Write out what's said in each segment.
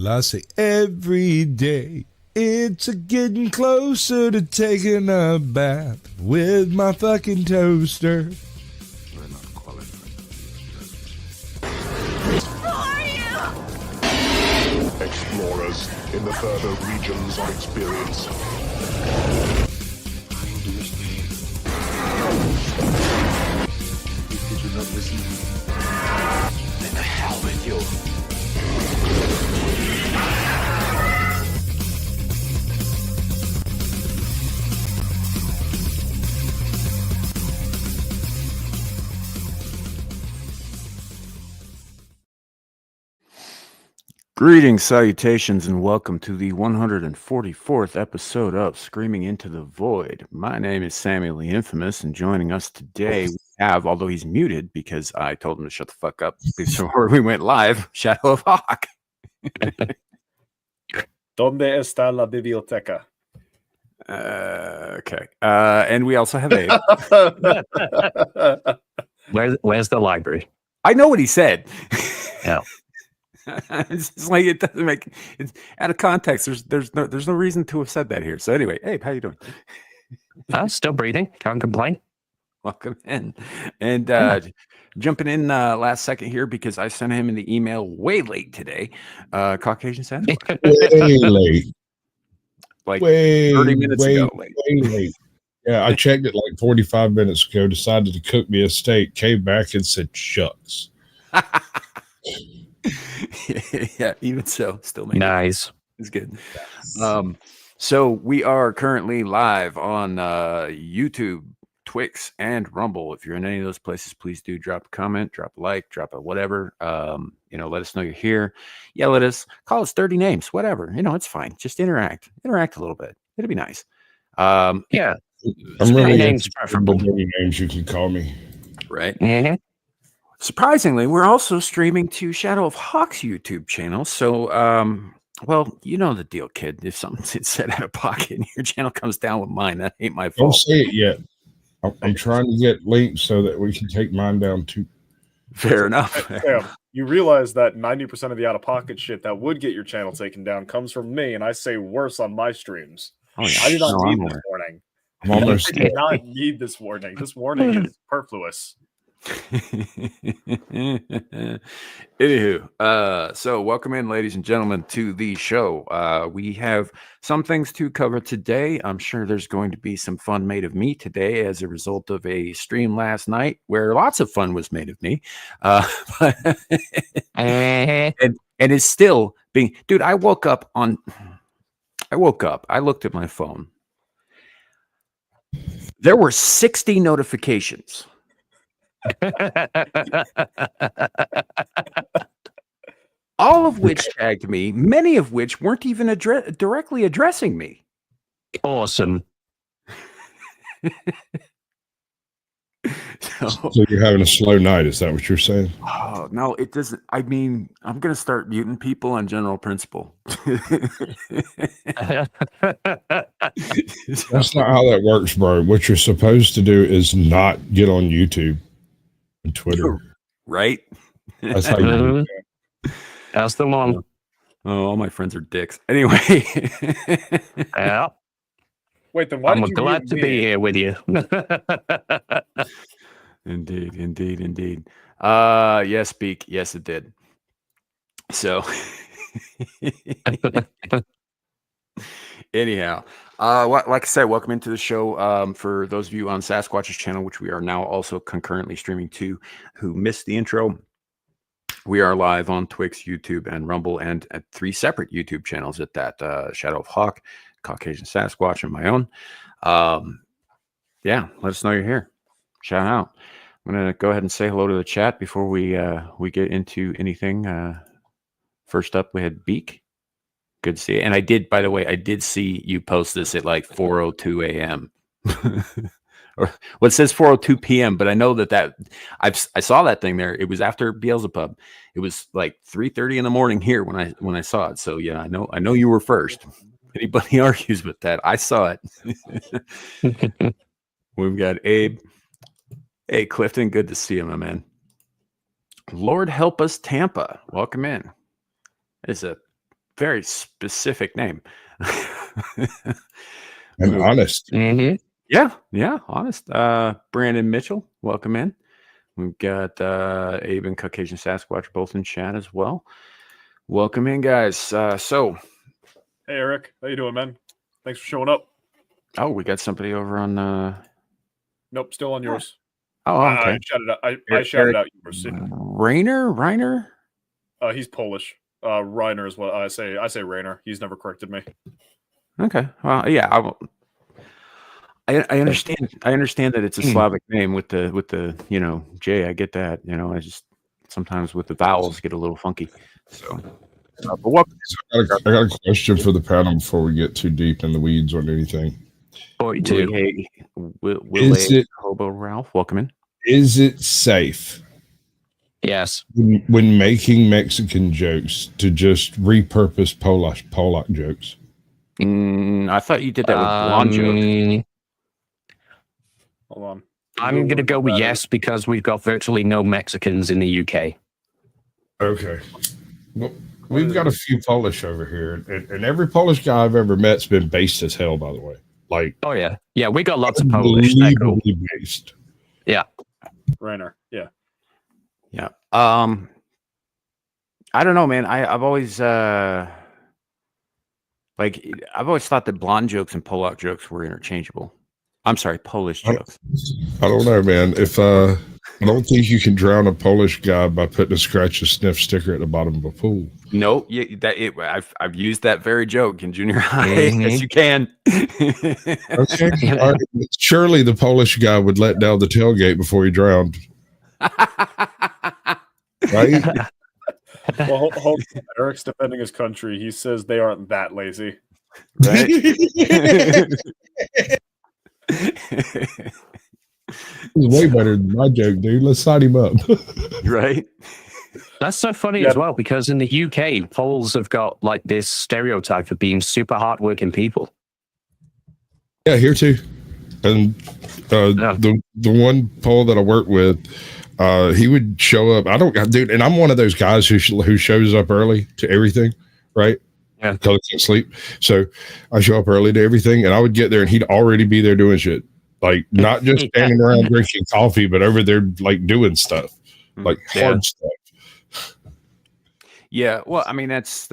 Well, I say every day it's a getting closer to taking a bath with my fucking toaster. We're not qualified. Explorers in the further regions of experience. Did you not listen? Then the hell with you. Greetings, salutations, and welcome to the 144th episode of Screaming Into the Void. My name is Samiel the Infamous, and joining us today we have, although he's muted because I told him to shut the fuck up before we went live, Shadow of Hawk. ¿Dónde está la biblioteca? Okay. And we also have Abe. Where's the library? I know what he said. Yeah. It's just like it doesn't make it's out of context. There's no reason to have said that here. So anyway, Abe, how you doing? Still breathing. Can't complain. Welcome in. And jumping in last second here because I sent him in the email way late today. Caucasian Sasquatch. Way late. Like way, 30 minutes ago. Late. Way late. Yeah, I checked it like 45 minutes ago, decided to cook me a steak, came back and said, shucks. Yeah, even so, still making Nice. It's good. So we are currently live on YouTube, Twix, and Rumble. If you're in any of those places, please do drop a comment, drop a like, drop a whatever. Let us know you're here. Yell at us, call us 30 names, whatever. It's fine. Just interact a little bit. It'll be nice. Yeah. I'm really names preferable. Names you can call me. Right. Mm-hmm. Surprisingly, we're also streaming to Shadow of Hawk's YouTube channel. So, well, you know the deal, kid. If something's said out of pocket and your channel comes down with mine, that ain't my fault. Don't say it yet. I'm trying to get links so that we can take mine down too. Fair enough. Sam, you realize that 90% of the out-of-pocket shit that would get your channel taken down comes from me, and I say worse on my streams. Oh, yeah. I do not No, need I'm this aware. warning. I'm almost I do not need this warning. This warning is superfluous. Anywho, so welcome in, ladies and gentlemen, to the show. We have some things to cover today. I'm sure there's going to be some fun made of me today as a result of a stream last night where lots of fun was made of me. And it's still being, dude, I woke up, I looked at my phone. There were 60 notifications. All of which tagged me, many of which weren't even directly addressing me. Awesome. So you're having a slow night. Is that what you're saying? Oh, no, it doesn't. I mean, I'm going to start muting people on general principle. That's not how that works, bro. What you're supposed to do is not get on YouTube and Twitter. Right? That's how you do it. That's the one. Oh, all my friends are dicks. Anyway. Yeah. Wait, then why I'm did you glad mute to me? be here with you. Indeed. Yes, Beak. Yes, it did. So, anyhow, like I said, welcome into the show. For those of you on Sasquatch's channel, which we are now also concurrently streaming to, who missed the intro, we are live on Twix, YouTube, and Rumble, and at 3 separate YouTube channels at that: Shadow of Hawk, Caucasian Sasquatch, and my own. Yeah, let us know you're here. Shout out. I'm gonna go ahead and say hello to the chat before we get into anything. First up, we had Beak. Good to see you. And I did, by the way, I did see you post this at like 4:02 a.m. Or well, it says 4:02 p.m., but I know that I saw that thing there. It was after Beelzebub. It was like 3:30 in the morning here when I saw it. So yeah, I know you were first. Anybody argues with that? I saw it. We've got Abe. Hey, Clifton, good to see you, my man. Lord help us, Tampa. Welcome in. It's a very specific name. And honest. Mhm. Yeah, honest. Brandon Mitchell, welcome in. We've got Abe and Caucasian Sasquatch both in chat as well. Welcome in, guys. So, Hey, Eric. How you doing, man? Thanks for showing up. oh, we got somebody over on. Nope, still on yours. Oh, I okay. shouted out. I Eric- shouted out yours. Reiner. He's Polish. Reiner is what I say. I say Rainer. He's never corrected me. Okay. Well, yeah. I understand. I understand that it's a Slavic name with the J. I get that. I just sometimes with the vowels get a little funky. So, but what? I got a question for the panel before we get too deep in the weeds on anything. 42. Is it Hobo Ralph? Welcome in. Is it safe Yes. when making Mexican jokes to just repurpose Polak jokes? I thought you did that with blonde joke. Hold on. I'm going to go with yes because we've got virtually no Mexicans in the UK. Okay. Well, we've got a few Polish over here, and every Polish guy I've ever met's been based as hell, by the way. Like, Oh, yeah. Yeah, we got lots of Polish. They're cool. unbelievably based. Yeah. Rainer. Yeah. Yeah. I don't know, man. I've always I've always thought that blonde jokes and Polak jokes were interchangeable. I'm sorry, Polish jokes. I don't know, man. If I don't think you can drown a Polish guy by putting a scratch and sniff sticker at the bottom of a pool. No, I've used that very joke in junior high. Mhm. Yes, you can. Okay. All right. Surely the Polish guy would let down the tailgate before he drowned, right? Well, hold on. Eric's defending his country. He says they aren't that lazy. Right? He's way better than my joke, dude. Let's sign him up. Right? That's so funny Yeah. as well because in the UK, Poles have got like this stereotype of being super hardworking people. Yeah, here too. And the one Pole that I work with, he would show up. Dude, and I'm one of those guys who shows up early to everything, right? Yeah. Because I can't sleep. So I show up early to everything, and I would get there, and he'd already be there doing shit. Like, not just standing around drinking coffee, but over there, like, doing stuff. Like, hard stuff. Yeah, well, I mean that's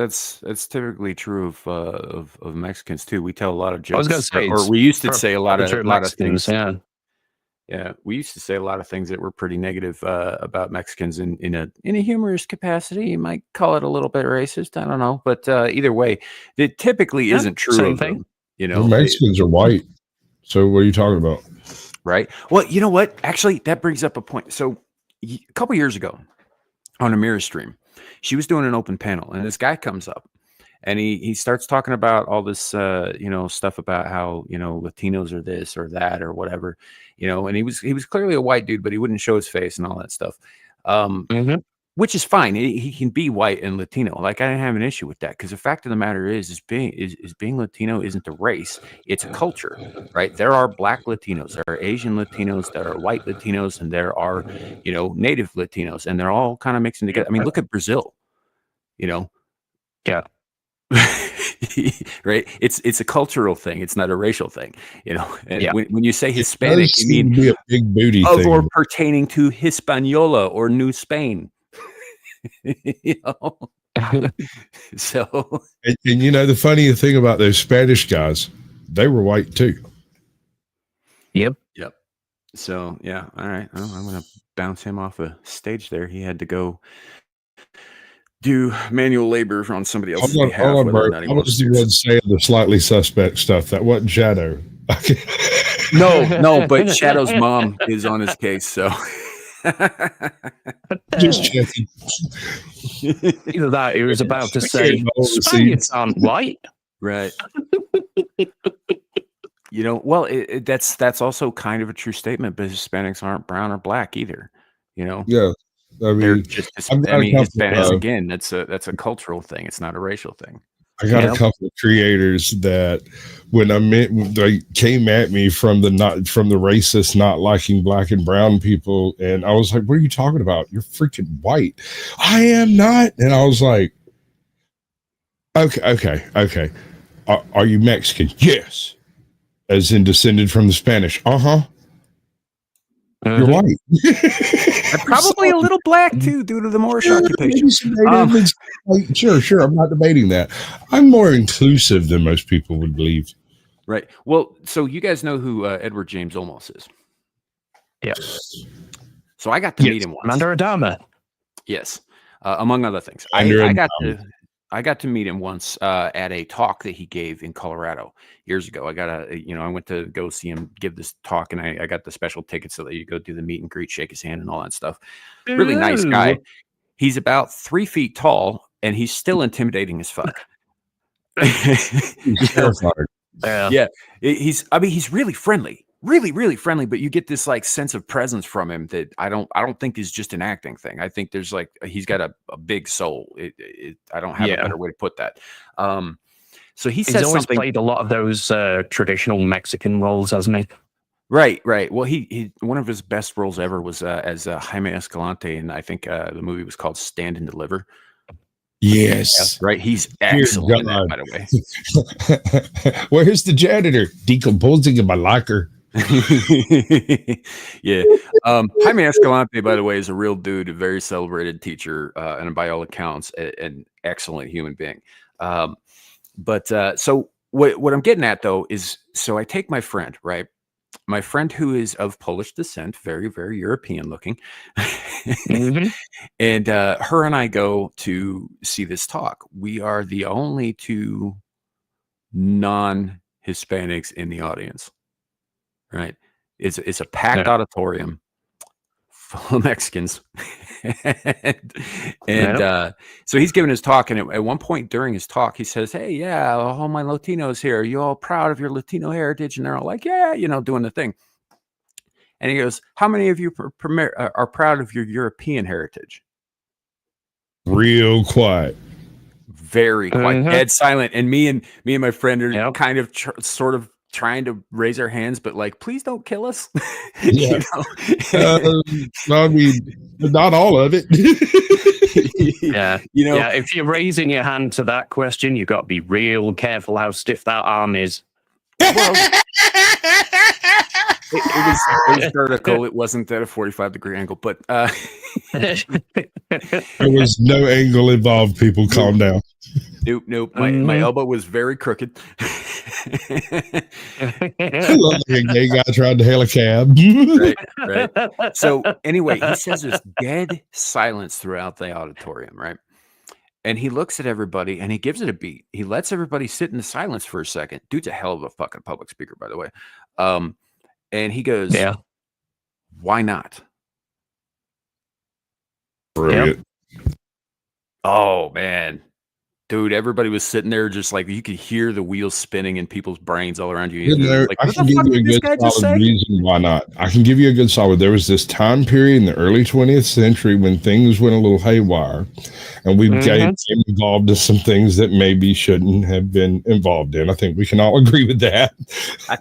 typically true of Mexicans too. We tell a lot of jokes. I was going to say, or we used to say a lot of Mexicans. things. Yeah. Yeah, we used to say a lot of things that were pretty negative about Mexicans in a humorous capacity. You might call it a little bit racist. I don't know, but either way, it typically isn't true. Same of thing. them, The Mexicans are white. So what are you talking about? Right. Well, you know what? Actually, that brings up a point. So a couple years ago on a mirror stream, she was doing an open panel, and this guy comes up. And he starts talking about all this, stuff about how, Latinos are this or that or whatever, and he was clearly a white dude, but he wouldn't show his face and all that stuff, which is fine. He can be white and Latino. Like, I didn't have an issue with that because the fact of the matter is being Latino isn't a race. It's a culture, right? There are black Latinos, there are Asian Latinos, there are white Latinos, and there are, native Latinos, and they're all kind of mixing together. I mean, look at Brazil, Yeah. Right, it's a cultural thing. It's not a racial thing, And Yeah. when you say Hispanic, you mean be a big booty of thing. or pertaining to Hispaniola or New Spain. So, And the funny thing about those Spanish guys, they were white too. Yep. so yeah. All right. Oh, I'm gonna bounce him off a stage there. He had to go do manual labor on somebody else's behalf. Hold on, whether or bro. not he I wants was the to. one saying the slightly suspect stuff. That wasn't Shadow. No, but Shadow's mom is on his case, so Just checking. Either that, he was about to I say, can't oversee. Spaniards aren't white. right. Well, that's also kind of a true statement, but Hispanics aren't brown or black either. Yeah. They're I mean, just I've got a couple, Hispanics again. That's a cultural thing. It's not a racial thing. I got a couple of creators that when they came at me from the racist not liking black and brown people, and I was like, "What are you talking about? You're freaking white." I am not, and I was like, Okay. Are you Mexican? Yes. As in descended from the Spanish. Uh-huh. You're Mhm. right. I'm probably a little black too, due to the Moorish occupation. Sure. I'm not debating that. I'm more inclusive than most people would believe. Right. Well, so you guys know who Edward James Olmos is. Yeah. So I got to meet him once. Commander Adama. Yes, among other things. Under I got to meet him once at a talk that he gave in Colorado years ago. I went to go see him give this talk, and I got the special tickets so that you go do the meet and greet, shake his hand, and all that stuff. Really nice guy. He's about 3 feet tall, and he's still intimidating as fuck. Yeah, he's really friendly. Really friendly, but you get this like sense of presence from him that I don't think is just an acting thing. I think there's like he's got a big soul. I don't have a better way to put that. So he's always something. Played a lot of those traditional Mexican roles, hasn't he? Right. Well, he one of his best roles ever was as Jaime Escalante, and I think the movie was called Stand and Deliver. Yes. Right. He's excellent in that, by the way. Where's the janitor? Decomposing in my locker. Yeah. Jaime Escalante, by the way, is a real dude, a very celebrated teacher, and by all accounts, an excellent human being. So what I'm getting at though is, so I take my friend, right? My friend who is of Polish descent, very, very European looking. Mm-hmm. And her and I go to see this talk. We are the only two non-Hispanics in the audience. Right. It's a packed auditorium full of Mexicans. So he's giving his talk. And at one point during his talk, he says, "Hey, yeah, all my Latinos here. Are you all proud of your Latino heritage?" And they're all like, "Yeah, doing the thing." And he goes, "How many of you are proud of your European heritage?" Real quiet. Very quiet. Dead silent. And me and my friend are kind of sort of trying to raise our hands, but like, please don't kill us. Yeah. I mean, not all of it. Yeah. If you're raising your hand to that question, you've got to be real careful how stiff that arm is. Well, it was vertical. It wasn't at a 45-degree angle, but there was no angle involved. People, calm down. Nope. My elbow was very crooked. I love like a gay guy tried to hail a cab. Right. So anyway, he says there's dead silence throughout the auditorium, right? And he looks at everybody and he gives it a beat. He lets everybody sit in the silence for a second. Dude's a hell of a fucking public speaker, by the way. And he goes, "Yeah, why not?" Brilliant. Oh man. Dude, everybody was sitting there just like you could hear the wheels spinning in people's brains all around you. Like, I can give you a good solid reason why not. I can give you a good solid. There was this time period in the early 20th century when things went a little haywire, and we became involved in some things that maybe shouldn't have been involved in. I think we can all agree with that. I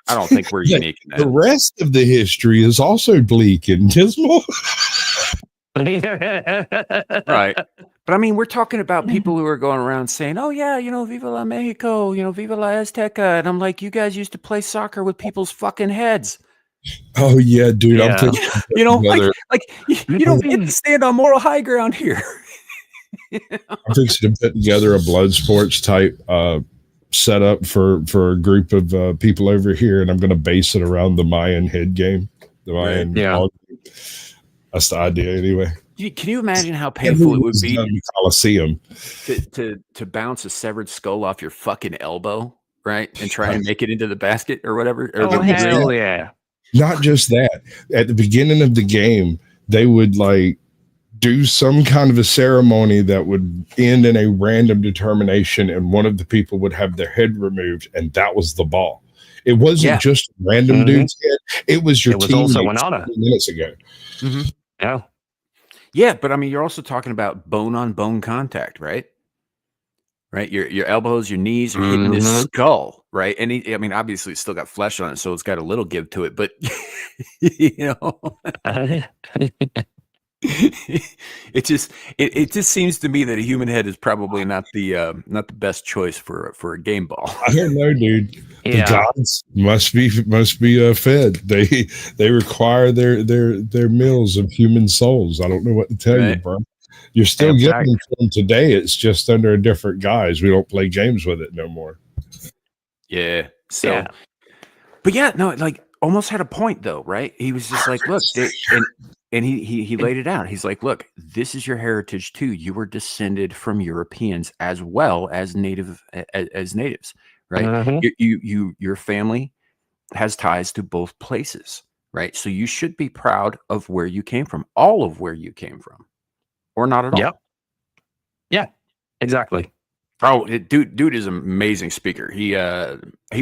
don't think we're unique in that. The rest of the history is also bleak and dismal. Right. But I mean, we're talking about people who are going around saying, "Oh yeah, Viva la Mexico, Viva la Azteca," and I'm like, you guys used to play soccer with people's fucking heads. Oh yeah, dude. I'm thinking, you don't get to stand on moral high ground here. I'm fixing to put together a blood sports type setup for a group of people over here, and I'm going to base it around the Mayan head game. The Mayan, that's the idea, anyway. Can you imagine how painful it would be in the Coliseum to bounce a severed skull off your fucking elbow, right, and try and make it into the basket or whatever? Or hell yeah! Not just that. At the beginning of the game, they would like do some kind of a ceremony that would end in a random determination, and one of the people would have their head removed, and that was the ball. It wasn't just random dude's head. It was your team also an honor minutes ago. Yeah. Yeah, but I mean, you're also talking about bone-on-bone contact, right? Right, your elbows, your knees are hitting this skull, right? And obviously, it's still got flesh on it, so it's got a little give to it. But it just seems to me that a human head is probably not the best choice for a game ball. I don't know, dude. Yeah. The gods must be fed. They require their meals of human souls. I don't know what to tell you, bro. You're still getting them to them today. It's just under a different guise. We don't play games with it no more. Yeah. So, but yeah, no, like almost had a point though, right? He was just like, look, and he laid it out. He's like, look, this is your heritage too. You were descended from Europeans as well as natives, right? Mm-hmm. Your family has ties to both places, right? So you should be proud of where you came from, all of where you came from, or not at all. Yep. Yeah, exactly. Oh, dude is an amazing speaker. He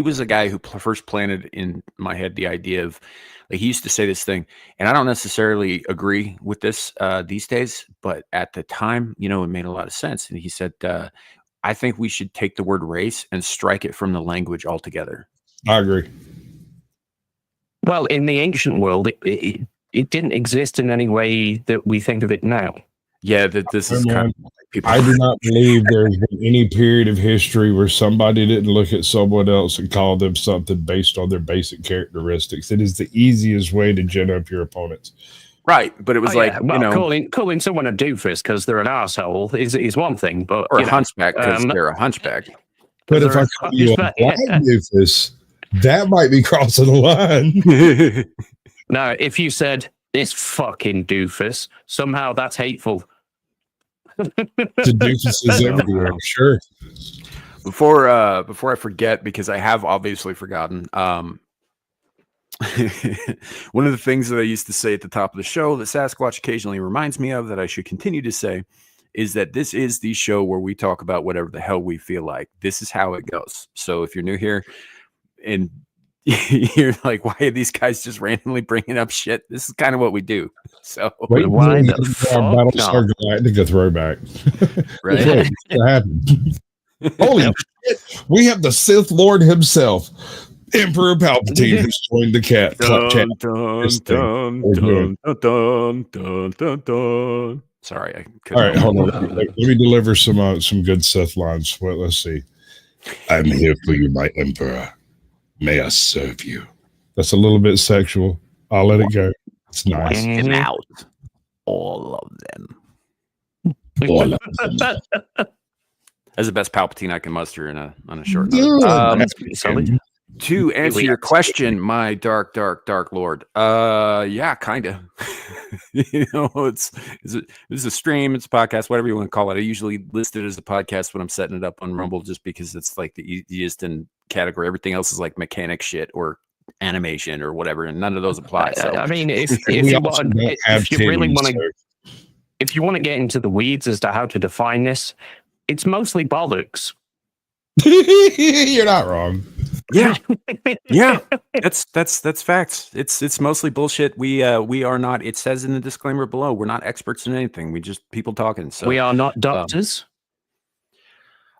was a guy who first planted in my head the idea of, like, he used to say this thing, and I don't necessarily agree with this these days, but at the time, it made a lot of sense. And he said, I think we should take the word race and strike it from the language altogether. I agree. Well, in the ancient world, it didn't exist in any way that we think of it now. Yeah, this is kind of like people. I do not believe there's been any period of history where somebody didn't look at someone else and call them something based on their basic characteristics. It is the easiest way to gin up your opponents. Right, but it was calling someone a doofus because they're an asshole is one thing, but or a hunchback because they're a hunchback. But if I call you a blind doofus, that might be crossing the line. No, if you said this fucking doofus, somehow that's hateful. The doofuses everywhere, sure. Before I forget, because I have obviously forgotten, one of the things that I used to say at the top of the show that Sasquatch occasionally reminds me of that I should continue to say is that this is the show where we talk about whatever the hell we feel like. This is how it goes. So if you're new here and you're like, why are these guys just randomly bringing up shit? This is kind of what we do. So why the Battlestar Galactica throwback? Right? What happened? Holy shit! We have the Sith Lord himself, Emperor Palpatine, who's joined the cat. Dun. Sorry, I couldn't. All right, hold on. Let me deliver some good Sith lines. Well, let's see. I'm here for you, my Emperor. May I serve you? That's a little bit sexual. I'll let it go. It's nice. Them out. All of them. All of them. That's the best Palpatine I can muster on a short note. That's pretty solid. To answer your question, my dark lord. Yeah, kind of. This is a stream, it's a podcast, whatever you want to call it. I usually list it as a podcast when I'm setting it up on Rumble, just because it's like the easiest in category. Everything else is like mechanic shit or animation or whatever, and none of those apply. So I mean, if you want to get into the weeds as to how to define this, it's mostly bollocks. You're not wrong. Yeah. That's facts. It's mostly bullshit. We are not. It says in the disclaimer below, we're not experts in anything. We just people talking. So we are not doctors.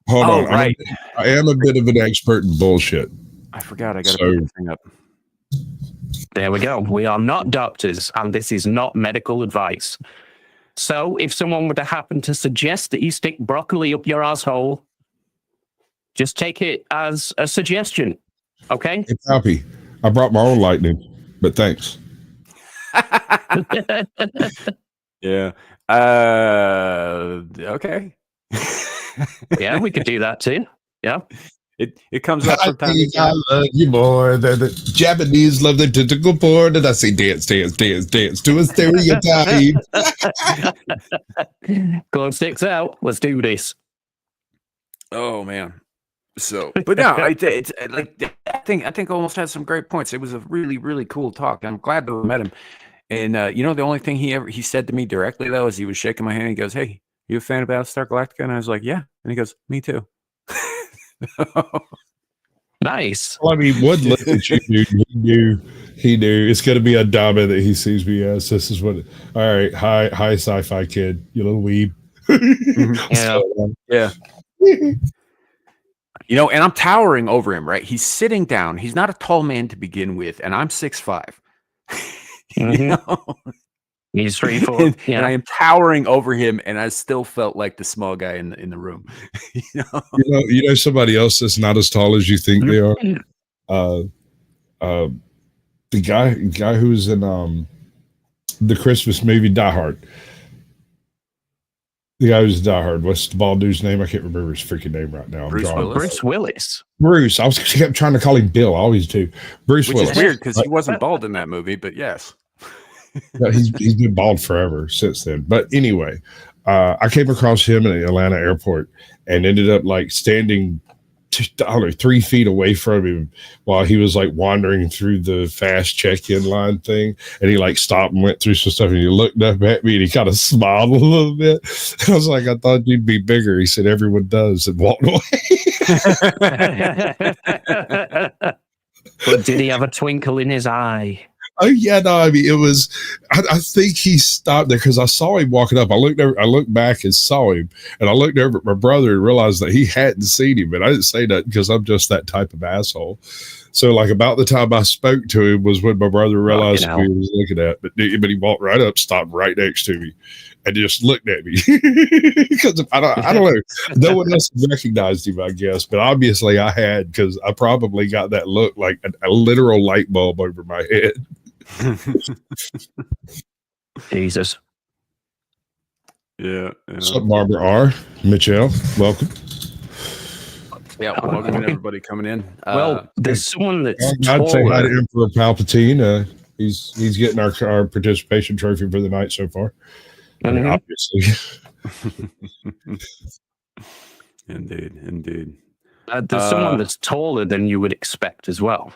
Hold on. Right. I am a bit of an expert in bullshit. I forgot. I got to put the thing up. There we go. We are not doctors, and this is not medical advice. So, if someone were to happen to suggest that you stick broccoli up your asshole, just take it as a suggestion, okay? Hey, Poppy, I brought my own lightning, but thanks. Yeah. Okay. Yeah, we could do that too. Yeah. It comes up from time to time. I love you more than the Japanese love their tentacle porn, and I say dance to a stereotype. Glow sticks out. Let's do this. Oh man. So, but no, I think almost had some great points. It was a really, really cool talk. I'm glad to have met him. And the only thing he said to me directly though is he was shaking my hand. And he goes, "Hey, you a fan of Battlestar Galactica?" And I was like, "Yeah." And he goes, "Me too." Nice. Well, I mean, what look at you, dude? He knew. It's going to be a Dama that he sees me as. This is what. All right, hi, sci-fi kid, you little weeb. Yeah. And I'm towering over him, right? He's sitting down. He's not a tall man to begin with, and I'm 6'5". He's 3 foot. And I am towering over him, and I still felt like the small guy in the room. You know somebody else that's not as tall as you think they are. The guy who was in the Christmas movie Die Hard. The guy who's Die Hard. What's the bald dude's name? I can't remember his freaking name right now. Bruce Willis. Bruce. I kept trying to call him Bill. I always do. Bruce Willis. Which is weird because he wasn't bald in that movie, but yes. No, he's been bald forever since then. But anyway, I came across him in the Atlanta airport and ended up like standing 3 feet away from him while he was like wandering through the fast check-in line thing, and he like stopped and went through some stuff, and he looked up at me and he kind of smiled a little bit. I was like, I thought you'd be bigger. He said, everyone does, and walked away. But did he have a twinkle in his eye? Oh yeah, no, I mean it was. I think he stopped there because I saw him walking up. I looked back and saw him, and I looked over at my brother and realized that he hadn't seen him. But I didn't say that because I'm just that type of asshole. So like about the time I spoke to him was when my brother realized who he was looking at. But he walked right up, stopped right next to me, and just looked at me because I don't know. No one else recognized him, I guess, but obviously I had because I probably got that look like a literal light bulb over my head. Jesus. Yeah. What's up, Barbara R? Michelle, welcome. Yeah, welcome everybody coming in. Well, there's someone that's I'd say hi to taller. Emperor Palpatine. He's getting our participation trophy for the night so far. I mean, obviously. Indeed. There's someone that's taller than you would expect as well.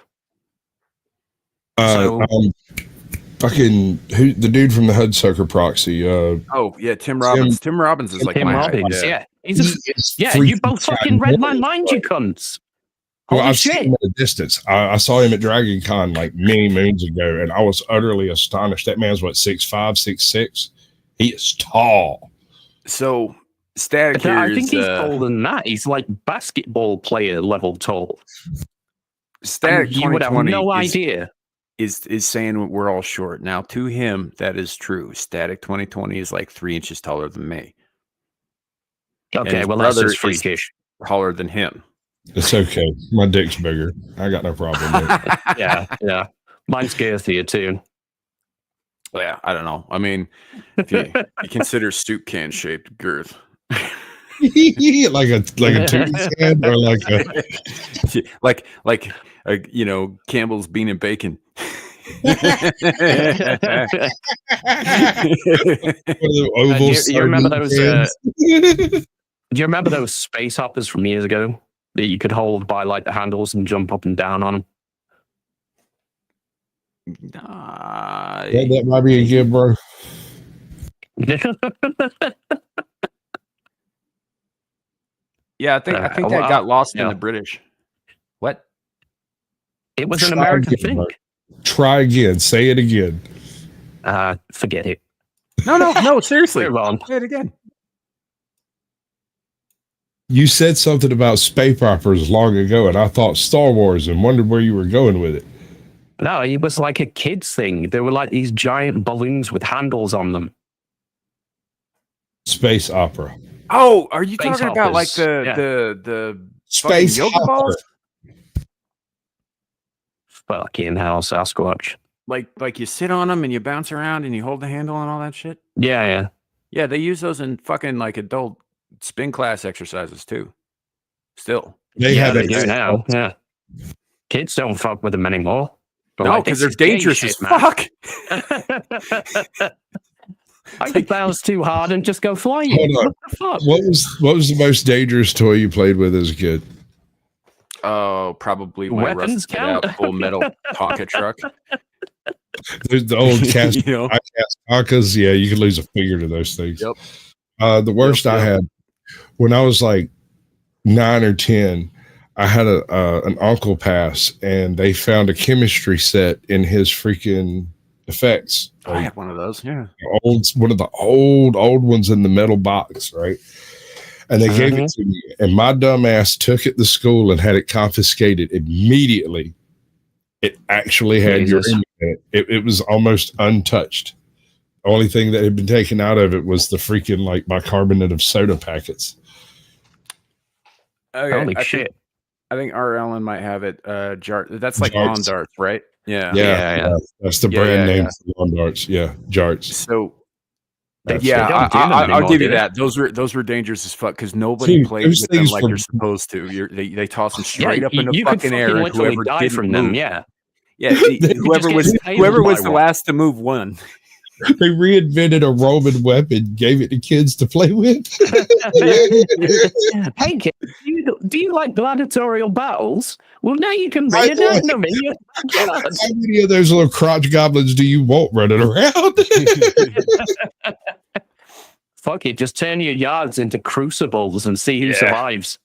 Fucking the dude from the Hudsucker Proxy. Tim Robbins. Tim Robbins is like Tim my Robbins, height. Yeah. You both fucking read my mind, you cunts. Well, Holy I've shit. seen him at a distance. I saw him at Dragon Con like many moons ago, and I was utterly astonished. That man's 6'5", 6'6". He is tall. So Static here I think he's taller than that. He's like basketball player level tall. Static, you would have no idea. Is saying we're all short. Now, to him, that is true. Static 2020 is like 3 inches taller than me. Okay, well, that's just freakish. Taller than him. It's okay. My dick's bigger. I got no problem with it. Yeah. Mine's girthier too. Yeah, I don't know. I mean, if you consider soup can shaped girth. like a tootie can or like Campbell's bean and bacon. You remember those? Do you remember those space hoppers from years ago that you could hold by like the handles and jump up and down on them? That might be a good, bro. Yeah, I think that got lost in the British. What? It was an American thing. Bro. Try again. Say it again. Forget it. No, seriously. Say it again. You said something about space operas long ago, and I thought Star Wars and wondered where you were going with it. No, it was like a kid's thing. There were like these giant balloons with handles on them. Space opera. Oh, are you Space talking hoppers. about like the Space yoga balls? Fucking hell, Sasquatch. Like you sit on them and you bounce around and you hold the handle and all that shit? Yeah. Yeah, they use those in fucking like adult spin class exercises too. Still. They do now. Yeah. Kids don't fuck with them anymore. But no, because they're dangerous as fuck. I could bounce too hard and just go flying. What the fuck? What was the most dangerous toy you played with as a kid? Oh, probably my Weapons rusted out full metal pocket truck. There's the old cast Takas. Yeah, you could lose a finger to those things. Yep. The worst I had when I was like 9 or 10, I had an uncle pass, and they found a chemistry set in his freaking effects. I had one of those. Yeah, one of the old ones in the metal box, right? And they gave it to me, and my dumb ass took it to school and had it confiscated immediately. It actually had uranium in it. It was almost untouched. Only thing that had been taken out of it was the freaking like bicarbonate of soda packets. Okay, Holy shit. I think R. Ellen might have it. Jar. That's like Jarts. lawn darts, right? Yeah. Yeah. That's the Yeah, brand yeah, name yeah. for lawn darts. Yeah, Jarts. So They yeah, don't do them I'll anymore, give you do they? that. Those were dangerous as fuck because nobody Dude, plays those with them things like were- you're supposed to. They toss them Yeah, straight up in the you could fucking air, and literally whoever die didn't from move, them. Yeah. yeah, whoever get was impaled by the one. last to move won. They reinvented a Roman weapon, gave it to kids to play with. Hey, kid, do you like gladiatorial battles? Well, now you can I reenact know. them in your backyard. How many of those little crotch goblins do you want running around? Fuck it, just turn your yards into crucibles and see who Yeah. survives.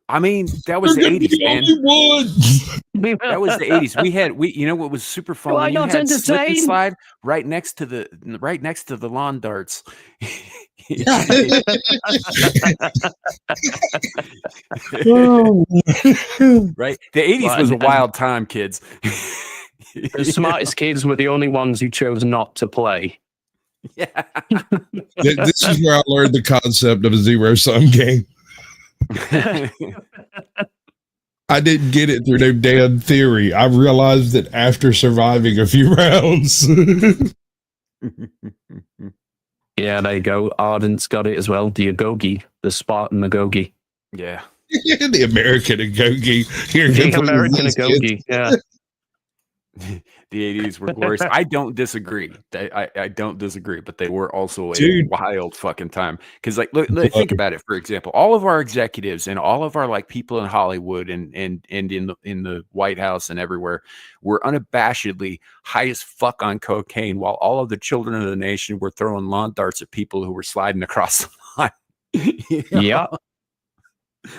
I mean, that was the They're gonna be 80s, the man. only one. That was the 80s. We you know what was super fun? Do I When you not had slip and entertain? slide right next to the lawn darts. Oh. Right? The 80s Well, was a and- wild time, kids. The smartest kids were the only ones who chose not to play. Yeah. This is where I learned the concept of a zero-sum game. I didn't get it through no damn theory. I realized it after surviving a few rounds. Yeah, there you go. Arden's got it as well. The Agogi, the Spartan Agogi. Yeah. The American Agogi. Here, The go play with American these kids. Agogi, yeah. The 80s were glorious. I don't disagree. I don't disagree, but they were also a Dude. wild fucking time. Because like, look, think about it. For example, all of our executives and all of our like people in Hollywood and in the White House and everywhere were unabashedly high as fuck on cocaine, while all of the children of the nation were throwing lawn darts at people who were sliding across the line. You know? Yeah.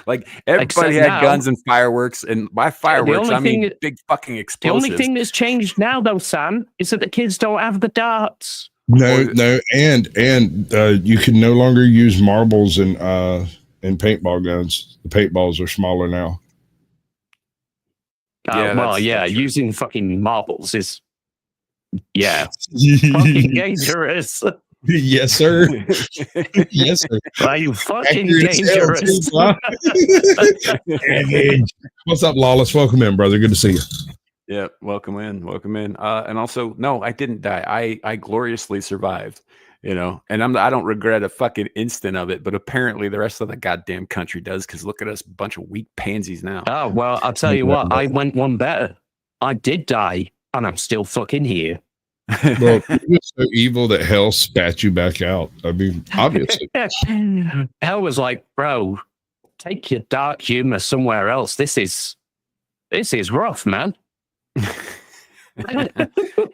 Like everybody Except had now- guns and fireworks, and by fireworks I mean big fucking The explosives. only thing that's changed now, though, Sam, is that the kids don't have the darts. No, and you can no longer use marbles and paintball guns. The paintballs are smaller now. Yeah, Well, that's yeah, true. using fucking marbles is, yeah, fucking dangerous. Yes, sir. Yes, sir. Are you fucking Accurate as hell, dangerous? too, boy. What's up, Lawless? Welcome in, brother. Good to see you. Yeah, welcome in. And also, no, I didn't die. I gloriously survived. You know, and I don't regret a fucking instant of it. But apparently, the rest of the goddamn country does. Because look at us, bunch of weak pansies now. Oh, well, I'll tell you what, I went one better. I did die, and I'm still fucking here. Well, you were so evil that hell spat you back out. I mean, obviously. Hell was like, bro, take your dark humor somewhere else. This is rough, man.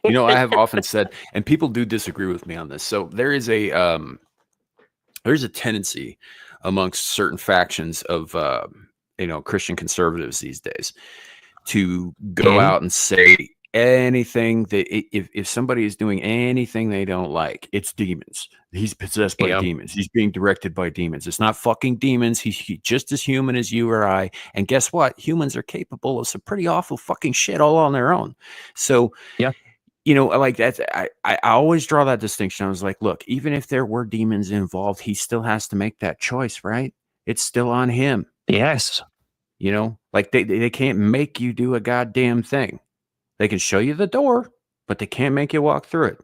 You know, I have often said, and people do disagree with me on this. So there's a tendency amongst certain factions of Christian conservatives these days to go out and say anything that if somebody is doing anything they don't like, it's demons. He's possessed by demons. He's being directed by demons. It's not fucking demons. He's just as human as you or I. And guess what? Humans are capable of some pretty awful fucking shit all on their own. So yeah, you know, like that's I always draw that distinction. I was like, look, even if there were demons involved, he still has to make that choice, right? It's still on him. Yes. You know, like they can't make you do a goddamn thing. They can show you the door, but they can't make you walk through it.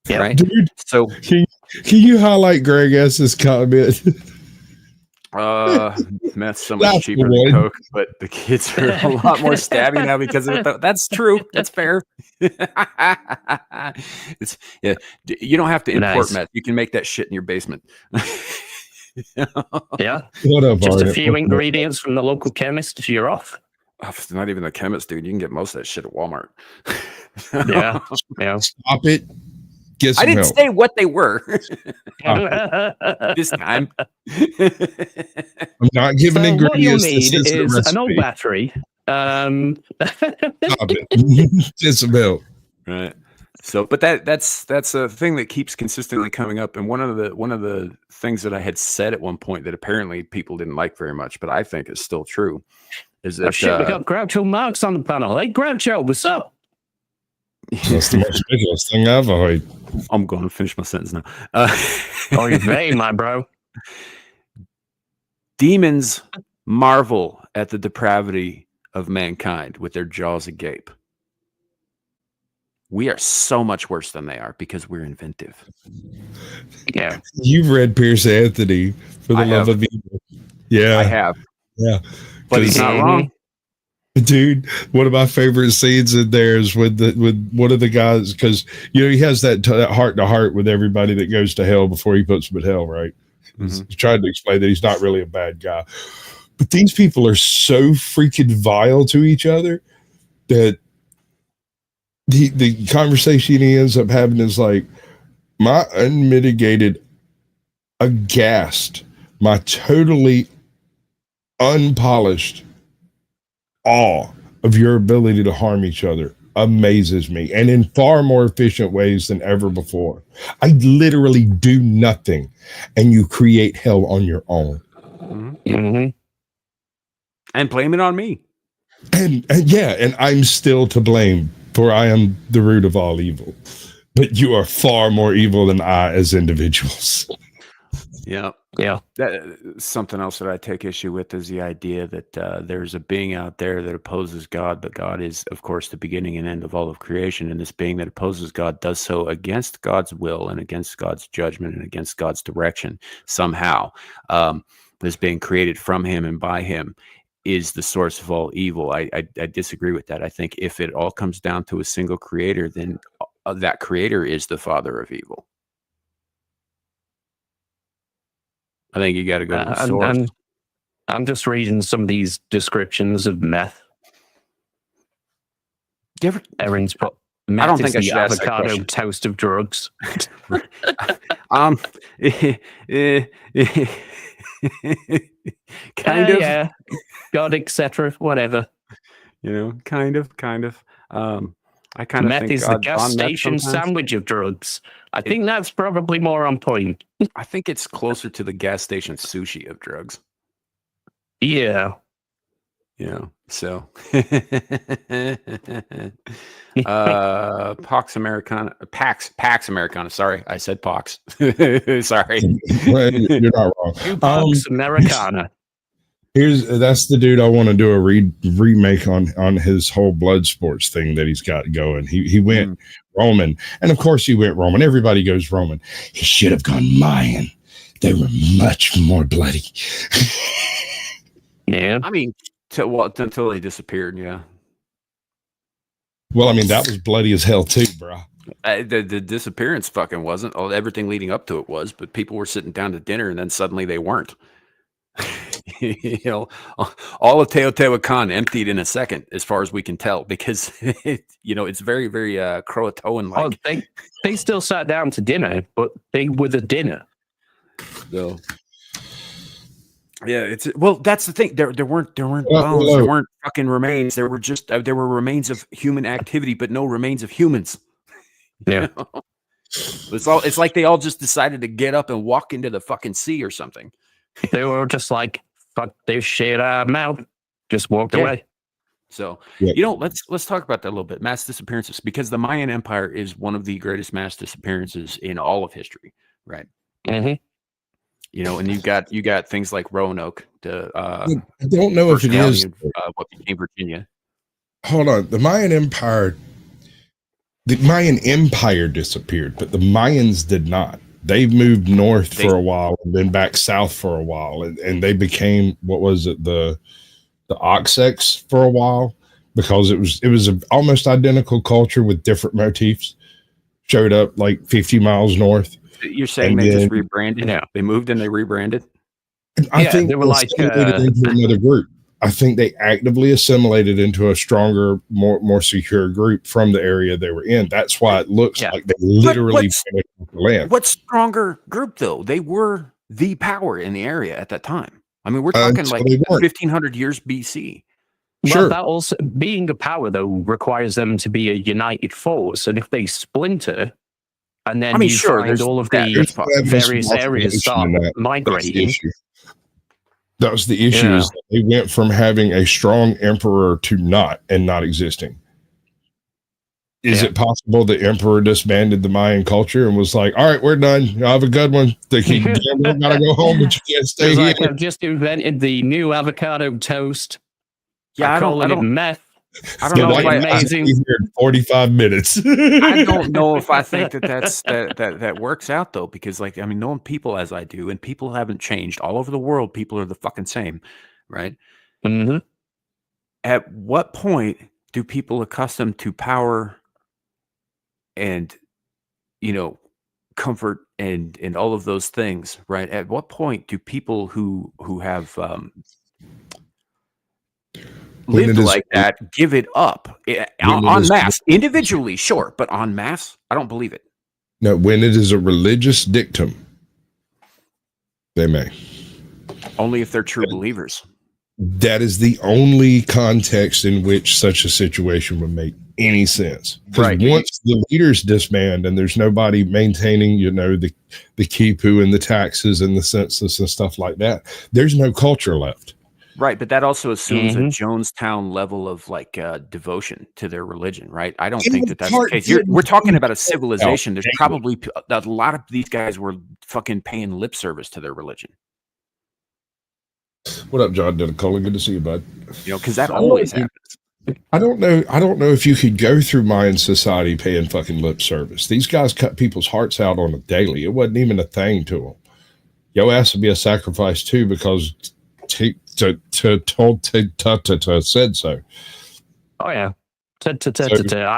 Yeah. Right. Dude, So can you highlight Greg S's comment? meth's so much cheaper than Coke, but the kids are a lot more stabby now because of it. That's true. That's fair. It's you don't have to import meth. You can make that shit in your basement. Yeah. What up, Just a Arden? few ingredients from the local chemist, you're off. Oh, it's not even the chemist, dude. You can get most of that shit at Walmart. Yeah. Yeah. Stop it. Get some I didn't help. say what they were this time. I'm not giving So what you'll ingredients. need This isn't a is an old recipe. battery. Stop it. Get some help. Right. So, but that's a thing that keeps consistently coming up. And one of the things that I had said at one point that apparently people didn't like very much, but I think is still true, is that Oh shit, we got Groucho Marx on the panel. Hey Groucho, what's up? That's the most ridiculous thing I've ever heard. I'm going to finish my sentence now. Oh, you're vain, my bro. Demons marvel at the depravity of mankind with their jaws agape. We are so much worse than they are because we're inventive. Yeah. You've read Pierce Anthony for the I love have. of evil. Yeah. I have. Yeah. But he's 'Cause- not wrong. Dude, one of my favorite scenes in there is with one of the guys, because he has that heart to heart with everybody that goes to hell before he puts them in hell, right? He's trying to explain that he's not really a bad guy, but these people are so freaking vile to each other that the conversation he ends up having is like, my unmitigated, aghast, my totally unpolished awe of your ability to harm each other amazes me, and in far more efficient ways than ever before. I literally do nothing and you create hell on your own. Mm-hmm. And blame it on me. And yeah, and I'm still to blame, for I am the root of all evil. But you are far more evil than I as individuals. Yeah. Yeah. Something else that I take issue with is the idea that there's a being out there that opposes God, but God is, of course, the beginning and end of all of creation. And this being that opposes God does so against God's will and against God's judgment and against God's direction somehow. This being created from him and by him is the source of all evil. I disagree with that. I think if it all comes down to a single creator, then that creator is the father of evil. I think you got to go to the source. I'm just reading some of these descriptions of meth. Erin's put meth I don't think I is should the ask that avocado question. toast of drugs. Kind of. Yeah. God, etc. Whatever. Kind of. I kind of Meth think is the God's gas on meth station sometimes. sandwich of drugs. I think that's probably more on point. I think it's closer to the gas station sushi of drugs. Yeah. So Pax Americana. Sorry, I said Pox. Sorry. Well, you're not wrong. Pax Americana. That's the dude I want to do a remake on his whole blood sports thing that he's got going. He went Roman, and of course he went Roman. Everybody goes Roman. He should have gone Mayan. They were much more bloody. Yeah. I mean, until they disappeared. Yeah. Well, I mean, that was bloody as hell too, bro. The disappearance fucking wasn't. Everything leading up to it was, but people were sitting down to dinner and then suddenly they weren't. All of Teotihuacan emptied in a second, as far as we can tell, because it's very, very Croatoan like. Oh, they still sat down to dinner, but they were the dinner. So, yeah, that's the thing. There weren't bones. Hello. There weren't fucking remains. There were just there were remains of human activity, but no remains of humans. Yeah. It's like they all just decided to get up and walk into the fucking sea or something. They were just like, fuck this shit, I'm out. Just walked away. So, Yeah. let's talk about that a little bit. Mass disappearances, because the Mayan Empire is one of the greatest mass disappearances in all of history, right? Mm-hmm. Mm-hmm. And you got things like Roanoke, I don't know if it is. what became Virginia. Hold on. The Mayan Empire disappeared, but the Mayans did not. They moved north for a while and then back south for a while, and they became, what was it, the Oxecs for a while, because it was an almost identical culture with different motifs. Showed up like 50 miles north. You're saying they just rebranded? Yeah. They moved and they rebranded? I think they were like assimilated into another group. I think they actively assimilated into a stronger, more secure group from the area they were in. That's why it looks like they literally finished the land. What stronger group, though? They were the power in the area at that time. I mean, we're talking like 1,500 years BC. Well, that also, being a power, though, requires them to be a united force. And if they splinter, and then find all of the various areas start migrating. That was the issue. Is that they went from having a strong emperor to not existing. Is it possible the emperor disbanded the Mayan culture and was like, all right, we're done. You have a good one. They gotta go home, but you can't stay It's here. like I've just invented the new avocado toast. Yeah, I call it meth. I don't know if amazing. Here in 45 minutes. I don't know if I think that works out though, because like I mean, knowing people as I do, and people haven't changed all over the world. People are the fucking same, right? Mm-hmm. At what point do people accustomed to power and comfort and all of those things, right? At what point do people who have lived like that give it up en masse? Individually, sure, but en masse, I don't believe it. No, when it is a religious dictum, they may. Only if they're true believers. That is the only context in which such a situation would make any sense. Because once the leaders disband and there's nobody maintaining, the Kipu and the taxes and the census and stuff like that, there's no culture left. Right, but that also assumes a Jonestown level of like devotion to their religion, right? I don't think that's the case. We're talking about a civilization. There's probably a lot of these guys were fucking paying lip service to their religion. What up, John Denicola? Good to see you, bud. Because that always happens. I don't know if you could go through Mayan society paying fucking lip service. These guys cut people's hearts out on a daily. It wasn't even a thing to them. Yo ass to be a sacrifice too because said so. Oh yeah. I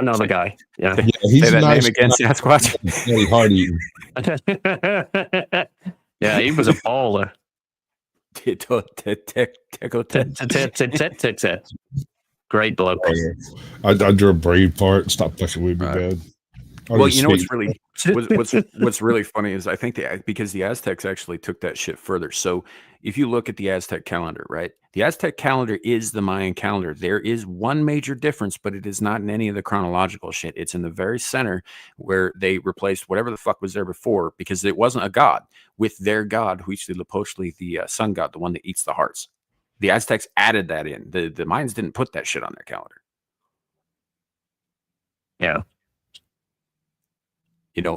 know the guy. Yeah. He's say that nice name again, Sasquatch. Hardy. Yeah, he was a baller. Great bloke. I drew a braid part. Stop fucking with me, man. Well, what's really funny is I think because the Aztecs actually took that shit further. So if you look at the Aztec calendar, right? The Aztec calendar is the Mayan calendar. There is one major difference, but it is not in any of the chronological shit. It's in the very center where they replaced whatever the fuck was there before because it wasn't a god with their god, Huitzilopochtli, the sun god, the one that eats the hearts. The Aztecs added that in. The Mayans didn't put that shit on their calendar. Yeah.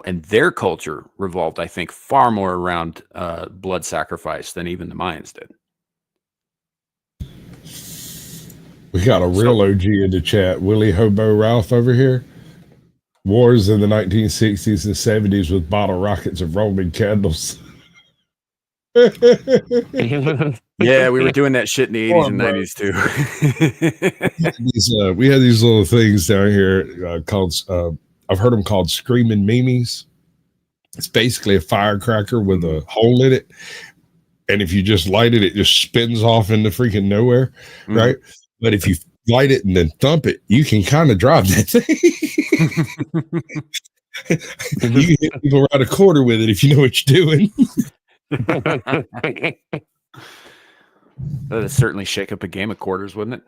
And their culture revolved, I think, far more around blood sacrifice than even the Mayans did. We got a real OG in the chat. Willie Hobo Ralph over here. Wars in the 1960s and 70s with bottle rockets of Roman candles. Yeah, we were doing that shit in the 80s and 90s too. We had these little things down here called, I've heard them called screaming memes. It's basically a firecracker with a hole in it. And if you just light it, it just spins off into freaking nowhere, right? But if you light it and then thump it, you can kind of drive that thing. You can hit people around a quarter with it if you know what you're doing. That'd certainly shake up a game of quarters, wouldn't it?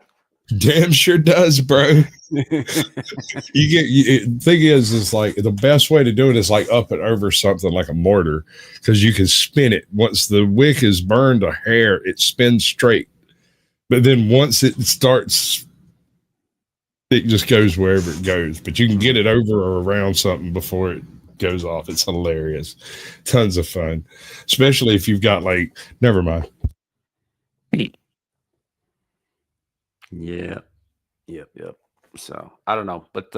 Damn sure does, bro. Thing is like the best way to do it is like up and over something like a mortar because you can spin it. Once the wick is burned a hair, it spins straight. But then once it starts, it just goes wherever it goes. But you can get it over or around something before it goes off. It's hilarious. Tons of fun. Especially if you've got never mind. Yeah. Yep. So I don't know. But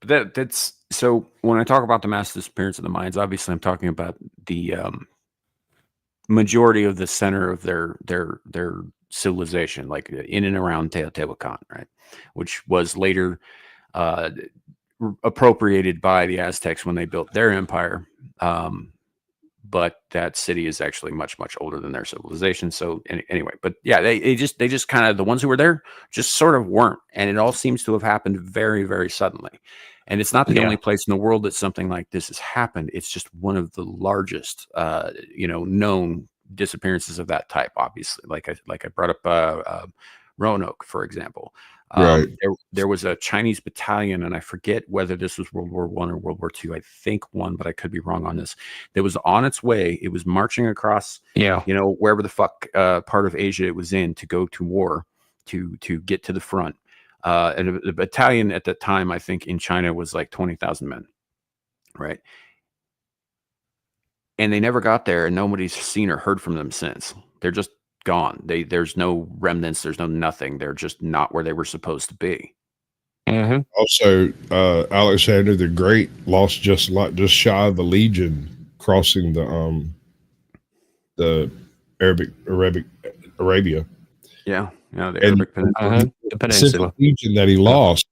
that's so when I talk about the mass disappearance of the Mayans, obviously I'm talking about the majority of the center of their civilization, like in and around Teotihuacan, right? Which was later appropriated by the Aztecs when they built their empire. But that city is actually much, much older than their civilization. So anyway, but yeah, they just kind of, the ones who were there just sort of weren't. And it all seems to have happened very, very suddenly. And it's not the only place in the world that something like this has happened. It's just one of the largest, known disappearances of that type, obviously. Like I brought up Roanoke, for example. Right. There was a Chinese battalion, and I forget whether this was World War I or World War II. I think one, but I could be wrong on this. That was on its way. It was marching across, wherever the fuck part of Asia it was in to go to war, to get to the front. And the battalion at the time, I think, in China was like 20,000 men, right? And they never got there, and nobody's seen or heard from them since. They're just gone. There's no remnants. There's no nothing. They're just not where they were supposed to be. Mm-hmm. Also, Alexander the Great lost just shy of a legion crossing the Arabia. Yeah, the Arabic Peninsula. The peninsula. Legion that he lost,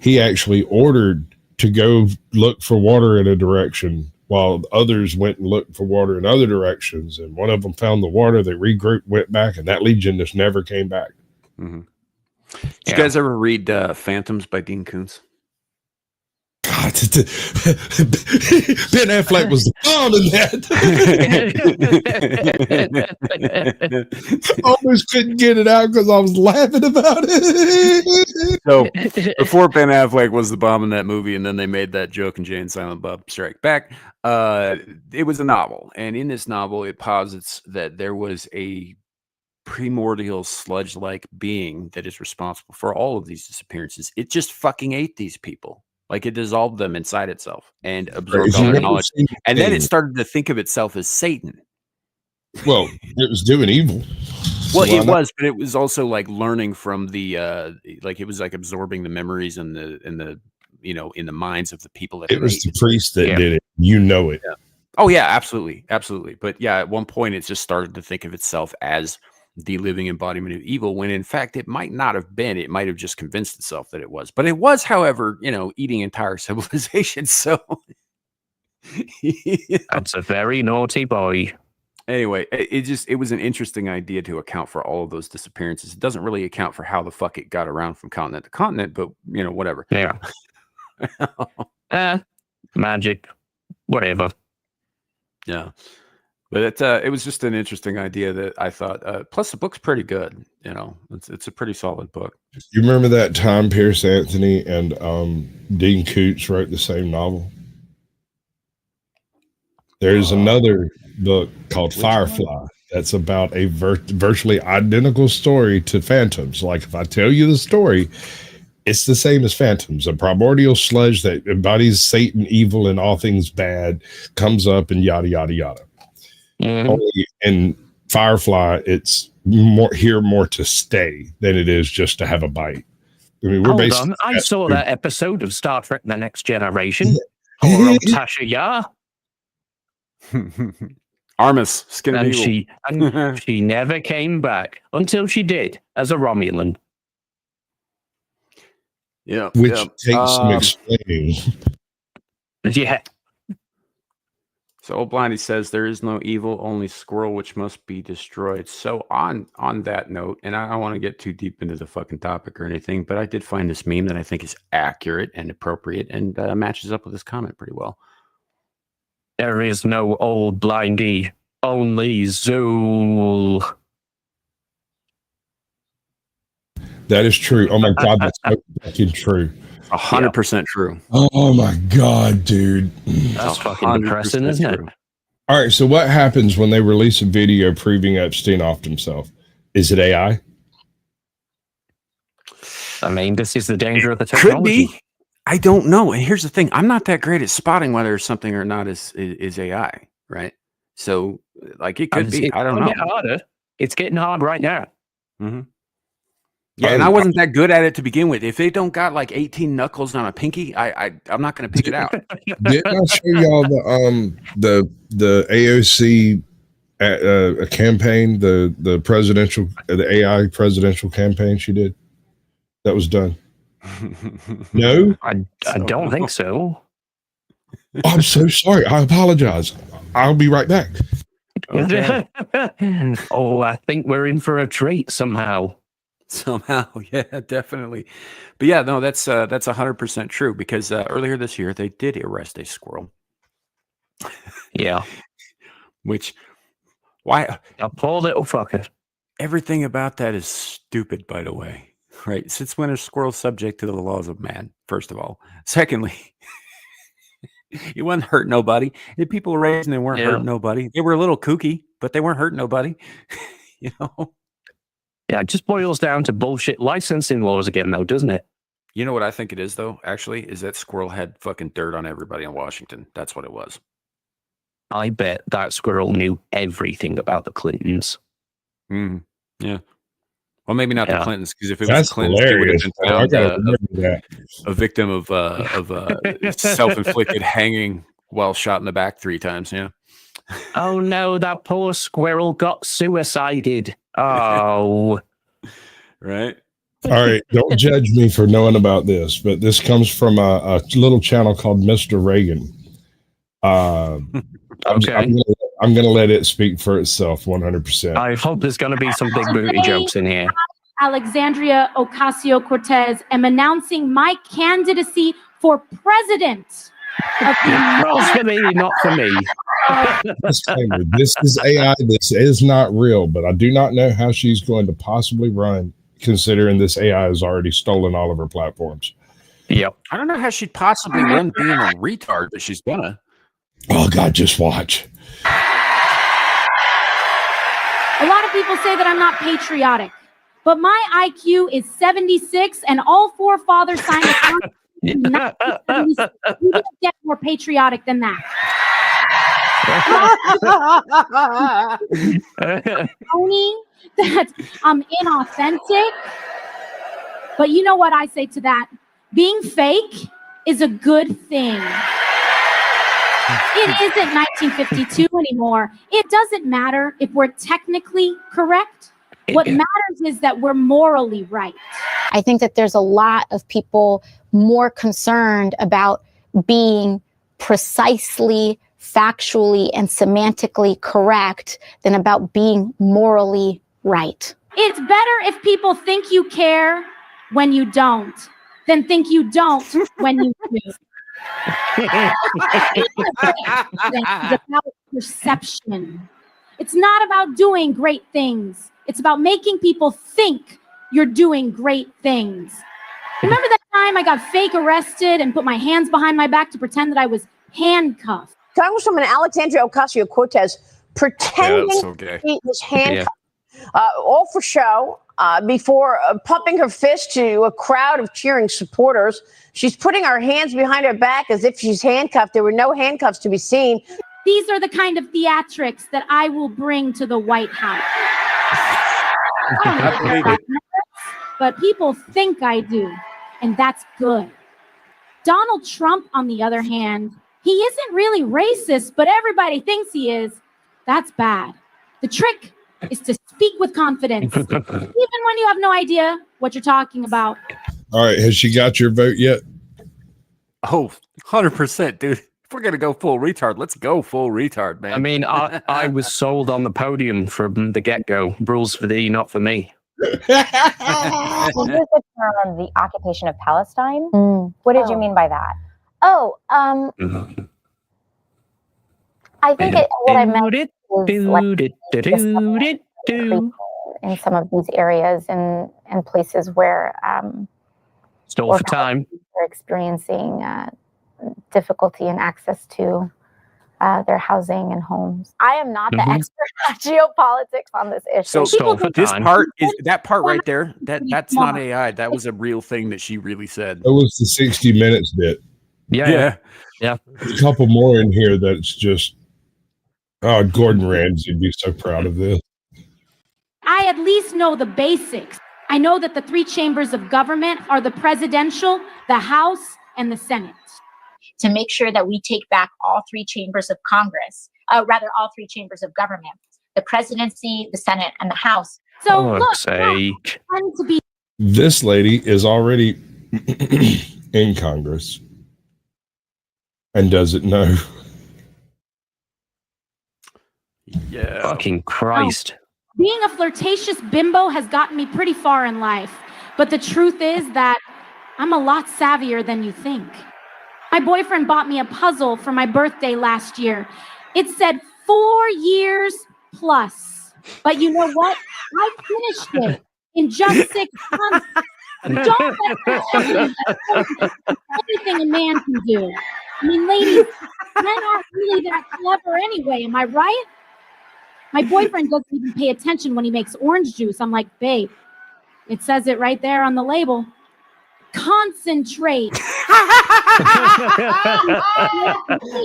he actually ordered to go look for water in a direction, while others went and looked for water in other directions. And one of them found the water. They regrouped, went back, and that legion just never came back. Mm-hmm. Did you guys ever read Phantoms by Dean Koontz? God, Ben Affleck was the bomb in that. Almost couldn't get it out because I was laughing about it. So before Ben Affleck was the bomb in that movie, and then they made that joke in Jay and Silent Bob Strike Back, it was a novel. And in this novel, it posits that there was a primordial sludge-like being that is responsible for all of these disappearances. It just fucking ate these people. Like, it dissolved them inside itself and absorbed all their knowledge. And then it started to think of itself as Satan. Well, it was doing evil. Well, it was, but it was also like learning from the like it was like absorbing the memories and the in the minds of the people that it was the priest that did it. You know it. Yeah. Oh yeah, absolutely. But yeah, at one point it just started to think of itself as the living embodiment of evil, when in fact it might not have been. It might have just convinced itself that it was. But it was, however, eating entire civilizations. So that's a very naughty boy. Anyway, it was an interesting idea to account for all of those disappearances. It doesn't really account for how the fuck it got around from continent to continent, but whatever. Yeah. Magic, whatever. Yeah. But it was just an interesting idea that I thought. Plus, the book's pretty good. It's a pretty solid book. You remember that time Pierce Anthony and Dean Koontz wrote the same novel? There's another book called Firefly that's about a virtually identical story to Phantoms. Like, if I tell you the story, it's the same as Phantoms. A primordial sludge that embodies Satan, evil, and all things bad comes up, and yada yada yada. Mm-hmm. Only in Firefly, it's more to stay than it is just to have a bite. I mean, Hold on. I saw that episode of Star Trek: The Next Generation. Poor old Tasha Yar. Armus, skin of evil. And she never came back until she did as a Romulan. Yeah, which takes some explaining. Yeah. So Old Blindy says there is no evil, only squirrel, which must be destroyed. So on that note, and I don't want to get too deep into the fucking topic or anything, but I did find this meme that I think is accurate and appropriate and matches up with this comment pretty well. There is no Old Blindy, only Zool. That is true. Oh my God, that's so fucking true. 100% true. Oh my God, dude. That's fucking depressing, isn't it? All right, so what happens when they release a video proving Epstein offed himself? Is it AI? I mean, this is the danger of the technology. Could be. I don't know. And here's the thing. I'm not that great at spotting whether something or not is AI, right? So, like, it could be. I don't know. Harder. It's getting hard right now. Mm-hmm. Yeah, and I wasn't that good at it to begin with. If they don't got like 18 knuckles on a pinky, I'm not going to pick it out. Didn't I show y'all the AOC campaign, the presidential, the AI presidential campaign she did? That was done. No, I don't think so. I'm so sorry. I apologize. I'll be right back. Okay. Oh, I think we're in for a treat somehow. Yeah, definitely. But yeah, no, that's 100% true, because earlier this year they did arrest a squirrel. Yeah. Which, why? A poor little fucker. Everything about that is stupid, by the way. Right? Since when are squirrels subject to the laws of man? First of all. Secondly, it wasn't hurt nobody. The people were raising and weren't hurting nobody. They were a little kooky, but they weren't hurting nobody. Yeah, it just boils down to bullshit licensing laws again, though, doesn't it? You know what I think it is, though, actually, is that squirrel had fucking dirt on everybody in Washington. That's what it was. I bet that squirrel knew everything about the Clintons. Yeah. Well, maybe not the Clintons, because if it was That's the Clintons, they would have hilarious. been I found gotta remember that. a victim of self-inflicted hanging while shot in the back 3 times. Yeah. Oh no, that poor squirrel got suicided. Oh. Right. All right, don't judge me for knowing about this, but this comes from a little channel called Mr. Reagan. Okay. I'm gonna let it speak for itself 100%. I hope there's going to be some big booty jokes in here. Alexandria Ocasio-Cortez am announcing my candidacy for president of the Rolls for me, not for me. Disclaimer, this is AI. This is not real, but I do not know how she's going to possibly run, considering this AI has already stolen all of her platforms. Yep. I don't know how she'd possibly run being a retard, but she's gonna. Oh God, just watch. A lot of people say that I'm not patriotic, but my IQ is 76 and all 4 fathers signed a contract in 1976. You don't get more patriotic than that. Tony, that I'm inauthentic. But you know what I say to that? Being fake is a good thing. It isn't 1952 anymore. It doesn't matter if we're technically correct. What matters is that we're morally right. I think that there's a lot of people more concerned about being precisely, factually, and semantically correct than about being morally right. It's better if people think you care when you don't than think you don't when you do. It's about perception. It's not about doing great things. It's about making people think you're doing great things. Remember that time I got fake arrested and put my hands behind my back to pretend that I was handcuffed? Congresswoman Alexandria Ocasio-Cortez pretending he was handcuffed, all for show, before pumping her fist to a crowd of cheering supporters. She's putting her hands behind her back as if she's handcuffed. There were no handcuffs to be seen. These are the kind of theatrics that I will bring to the White House. I don't know about but people think I do, and that's good. Donald Trump, on the other hand, he isn't really racist, but everybody thinks he is. That's bad. The trick is to speak with confidence, even when you have no idea what you're talking about. All right, has she got your vote yet? Oh, 100%, dude. If we're gonna go full retard, let's go full retard, man. I mean, I was sold on the podium from the get-go. Rules for thee, not for me. Well, here's the term, the occupation of Palestine. What did you mean by that? Oh, I think what I meant is like in some of these areas and places where stole for time are experiencing difficulty in access to their housing and homes. I am not the expert on geopolitics on this issue. So this part is that part right there. That's not AI. That was a real thing that she really said. That was the 60 Minutes bit. Yeah. There's a couple more in here that's just. Oh, Gordon Ramsay would be so proud of this. I at least know the basics. I know that the 3 chambers of government are the presidential, the House, and the Senate. To make sure that we take back all 3 chambers of Congress, all 3 chambers of government, the presidency, the Senate, and the House. So This lady is already in Congress and doesn't know. Yeah. Fucking Christ. Being a flirtatious bimbo has gotten me pretty far in life. But the truth is that I'm a lot savvier than you think. My boyfriend bought me a puzzle for my birthday last year. It said 4 years plus. But you know what? I finished it in just 6 months. Don't let anything a man can do. I mean, ladies, men aren't really that clever anyway, am I right? My boyfriend doesn't even pay attention when he makes orange juice. I'm like, babe, it says it right there on the label. Concentrate.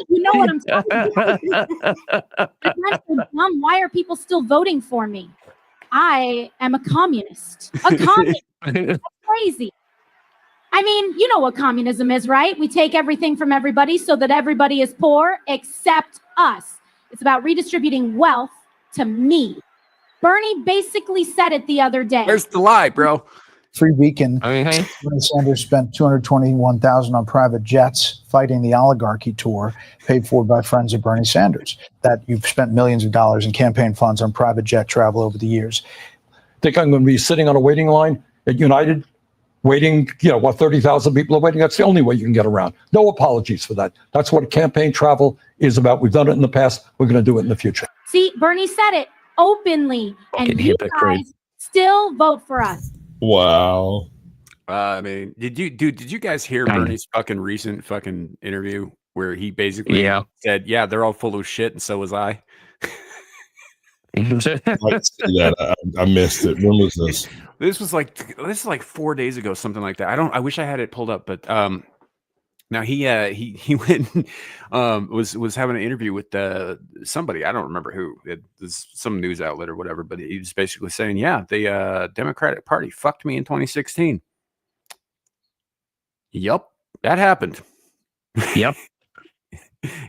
You know what I'm talking about. Mom, why are people still voting for me? I am a communist. A communist. That's crazy. I mean, you know what communism is, right? We take everything from everybody so that everybody is poor except us. It's about redistributing wealth to me. Bernie basically said it the other day. Where's the lie, bro? Free weekend. Bernie Sanders spent $221,000 on private jets fighting the oligarchy tour, paid for by friends of Bernie Sanders. That you've spent millions of dollars in campaign funds on private jet travel over the years. Think I'm going to be sitting on a waiting line at United, waiting, 30,000 people are waiting. That's the only way you can get around. No apologies for that. That's what campaign travel is about. We've done it in the past. We're going to do it in the future. See, Bernie said it openly, and you guys still vote for us. Wow. I mean, did you guys hear Bernie's recent interview where he basically said, "Yeah, they're all full of shit, and so was I." I missed it. When was this? This is like 4 days ago, something like that. I wish I had it pulled up, but now he went was having an interview with somebody, I don't remember who. It was some news outlet or whatever, but he was basically saying, yeah, the Democratic Party fucked me in 2016. Yup, that happened. Yep.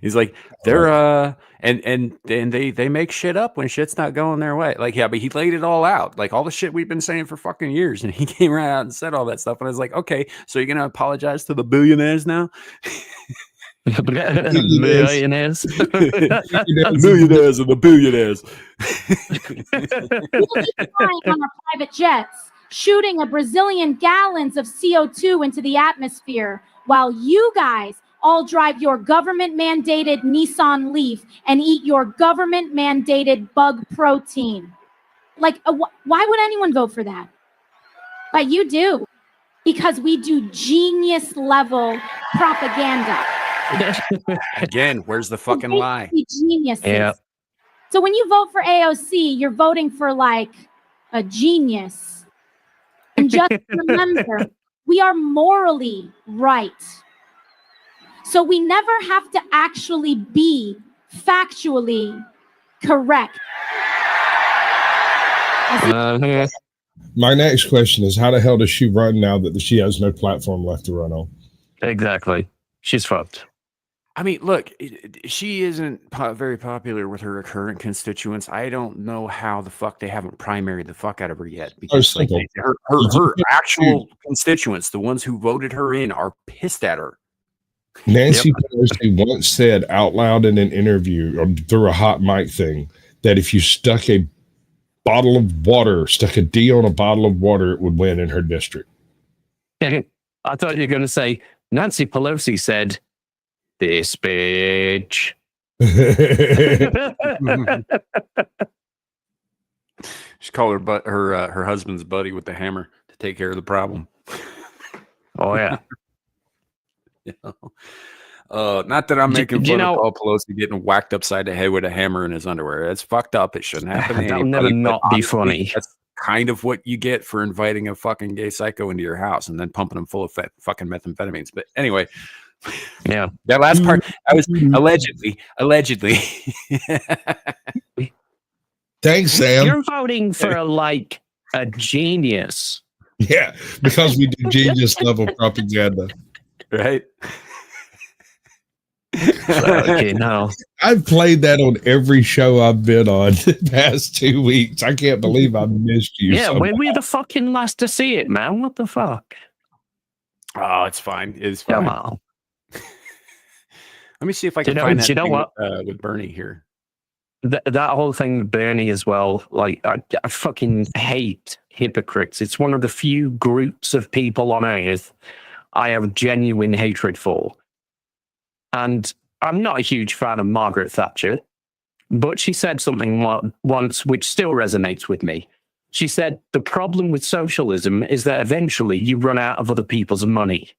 He's like, they're and they make shit up when shit's not going their way. Like, yeah, but he laid it all out, like all the shit we've been saying for fucking years, and he came right out and said all that stuff. And I was like, okay, so you're gonna apologize to the billionaires now? Millionaires. Millionaires and the billionaires. Flying on our private jets, shooting a Brazilian gallons of CO2 into the atmosphere, while you guys all drive your government-mandated Nissan Leaf and eat your government-mandated bug protein. Like, why would anyone vote for that? But you do, because we do genius-level propaganda. Again, where's the fucking lie? Geniuses. Yeah. So when you vote for AOC, you're voting for, like, a genius. And just remember, we are morally right. So we never have to actually be factually correct. My next question is, how the hell does she run now that she has no platform left to run on? Exactly. She's fucked. I mean, look, she isn't very popular with her current constituents. I don't know how the fuck they haven't primaried the fuck out of her yet. Because her actual constituents, the ones who voted her in, are pissed at her. Nancy Pelosi once said out loud in an interview or through a hot mic thing that if you stuck a D on a bottle of water, it would win in her district. I thought you were going to say Nancy Pelosi said, "This bitch." She called her husband's buddy with the hammer to take care of the problem. Oh yeah. Not that I'm making fun of Paul Pelosi getting whacked upside the head with a hammer in his underwear. That's fucked up. It shouldn't happen to That'll anybody. never not be funny. That's kind of what you get for inviting a fucking gay psycho into your house and then pumping him full of fucking methamphetamines. But anyway, yeah, that last part, I was allegedly. Thanks, Sam. You're voting for a genius. Yeah, because we do genius level propaganda. Right. Okay, no. I've played that on every show I've been on the past 2 weeks. I can't believe I missed you. Yeah, when we're the fucking last to see it, man. What the fuck? Oh, it's fine. It's fine. Come on. Let me see if I can find that with Bernie here. That whole thing with Bernie as well. Like, I fucking hate hypocrites. It's one of the few groups of people on earth I have genuine hatred for. And I'm not a huge fan of Margaret Thatcher, but she said something once which still resonates with me. She said, the problem with socialism is that eventually you run out of other people's money.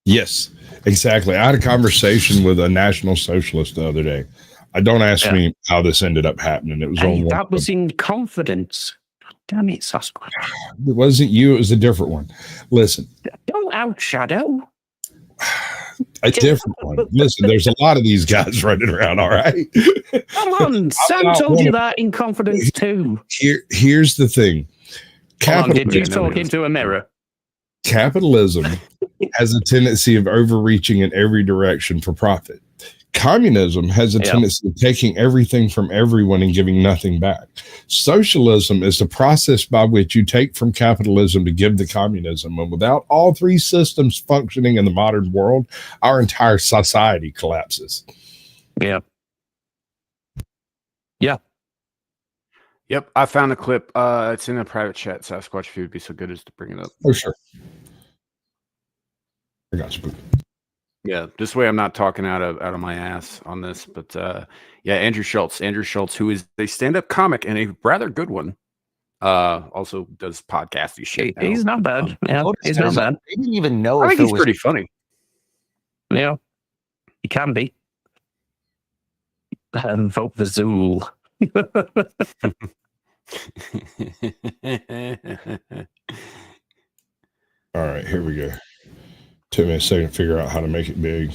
Yes, exactly. I had a conversation with a National Socialist the other day. Don't ask me how this ended up happening. It was Hey, that was in confidence. Damn it, Sasquatch. It wasn't you. It was a different one. Listen. Don't outshadow. A different one. Listen, there's a lot of these guys running around, all right? Come on, Sam told you that in confidence too. Here's the thing. Did you talk into a mirror? Capitalism has a tendency of overreaching in every direction for profit. Communism has a tendency of taking everything from everyone and giving nothing back. Socialism is the process by which you take from capitalism to give to communism. And without all three systems functioning in the modern world, our entire society collapses. Yeah. Yeah. Yep. I found a clip. It's in a private chat. Sasquatch, if you would be so good as to bring it up. Oh, sure. I got you. Yeah, this way I'm not talking out of my ass on this, but Andrew Schultz, who is a stand-up comic and a rather good one, also does podcasty shit. He's not bad. He's not bad. They didn't even know. I think he's pretty funny. Yeah, he can be. Vote the Zool. All right, here we go. Took me a second to figure out how to make it big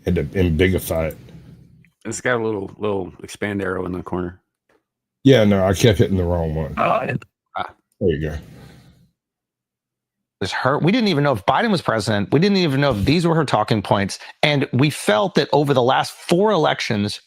and to bigify it. It's got a little expand arrow in the corner. Yeah, no, I kept hitting the wrong one. There you go. Was her. We didn't even know if Biden was president. We didn't even know if these were her talking points. And we felt that over the last 4 elections,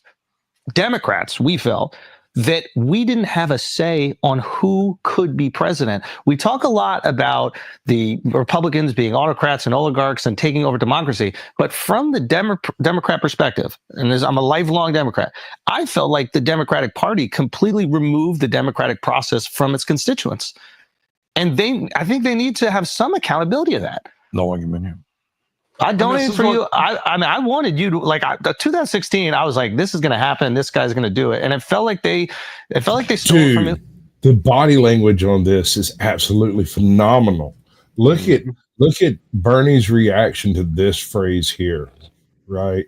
Democrats, we felt that we didn't have a say on who could be president. We talk a lot about the Republicans being autocrats and oligarchs and taking over democracy, but from the Democrat perspective, and I'm a lifelong Democrat, I felt like the Democratic Party completely removed the democratic process from its constituents. And I think they need to have some accountability of that. No argument. I donated for you. I wanted you to, like, 2016. I was like, this is going to happen. This guy's going to do it, and it felt like they stole it from me. The body language on this is absolutely phenomenal. Look at Bernie's reaction to this phrase here, right?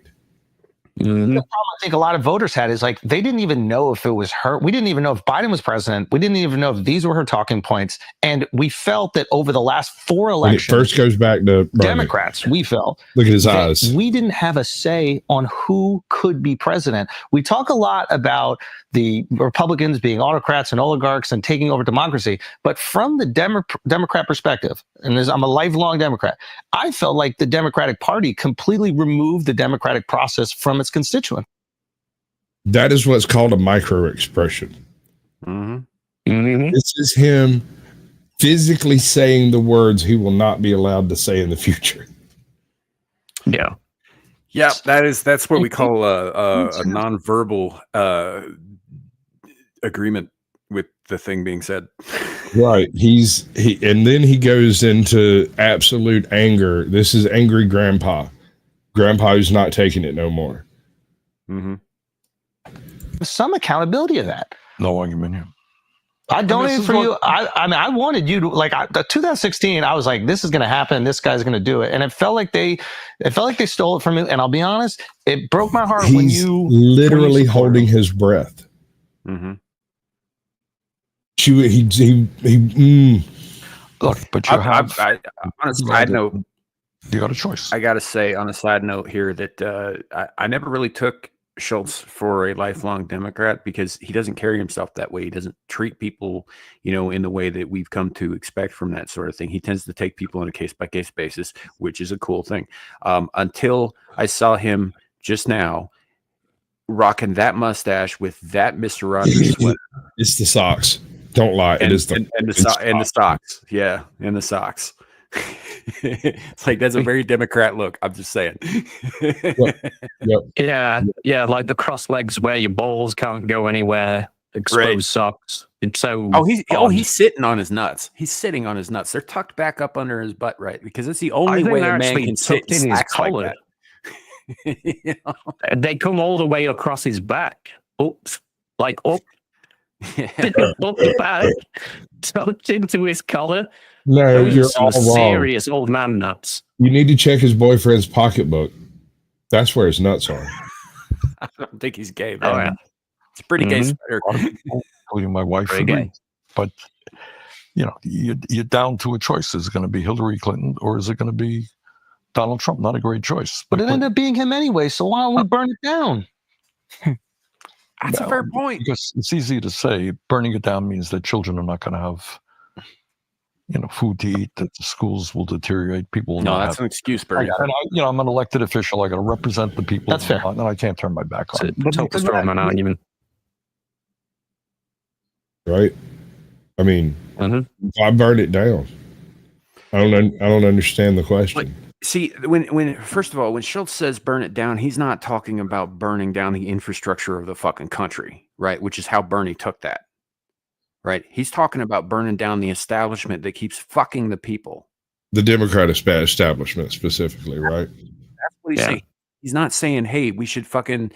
The problem I think a lot of voters had is like they didn't even know if it was her. We didn't even know if Biden was president. We didn't even know if these were her talking points. And we felt that over the last 4 elections, when it first goes back to Bernie, Democrats, we felt. Look at his eyes. We didn't have a say on who could be president. We talk a lot about the Republicans being autocrats and oligarchs and taking over democracy, but from the Democrat perspective, and I'm a lifelong Democrat, I felt like the Democratic Party completely removed the democratic process from its constituents. That is what's called a micro expression. Mm-hmm. This is him physically saying the words he will not be allowed to say in the future. Yeah. Yeah, that's what we call a nonverbal agreement with the thing being said. Right. And then he goes into absolute anger. This is angry grandpa. Grandpa who's not taking it no more. Mm-hmm. Some accountability of that. No argument here. I donated for you. I wanted you to, like, 2016. I was like, this is going to happen. This guy's going to do it, and it felt like they stole it from me. And I'll be honest, it broke my heart when you literally holding his breath. Mm-hmm. Look, but you have. On a side note, you got a choice. I got to say, on a side note here, that I never really took Schultz for a lifelong Democrat because he doesn't carry himself that way. He doesn't treat people, in the way that we've come to expect from that sort of thing. He tends to take people on a case-by-case basis, which is a cool thing. Until I saw him just now rocking that mustache with that Mr. Rogers sweater. It's the socks. Don't lie. It is the socks. Yeah, and the socks. It's like that's a very Democrat look. I'm just saying. Yep. Yeah, like the cross legs where your balls can't go anywhere, exposed socks. It's so he's sitting on his nuts. He's sitting on his nuts. They're tucked back up under his butt, right? Because it's the only way a man can sit in his collar. Like They come all the way across his back. Oops. Like up. Up the back, tucked into his collar. No, you're all wrong. Serious old man nuts. You need to check his boyfriend's pocketbook. That's where his nuts are. I don't think he's gay, but it's a pretty gay sweater. A lot of people, including my wife, Very agree. gay. But you're down to a choice. Is it going to be Hillary Clinton or is it going to be Donald Trump? Not a great choice. But it ended up being him anyway, so why don't we burn it down? That's a fair point. Because it's easy to say burning it down means that children are not going to have food to eat, that the schools will deteriorate, people will No, not that's have. an excuse, Barry. And I'm an elected official. I got to represent the people. That's fair. And I can't turn my back on it. Total straw man argument. Right? I mean, why burn it down? I don't understand the question. See, when first of all, when Schultz says burn it down, he's not talking about burning down the infrastructure of the fucking country, right? Which is how Bernie took that, right? He's talking about burning down the establishment that keeps fucking the people. The Democrat establishment specifically, right? That's what he's saying. He's not saying, hey, we should fucking,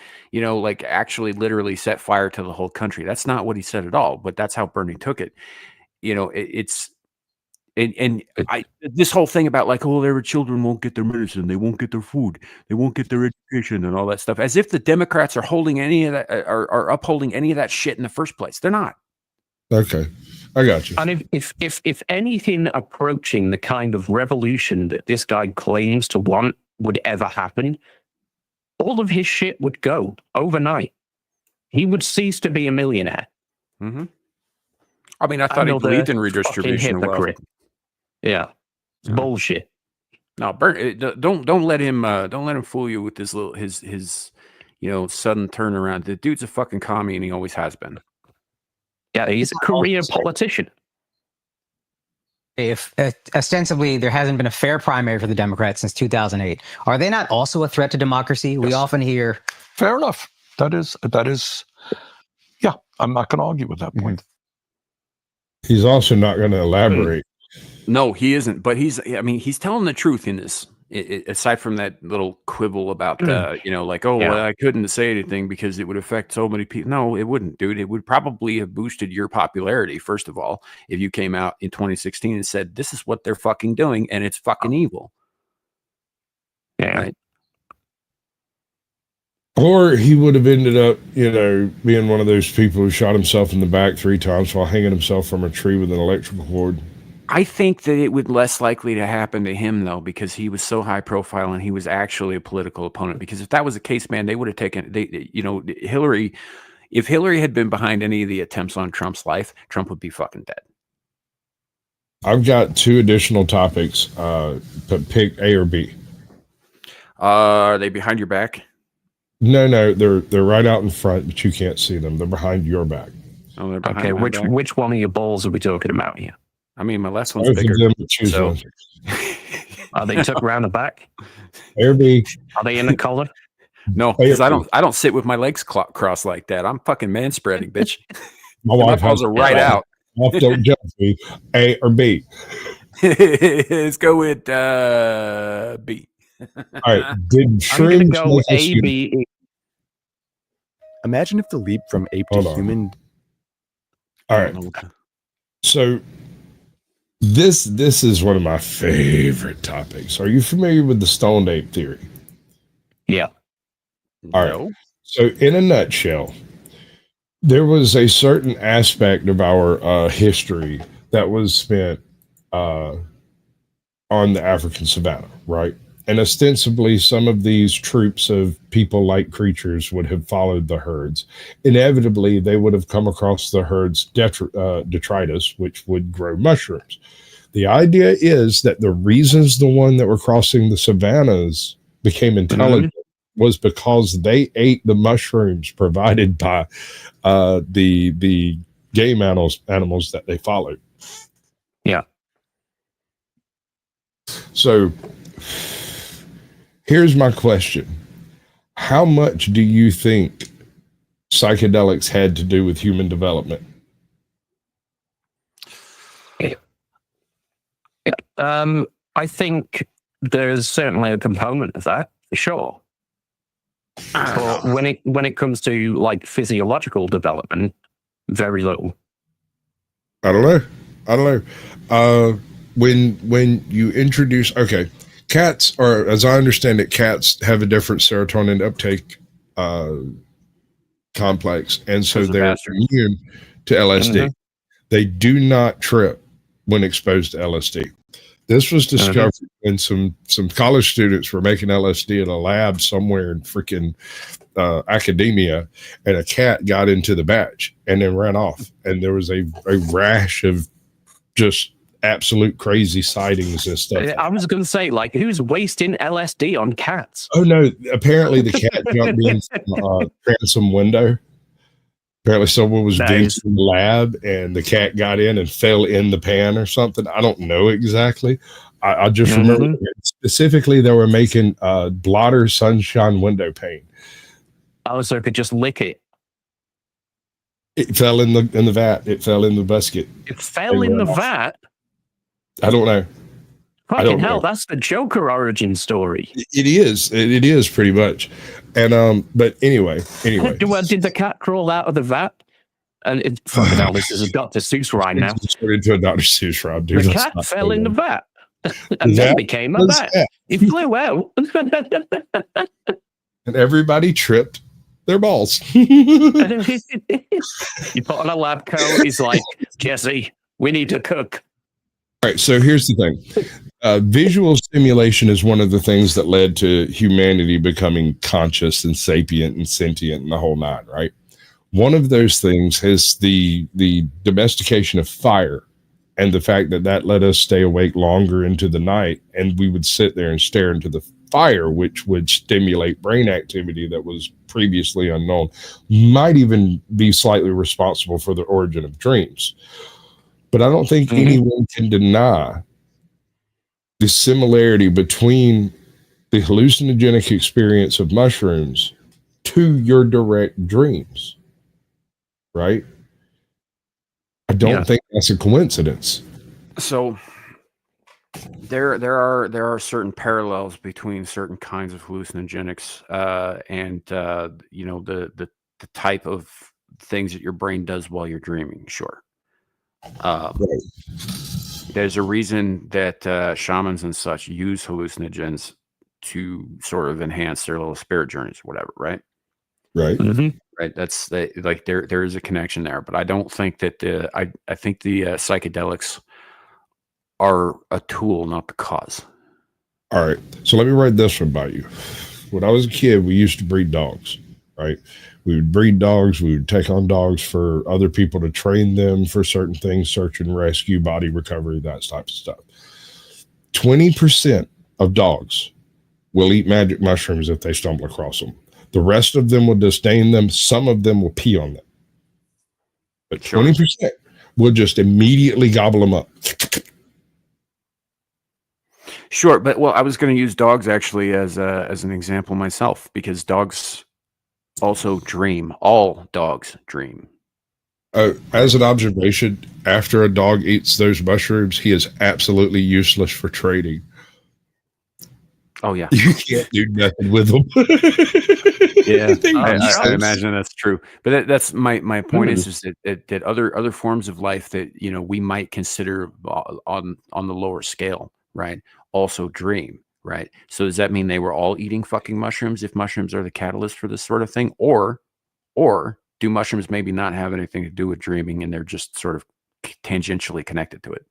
actually literally set fire to the whole country. That's not what he said at all, but that's how Bernie took it. This whole thing about their children won't get their medicine, they won't get their food, they won't get their education and all that stuff, as if the Democrats are holding any of that, are upholding any of that shit in the first place. They're not. Okay, I got you. And if anything approaching the kind of revolution that this guy claims to want would ever happen, all of his shit would go overnight. He would cease to be a millionaire. Mm-hmm. I mean, I thought he believed in redistribution of wealth. Yeah, it's bullshit. No, don't let him fool you with his sudden turnaround. The dude's a fucking commie, and he always has been. Yeah, he's a career politician. If ostensibly there hasn't been a fair primary for the Democrats since 2008, are they not also a threat to democracy? We often hear. Fair enough. That is. Yeah, I'm not going to argue with that point. He's also not going to elaborate. No, he isn't. But he's telling the truth in this. Aside from that little quibble about, well, I couldn't say anything because it would affect so many people. No, it wouldn't, dude. It would probably have boosted your popularity, first of all, if you came out in 2016 and said, this is what they're fucking doing, and it's fucking evil. Yeah. Right? Or he would have ended up, being one of those people who shot himself in the back 3 times while hanging himself from a tree with an electrical cord. I think that it would less likely to happen to him, though, because he was so high profile and he was actually a political opponent. Because if that was the case, man, they would have taken, Hillary. If Hillary had been behind any of the attempts on Trump's life, Trump would be fucking dead. I've got 2 additional topics. Pick A or B. Are they behind your back? No, they're right out in front, but you can't see them. They're behind your back. Oh, they're behind okay, my back. which one of your balls are we talking about here? I mean, my last one's bigger. So. Are they tucked around the back? A or B. Are they in the collar? No, because I don't sit with my legs crossed like that. I'm fucking man spreading, bitch. My balls are right out. Don't judge me. A or B. Let's go with B. All right. Did I'm going to go A, B, E. Imagine if the leap from ape to human. All right. So this is one of my favorite topics. Are you familiar with the stoned ape theory? Yeah. All right. So in a nutshell, there was a certain aspect of our history that was spent on the African savannah, right? And ostensibly, some of these troops of people-like creatures would have followed the herds. Inevitably, they would have come across the herd's detritus, which would grow mushrooms. The idea is that the reasons the one that were crossing the savannas became intelligent was because they ate the mushrooms provided by the game animals that they followed. Yeah. So here's my question. How much do you think psychedelics had to do with human development? I think there's certainly a component of that, for sure. But when it comes to like physiological development, very little. I don't know. When you introduce, cats are, as I understand it, cats have a different serotonin uptake complex, and so Those are they're bastards. immune to LSD. Mhm. They do not trip when exposed to LSD. This was discovered when some college students were making LSD in a lab somewhere in freaking academia, and a cat got into the batch and then ran off, and there was a rash of just absolute crazy sightings and stuff. I was going to say, like, who's wasting LSD on cats? Oh no! Apparently, the cat jumped in from transom window. Apparently, someone was doing some lab, and the cat got in and fell in the pan or something. I don't know exactly. I just remember specifically they were making blotter sunshine window pane. Oh, so it could just lick it. It fell in the vat. It fell in the basket. It fell in the vat. I don't know. Fucking hell, that's the Joker origin story. It is. It is pretty much. And but anyway. Well, did the cat crawl out of the vat? And fucking hell, this is a Dr. Seuss rhyme now. Turned into a Dr. Seuss rhyme, dude. The cat fell in the vat and then became a bat. It flew out. And everybody tripped their balls. You put on a lab coat. He's like, Jesse, we need to cook. All right, so here's the thing. Visual stimulation is one of the things that led to humanity becoming conscious and sapient and sentient and the whole nine, right? One of those things is the domestication of fire, and the fact that let us stay awake longer into the night, and we would sit there and stare into the fire, which would stimulate brain activity that was previously unknown, might even be slightly responsible for the origin of dreams. But I don't think anyone can deny the similarity between the hallucinogenic experience of mushrooms to your direct dreams, right? I don't think that's a coincidence. So there are certain parallels between certain kinds of hallucinogenics and the type of things that your brain does while you're dreaming. Sure. There's a reason that shamans and such use hallucinogens to sort of enhance their little spirit journeys, whatever, right? Right. Right. That's like there is a connection there, but I don't think that I think the psychedelics are a tool, not the cause. All right. So let me write this one by you. When I was a kid, we used to breed dogs, right? We would breed dogs. We would take on dogs for other people to train them for certain things, search and rescue, body recovery, that type of stuff. 20% of dogs will eat magic mushrooms if they stumble across them. The rest of them will disdain them. Some of them will pee on them. But 20% will just immediately gobble them up. Sure, but I was going to use dogs actually as an example myself, because dogs also dream. All dogs dream. As an observation, after a dog eats those mushrooms, he is absolutely useless for trading. Oh yeah, you can't do nothing with them. Yeah, I imagine that's true. But that's my point is that other forms of life that we might consider on the lower scale, right, also dream, right? So does that mean they were all eating fucking mushrooms if mushrooms are the catalyst for this sort of thing, or do mushrooms maybe not have anything to do with dreaming and they're just sort of tangentially connected to it?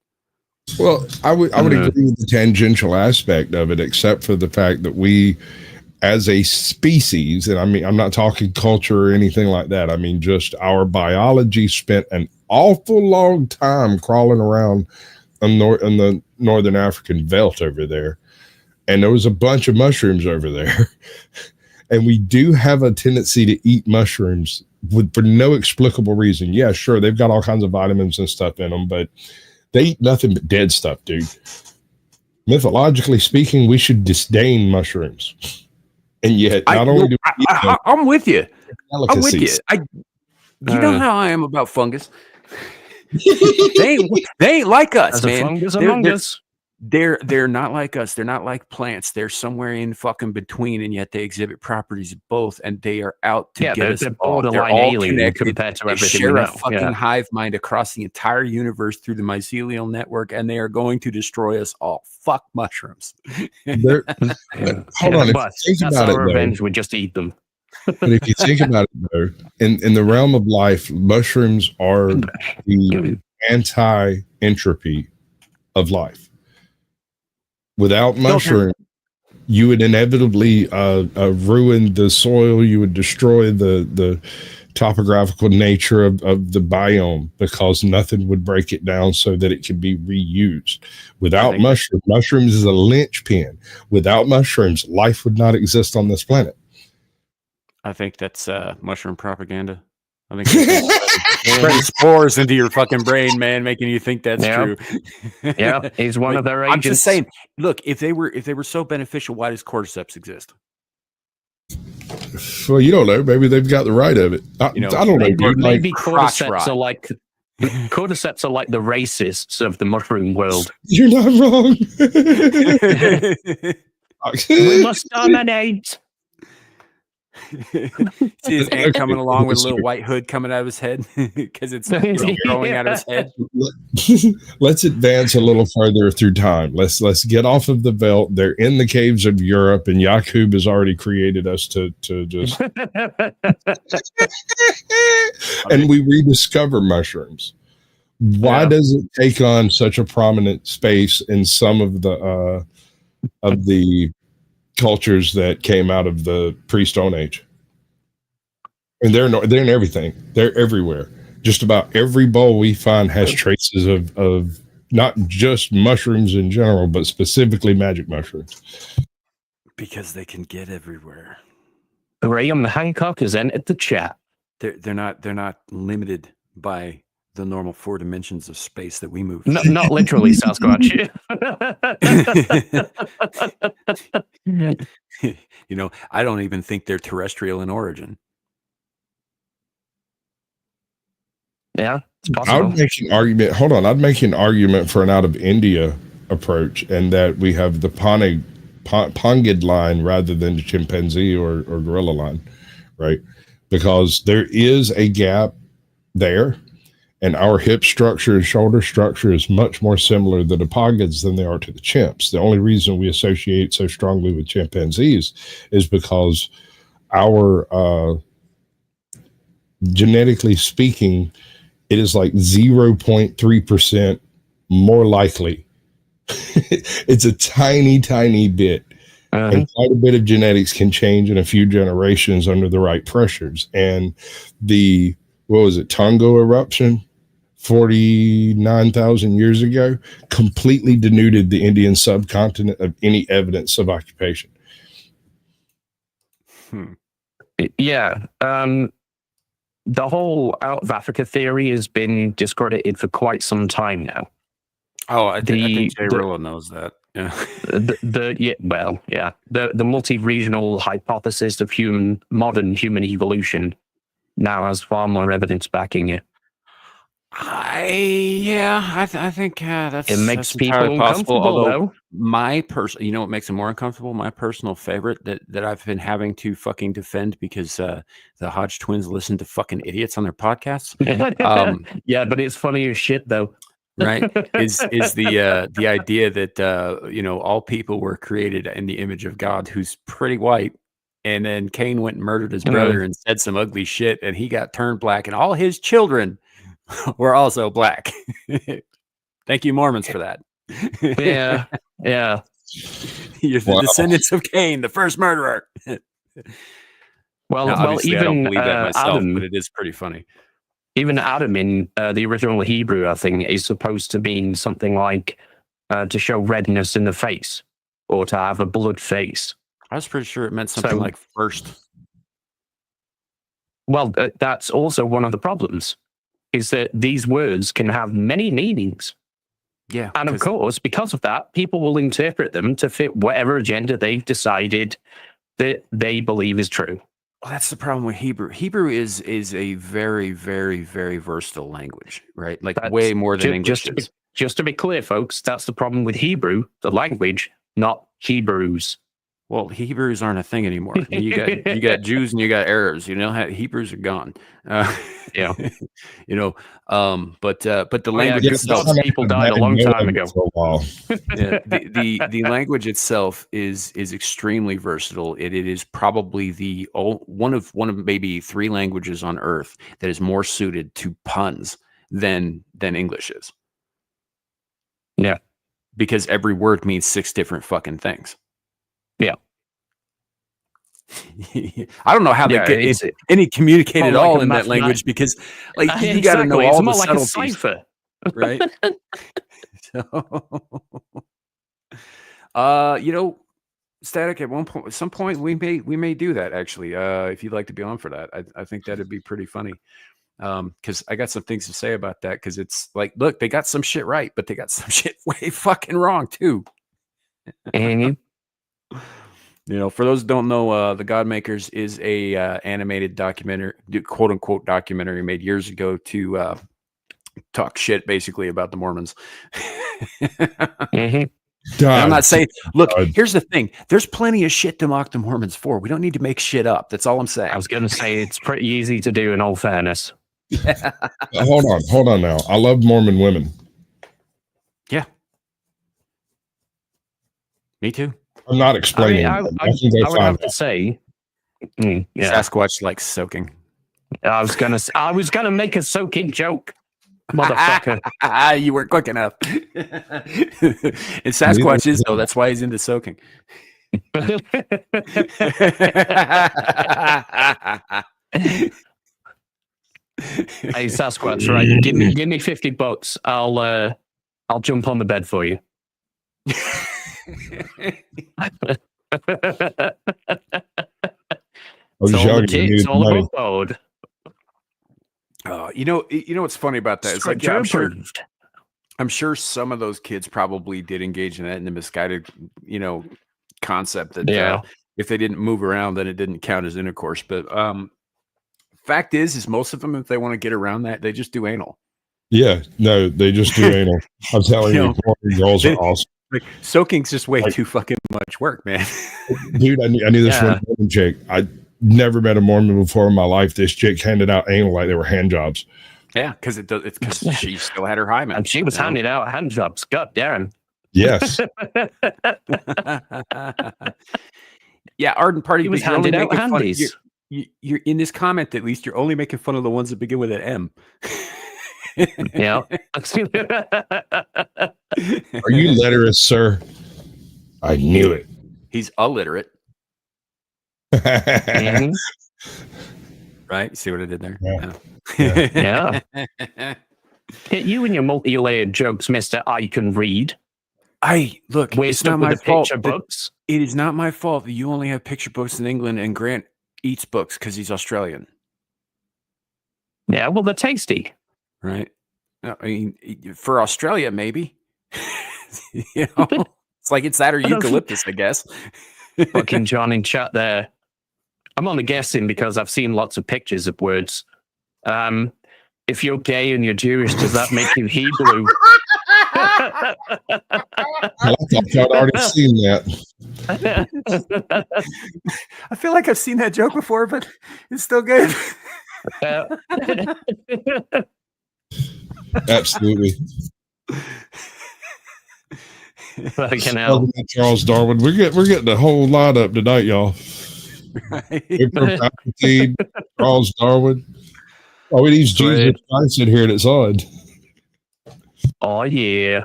Well, I would agree with the tangential aspect of it, except for the fact that we, as a species, and I mean, I'm not talking culture or anything like that. I mean, just our biology spent an awful long time crawling around in the northern African veldt over there. And there was a bunch of mushrooms over there. And we do have a tendency to eat mushrooms for no explicable reason. Yeah, sure, they've got all kinds of vitamins and stuff in them, but they eat nothing but dead stuff, dude. Mythologically speaking, we should disdain mushrooms. And yet, not only do we eat them, I'm with you. I'm with you. delicacies. You know how I am about fungus. they ain't like us, There's a man. fungus among us. They're not like us. They're not like plants. They're somewhere in fucking between, and yet they exhibit properties of both, and they are out to get us. They're all. They're borderline all alien connected. compared to They everything share we a know. fucking Yeah. hive mind across the entire universe through the mycelial network, and they are going to destroy us all. Fuck mushrooms. Hold on, if But you think that's about our it, revenge. though, We just eat them. But if you think about it, though, in the realm of life, mushrooms are the anti-entropy of life. Without mushrooms, you would inevitably ruin the soil. You would destroy the topographical nature of the biome because nothing would break it down so that it could be reused. Without mushrooms is a linchpin. Without mushrooms, life would not exist on this planet. I think that's mushroom propaganda. I think spreading spores into your fucking brain, man, making you think that's true. Yeah, he's one of their agents. I'm just saying, look, if they were so beneficial, why does cordyceps exist? Well, you don't know. Maybe they've got the right of it. I don't know. Maybe cordyceps are like cordyceps are like the racists of the mushroom world. You're not wrong. We must dominate. See his ant coming along with a little white hood coming out of his head because it's growing out of his head. Let's advance a little further through time. Let's get off of the belt. They're in the caves of Europe, and Yakub has already created us to just and we rediscover mushrooms. Why does it take on such a prominent space in some of the cultures that came out of the pre-Stone Age? And they're in everything. They're everywhere. Just about every bowl we find has traces of not just mushrooms in general, but specifically magic mushrooms. Because they can get everywhere. Graham Hancock has entered the chat. They're not limited by the normal 4 dimensions of space that we move. Not literally, Sasquatch. I don't even think they're terrestrial in origin. Yeah, it's possible. I would make an argument. Hold on, I'd make an argument for an out of India approach, and that we have the pangid line rather than the chimpanzee or gorilla line, right? Because there is a gap there. And our hip structure and shoulder structure is much more similar to the pangolins than they are to the chimps. The only reason we associate so strongly with chimpanzees is because our, genetically speaking, it is like 0.3% more likely. It's a tiny, tiny bit. And quite a bit of genetics can change in a few generations under the right pressures. And Tonga eruption 49,000 years ago completely denuded the Indian subcontinent of any evidence of occupation. Yeah. The whole out of Africa theory has been discredited for quite some time now. Oh, I think Jay Rilla knows that. Yeah. The multi-regional hypothesis of modern human evolution now has far more evidence backing it. I think that's it makes that's people uncomfortable. Although what makes it more uncomfortable? My personal favorite that I've been having to fucking defend because the Hodge twins listen to fucking idiots on their podcasts. Yeah, but it's funny as shit though. Right? Is the idea that all people were created in the image of God, who's pretty white. And then Cain went and murdered his brother and said some ugly shit, and he got turned black, and all his children were also black. Thank you, Mormons, for that. Yeah. You're the descendants of Cain, the first murderer. Well, even I don't believe that myself, Adam, but it is pretty funny. Even Adam in the original Hebrew, I think, is supposed to mean something like to show redness in the face or to have a blood face. I was pretty sure it meant something like first. Well, that's also one of the problems, is that these words can have many meanings. Yeah. And of course, because of that, people will interpret them to fit whatever agenda they've decided that they believe is true. Well, that's the problem with Hebrew. Hebrew is a very, very, very versatile language, right? Like way more than English is. Just to be clear, folks, that's the problem with Hebrew, the language, not Hebrews. Well, Hebrews aren't a thing anymore. You got Jews and you got Arabs. Hebrews are gone. Yeah. But the language yeah, itself, God's people died a long time ago. For a while. Yeah, the language itself is extremely versatile. It is probably one of maybe 3 languages on Earth that is more suited to puns than English is. Yeah, because every word means 6 different fucking things. Yeah. I don't know how they get any communicate at all in that language because you got to know all the subtleties. Like a cipher. Right? Static at some point we may do that actually. If you'd like to be on for that, I think that'd be pretty funny. Because I got some things to say about that. Because it's like, look, they got some shit right, but they got some shit way fucking wrong too. For those who don't know, The Godmakers is a animated documentary, quote unquote documentary, made years ago to talk shit basically about the Mormons. I'm not saying, look, here's the thing. There's plenty of shit to mock the Mormons for. We don't need to make shit up. That's all I'm saying. I was going to say it's pretty easy to do in all fairness. Yeah. Hold on now. I love Mormon women. Yeah. Me too. I'm not explaining. I would have to say, Sasquatch likes soaking. I was gonna make a soaking joke, motherfucker. You weren't quick enough. And Sasquatch is though. That's why he's into soaking. Hey Sasquatch, right? Give me $50. I'll jump on the bed for you. It's all about board. You know what's funny about that? It's like, I'm sure some of those kids probably did engage in that in the misguided, concept that if they didn't move around, then it didn't count as intercourse. But fact is most of them, if they want to get around that, they just do anal. Yeah, no, they just do anal. I'm telling you, girls are awesome. Like, soaking's just way too fucking much work, man. Dude, I knew this one Mormon chick. I never met a Mormon before in my life. This chick handed out anal like they were hand jobs. Yeah, because it's because she still had her hymen. And she was handing out hand jobs. God damn. Yes. Yeah, Arden Party. He was handing out handies. You're in this comment, at least you're only making fun of the ones that begin with an M. Yeah. Are you literate, sir? I knew it. He's illiterate. Mm-hmm. Right? See what I did there? Yeah. You and your multi-layered jokes, Mr. I can read. Look, it's not my fault. Books. It is not my fault that you only have picture books in England and Grant eats books because he's Australian. Yeah, well, they're tasty. Right. I mean, for Australia, maybe. It's like it's that or eucalyptus, I guess. Fucking John in chat there. I'm only guessing because I've seen lots of pictures of words. If you're gay and you're Jewish, does that make you Hebrew? I've already seen that. I feel like I've seen that joke before, but it's still good. Absolutely. Fucking hell. Charles Darwin. We're getting a whole lot up tonight, y'all. Right. Charles Darwin. Oh, it needs Jesus Christ in here and it's on. Oh yeah.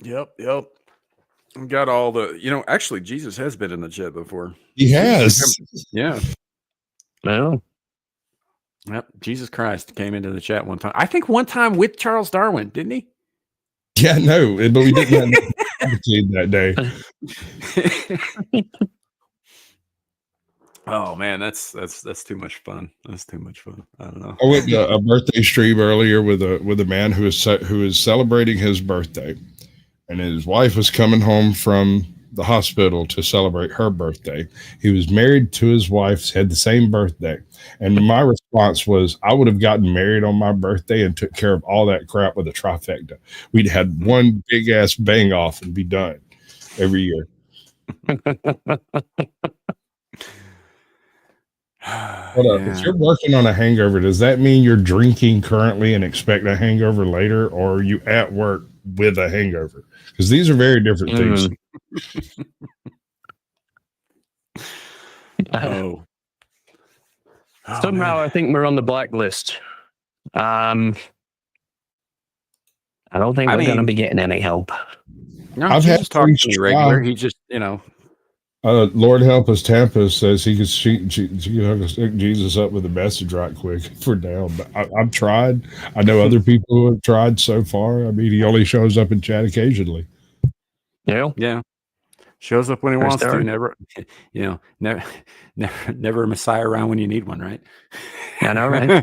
Yep. Got all the actually Jesus has been in the chat before. He has. Yeah. Well. Yep. Jesus Christ came into the chat one time. I think one time with Charles Darwin, didn't he? Yeah, no, but we didn't have that day. Oh man, that's too much fun. That's too much fun. I don't know. I went to a birthday stream earlier with a man who is celebrating his birthday, and his wife was coming home from the hospital to celebrate her birthday. He was married to his wife, had the same birthday, and my response was, I would have gotten married on my birthday and took care of all that crap with a trifecta. We'd had one big ass bang off and be done every year. Hold up. If you're working on a hangover, does that mean you're drinking currently and expect a hangover later, or are you at work with a hangover? Because these are very different things. Somehow I think we're on the blacklist. I don't think we're going to be getting any help. No, I've Jesus had talking to me friends regular. try. He just, Lord help us, Tampa says he could stick Jesus up with a message right quick for now. But I've tried. I know other people who have tried so far. I mean, he only shows up in chat occasionally. Yeah. Shows up when he wants to. story. Never, never a Messiah around when you need one, right? I know, right?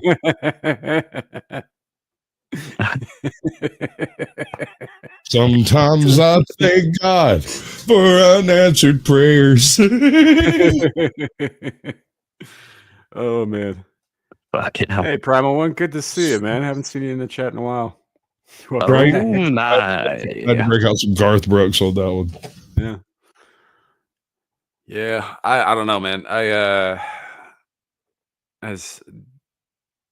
Sometimes I thank God for unanswered prayers. Oh man. Fucking hell. Hey, Primal One, good to see you, man. Haven't seen you in the chat in a while. Right? My. I had to break out some Garth Brooks on that one. Yeah. Yeah, I don't know, man. As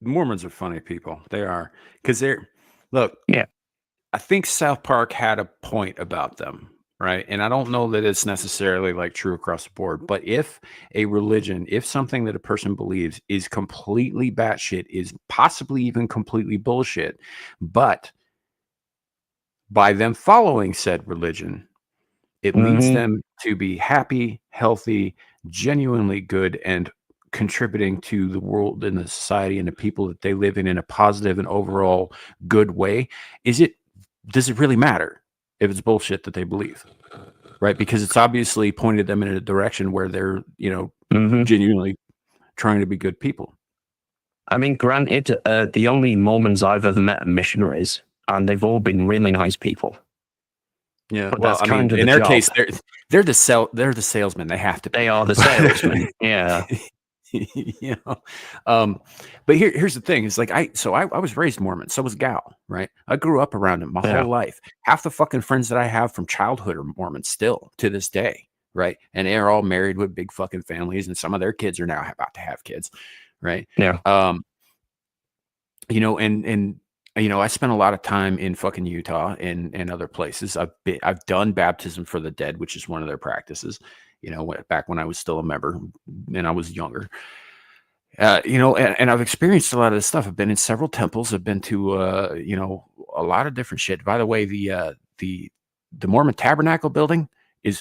Mormons are funny people. They are. Because look, I think South Park had a point about them, right? And I don't know that it's necessarily like true across the board, but if a religion, if something that a person believes is completely batshit, is possibly even completely bullshit, but by them following said religion, it leads them to be happy, healthy, genuinely good, and contributing to the world and the society and the people that they live in a positive and overall good way. Does it really matter if it's bullshit that they believe? Right? Because it's obviously pointed them in a direction where they're, genuinely trying to be good people. I mean, granted, the only Mormons I've ever met are missionaries, and they've all been really nice people. Yeah, but well, that's kind of in the their job. case, they're the salesmen. They have to be. They are the salesmen. Yeah. But here's the thing: is like I was raised Mormon, so was Gal, right? I grew up around them my whole life. Half the fucking friends that I have from childhood are Mormon still to this day, right? And they're all married with big fucking families, and some of their kids are now about to have kids, right? Yeah. I spent a lot of time in fucking Utah and other places. I've done baptism for the dead, which is one of their practices. Back when I was still a member and I was younger. And I've experienced a lot of this stuff. I've been in several temples. I've been to a lot of different shit. By the way, the Mormon Tabernacle building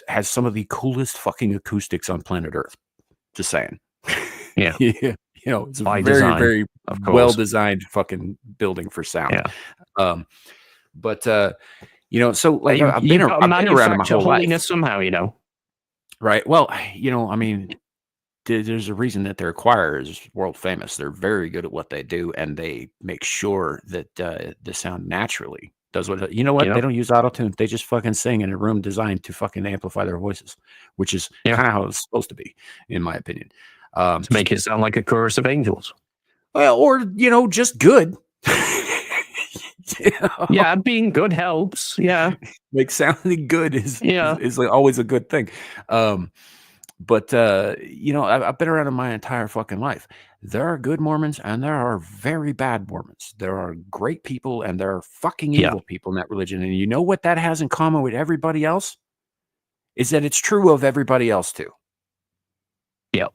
has some of the coolest fucking acoustics on planet Earth. Just saying. Yeah. It's a By very, design, very of course. well-designed fucking building for sound. Yeah. So like I've been around my whole holiness life. somehow, Right. Well, there's a reason that their choir is world famous. They're very good at what they do, and they make sure that the sound naturally does what. They don't use auto-tune. They just fucking sing in a room designed to fucking amplify their voices, which is kind of how it's supposed to be, in my opinion. To make it sound like a chorus of angels. Well, or just good. Yeah, being good helps. Yeah, like sounding good is like always a good thing. But I've been around it my entire fucking life. There are good Mormons and there are very bad Mormons. There are great people and there are fucking evil people in that religion. And you know what that has in common with everybody else? Is that it's true of everybody else too. Yep.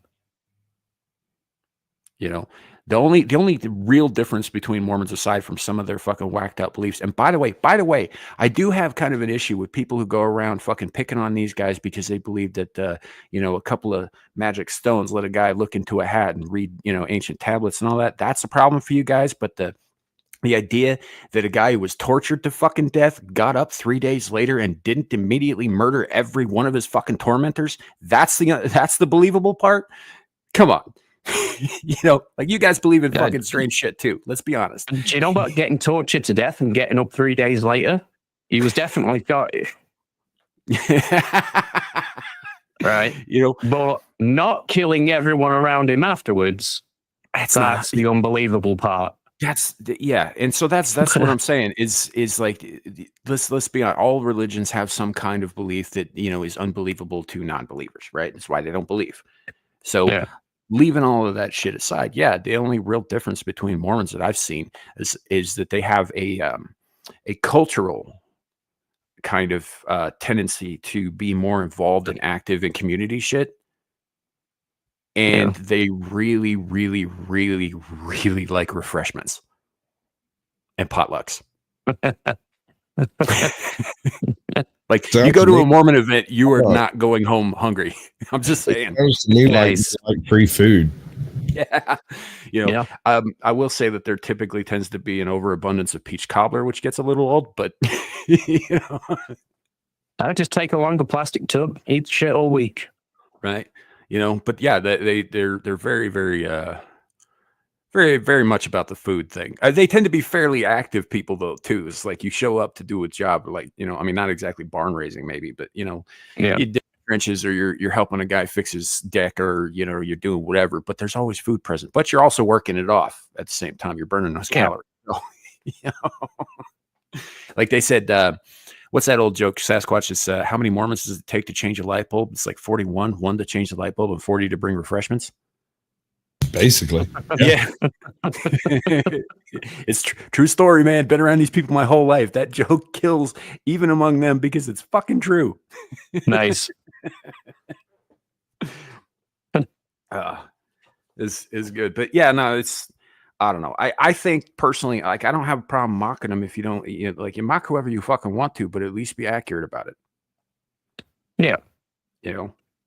The only real difference between Mormons, aside from some of their fucking whacked out beliefs, and by the way, I do have kind of an issue with people who go around fucking picking on these guys because they believe that a couple of magic stones let a guy look into a hat and read ancient tablets and all that. That's a problem for you guys, but the idea that a guy who was tortured to fucking death got up 3 days later and didn't immediately murder every one of his fucking tormentors, that's the believable part. Come on. Like you guys believe in fucking strange shit too. Let's be honest. Do you know about getting tortured to death and getting up 3 days later? He was definitely got it. Right. But not killing everyone around him afterwards. That's the unbelievable part. Yeah, and so that's what I'm saying is like let's be honest. All religions have some kind of belief that is unbelievable to non-believers, right? That's why they don't believe. So leaving all of that shit aside, the only real difference between Mormons that I've seen is that they have a cultural kind of tendency to be more involved and active in community shit. And they really, really, really, really like refreshments and potlucks. Like you go to a Mormon event, you are not going home hungry. I'm just saying. Like free food. Yeah. I will say that there typically tends to be an overabundance of peach cobbler, which gets a little old, but I just take a longer plastic tub, eat shit all week. Right. But they're very, very, very, very much about the food thing. They tend to be fairly active people though, too. It's like you show up to do a job, like, I mean, not exactly barn raising maybe, but you dig trenches or you're helping a guy fix his deck or, you're doing whatever, but there's always food present, but you're also working it off at the same time. You're burning those calories. So, like they said, what's that old joke? Sasquatch is how many Mormons does it take to change a light bulb? It's like 41, one to change the light bulb and 40 to bring refreshments. Basically. Yeah. It's true story, man. Been around these people my whole life. That joke kills even among them because it's fucking true. Nice. Is good. But yeah, no, I don't know. I think personally, like, I don't have a problem mocking them if you don't, you mock whoever you fucking want to, but at least be accurate about it. Yeah.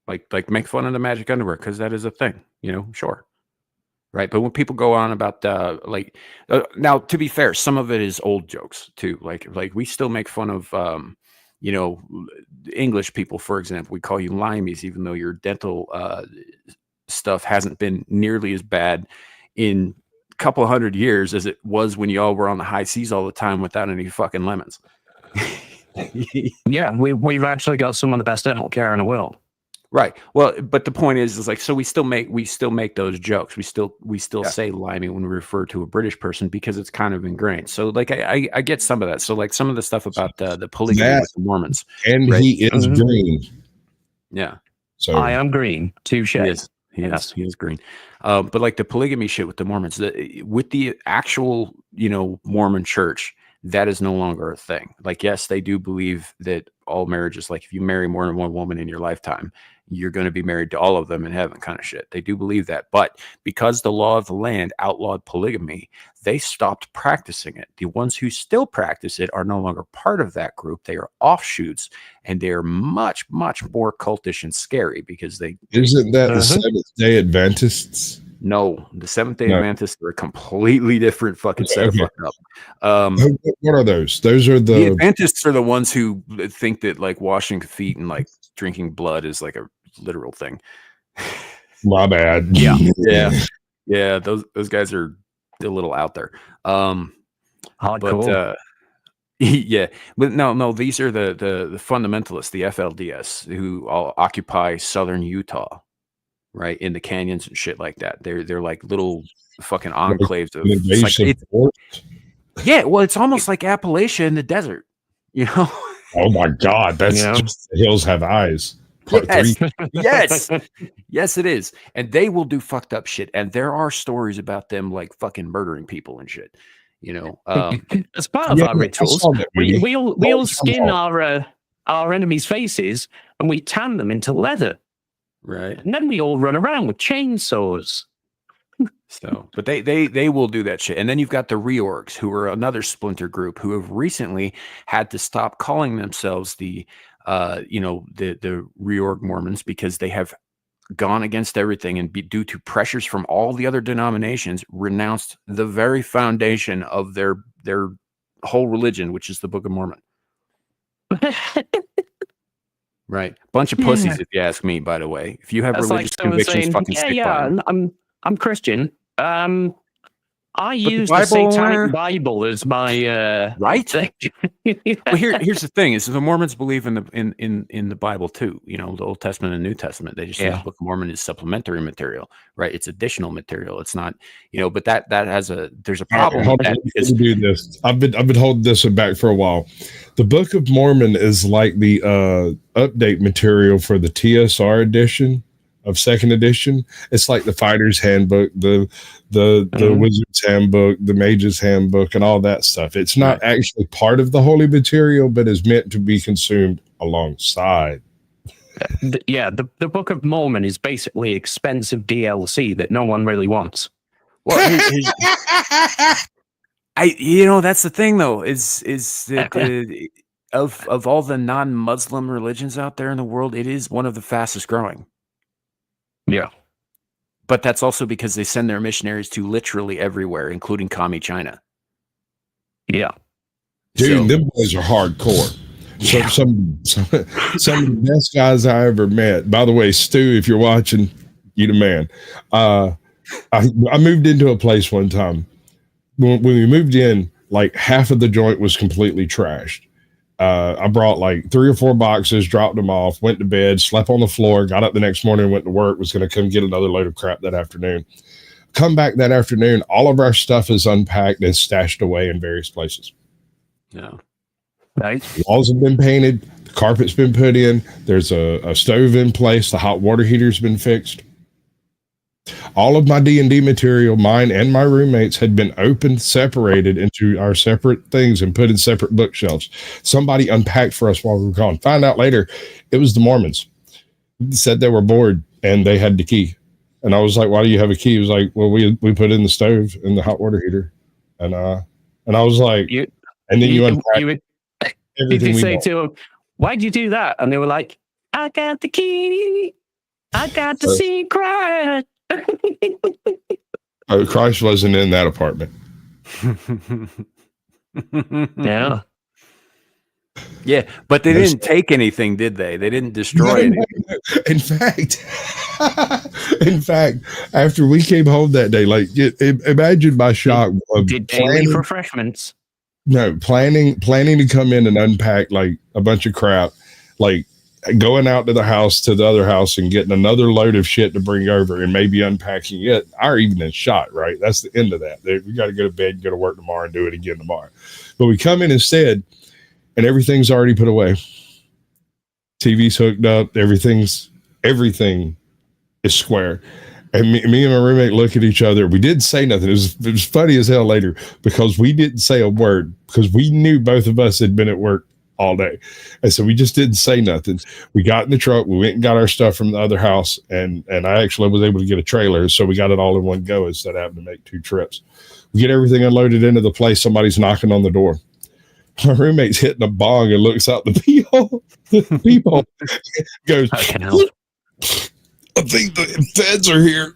Like make fun of the magic underwear because that is a thing, sure. Right. But when people go on about now, to be fair, some of it is old jokes too. Like we still make fun of, English people, for example. We call you limeys, even though your dental stuff hasn't been nearly as bad in a couple of 100 years as it was when y'all were on the high seas all the time without any fucking lemons. Yeah, we've actually got some of the best dental care in the world. Right. Well, but the point is like, so we still make those jokes. We still say limey when we refer to a British person because it's kind of ingrained. So like, I get some of that. So like some of the stuff about the polygamy with the Mormons, and right? he is green. Yeah. So I am green. Touche. He is green. But like the polygamy shit with the Mormons, with the actual, Mormon church, that is no longer a thing. Like, yes, they do believe that all marriages, like if you marry more than one woman in your lifetime, you're going to be married to all of them in heaven kind of shit. They do believe that. But because the law of the land outlawed polygamy, they stopped practicing it. The ones who still practice it are no longer part of that group. They are offshoots, and they are much, much more cultish and scary because they... Isn't that the Seventh-day Adventists? No, the Seventh-day Adventists are a completely different fucking set of fucking up. What are those? Those are the Adventists are the ones who think that like washing feet and like drinking blood is like a literal thing. My bad. Yeah. Those guys are a little out there. Hardcore. Yeah, but no, these are the fundamentalists, the FLDS, who all occupy southern Utah. Right in the canyons and shit like that. They're like little fucking enclaves of. Yeah, well, it's almost like Appalachia in the desert. Oh my God, that's just the hills have eyes. Yes, it is. And they will do fucked up shit. And there are stories about them like fucking murdering people and shit. As part of our rituals, we all skin our enemies' faces and we tan them into leather. Right. And then we all run around with chainsaws. So, but they will do that shit. And then you've got the reorgs, who are another splinter group who have recently had to stop calling themselves the reorg Mormons because they have gone against everything and due to pressures from all the other denominations, renounced the very foundation of their whole religion, which is the Book of Mormon. Right, bunch of pussies, if you ask me. By the way, if you have religious convictions, fucking stick by them. I'm Christian. I I use the Satanic Bible as my right thing. Well, here's the thing: is the Mormons believe in the Bible too. You know, the Old Testament and New Testament. They just think the Book of Mormon is supplementary material, right? It's additional material. It's not, but that there's a problem with that because do this. I've been holding this one back for a while. The Book of Mormon is like the update material for the TSR edition of second edition. It's like the Fighter's Handbook, the Wizard's Handbook, the Mage's Handbook, and all that stuff. It's not actually part of the holy material, but is meant to be consumed alongside. The Book of Mormon is basically expensive DLC that no one really wants. Well, that's the thing though, is that of all the non-Muslim religions out there in the world, it is one of the fastest growing. Yeah. But that's also because they send their missionaries to literally everywhere, including commie China. Yeah. Dude, them boys are hardcore. So some of the best guys I ever met. By the way, Stu, if you're watching, you the man. I moved into a place one time. When we moved in, like half of the joint was completely trashed. I brought like 3 or 4 boxes, dropped them off, went to bed, slept on the floor, got up the next morning, went to work, was going to come get another load of crap that afternoon. Come back that afternoon, all of our stuff is unpacked and stashed away in various places. Yeah. Nice. Walls have been painted, the carpet's been put in, there's a stove in place, the hot water heater's been fixed. All of my D&D material, mine and my roommates, had been opened, separated into our separate things and put in separate bookshelves. Somebody unpacked for us while we were gone. Find out later, it was the Mormons. Said they were bored and they had the key. And I was like, why do you have a key? He was like, well, we put in the stove and the hot water heater. And I was like, you unpacked everything. You say to them, why'd you do that? And they were like, I got the key. I got the secret. Oh, Christ wasn't in that apartment. Yeah. Yeah, but they didn't take anything, did they? They didn't destroy anything. In fact, after we came home that day, like imagine my shock of did planning refreshments. No, planning to come in and unpack like a bunch of crap, like going out to the house to the other house and getting another load of shit to bring over and maybe unpacking it. Our evening's shot, right? That's the end of that. We got to go to bed, go to work tomorrow, and do it again tomorrow. But we come in instead, and everything's already put away. TV's hooked up. Everything is square. And me and my roommate look at each other. We didn't say nothing. It was funny as hell later because we didn't say a word because we knew both of us had been at work all day. And so we just didn't say nothing. We got in the truck. We went and got our stuff from the other house. And I actually was able to get a trailer. So we got it all in one go instead of having to make 2 trips. We get everything unloaded into the place. Somebody's knocking on the door. My roommate's hitting a bong and looks out the peephole. Goes, I think the feds are here.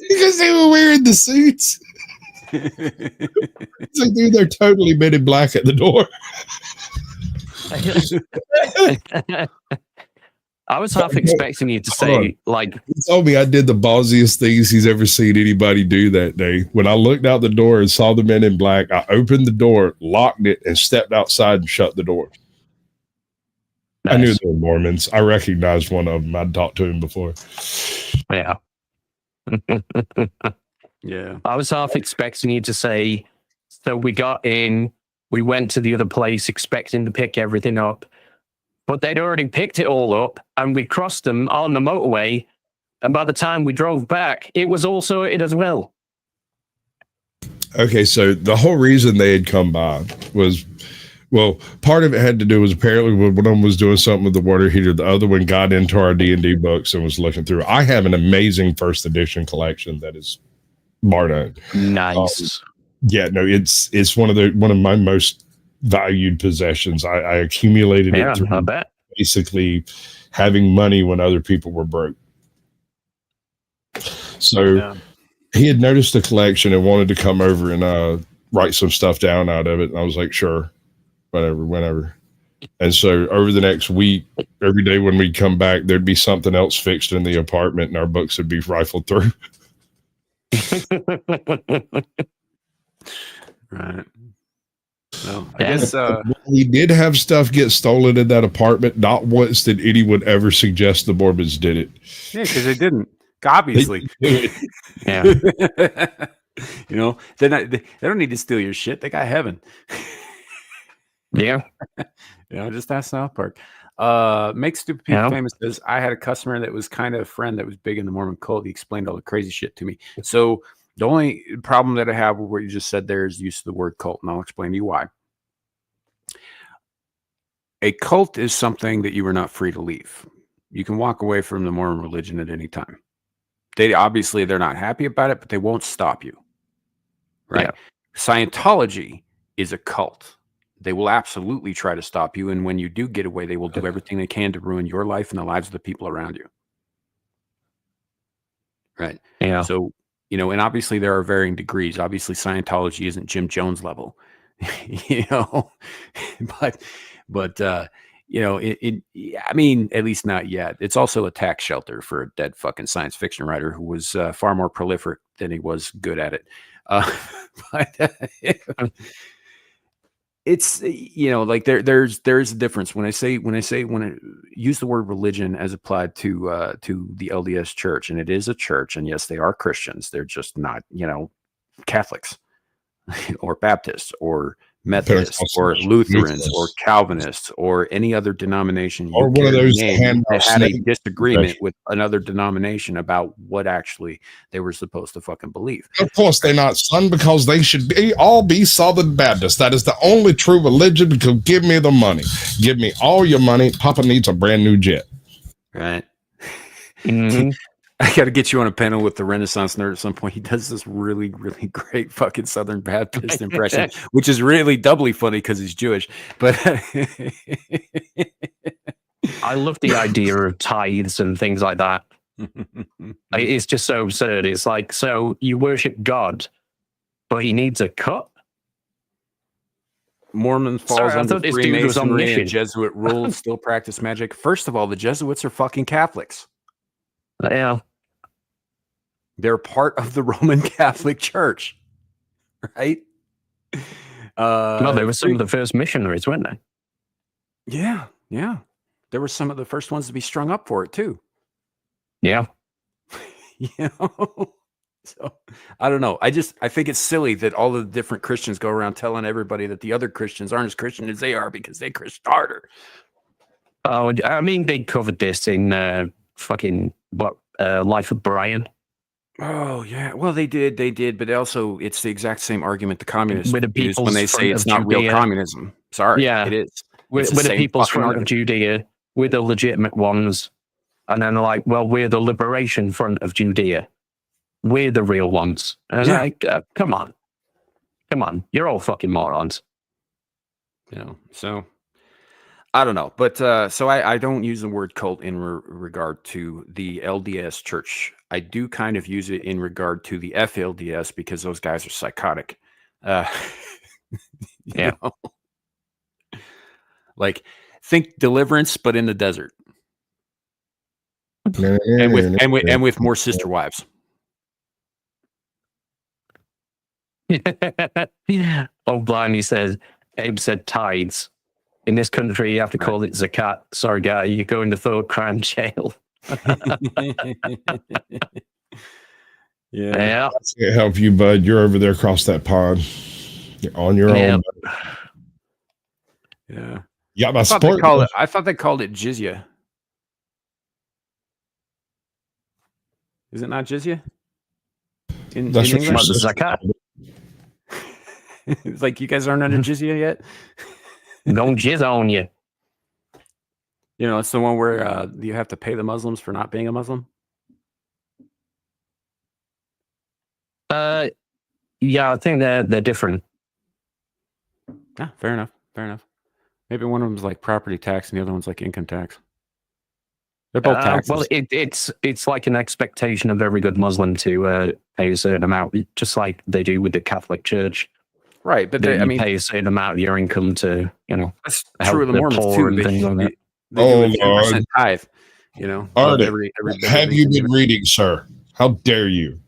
Because they were wearing the suits. It's like, dude, they're totally Men in Black at the door. I was half expecting you to say, like, he told me I did the ballsiest things he's ever seen anybody do that day. When I looked out the door and saw the Men in Black, I opened the door, locked it, and stepped outside and shut the door. Nice. I knew they were Mormons. I recognized one of them. I'd talked to him before. Yeah. Yeah. I was half expecting you to say, so we got in, we went to the other place expecting to pick everything up, but they'd already picked it all up and we crossed them on the motorway. And by the time we drove back, it was all sorted as well. Okay, so the whole reason they had come by was, well, part of it had to do was apparently when one of them was doing something with the water heater, the other one got into our D&D books and was looking through. I have an amazing first edition collection that is bar none. Nice. Yeah, no, it's one of my most valued possessions. I accumulated it through basically having money when other people were broke. So he had noticed the collection and wanted to come over and write some stuff down out of it. And I was like, sure, whenever. And so over the next week, every day when we'd come back, there'd be something else fixed in the apartment and our books would be rifled through. Right. So I guess we did have stuff get stolen in that apartment. Not once did anyone ever suggest the Mormons did it. Yeah, because they didn't. Obviously. Yeah. You know, they don't need to steal your shit. They got heaven. Yeah. You know, just ask South Park. Make Stupid People Yeah. Famous says, I had a customer that was kind of a friend that was big in the Mormon cult. He explained all the crazy shit to me. So the only problem that I have with what you just said there is the use of the word cult, and I'll explain to you why. A cult is something that you are not free to leave. You can walk away from the Mormon religion at any time. They're not happy about it, but they won't stop you. Right? Yeah. Scientology is a cult. They will absolutely try to stop you, and when you do get away, they will do everything they can to ruin your life and the lives of the people around you. Right? Yeah. So, you know, and obviously there are varying degrees. Obviously, Scientology isn't Jim Jones level, you know, but you know, I mean, at least not yet. It's also a tax shelter for a dead fucking science fiction writer who was far more prolific than he was good at it. But it's, you know, like there's a difference when I use the word religion as applied to the LDS church, and it is a church, and yes, they are Christians. They're just not, you know, Catholics or Baptists or Methodists or Lutherans or Calvinists or any other denomination, or one of those that had a disagreement with another denomination about what actually they were supposed to fucking believe. Of course, they're not, son, because they should all be Southern Baptists. That is the only true religion. Because give me the money, give me all your money. Papa needs a brand new jet. Right. Mm-hmm. I got to get you on a panel with the Renaissance nerd at some point. He does this really, really great fucking Southern Baptist impression, which is really doubly funny because he's Jewish. But I love the idea of tithes and things like that. It's just so absurd. It's like, so you worship God, but he needs a cut? Mormon falls under this dude was Freemasonry omniscient. and Jesuit rule, still practice magic. First of all, the Jesuits are fucking Catholics. Yeah. They're part of the Roman Catholic Church, right? No, they were some of the first missionaries, weren't they? Yeah, yeah. There were some of the first ones to be strung up for it too. Yeah. You know? So I don't know. I think it's silly that all the different Christians go around telling everybody that the other Christians aren't as Christian as they are because they Christian harder. Oh, I mean, they covered this in fucking Life of Brian. Oh yeah, well they did, but also it's the exact same argument the communists With the use when they People's say Front it's of not real Judea. communism. Sorry, Yeah. it is. With the People's Front of Judea, we're the legitimate ones. And then they're like, well, we're the Liberation Front of Judea. We're the real ones. And Yeah. like, come on. Come on. You're all fucking morons. You know, so I don't know, but so I don't use the word cult in regard to the LDS church. I do kind of use it in regard to the FLDS because those guys are psychotic. Yeah. You know? Like, think Deliverance, but in the desert, and with more sister wives. Yeah. Oh, Blimey says, Abe said tithes. In this country, you have to call it zakat. Sorry, guy, you're going to third crime jail. Yeah. I can't help you, bud. You're over there across that pond. You're on your own. Yeah. Yeah, my I sport. thought they called it jizya. Is it not jizya? In That's what English? you're zakat. It's like you guys aren't under jizya yet. Don't jizz on you. You know, it's the one where you have to pay the Muslims for not being a Muslim. Yeah, I think they're different. Yeah, fair enough. Fair enough. Maybe one of them's like property tax and the other one's like income tax. They're both taxes. Well, it's like an expectation of every good Muslim to pay a certain amount, just like they do with the Catholic Church. Right, but I mean, pay a certain amount of your income to, you know, that's help true of the the Mormons poor too. and things like that. They do a 10% tithe. You know, Arden, every have you been reading, sir? How dare you?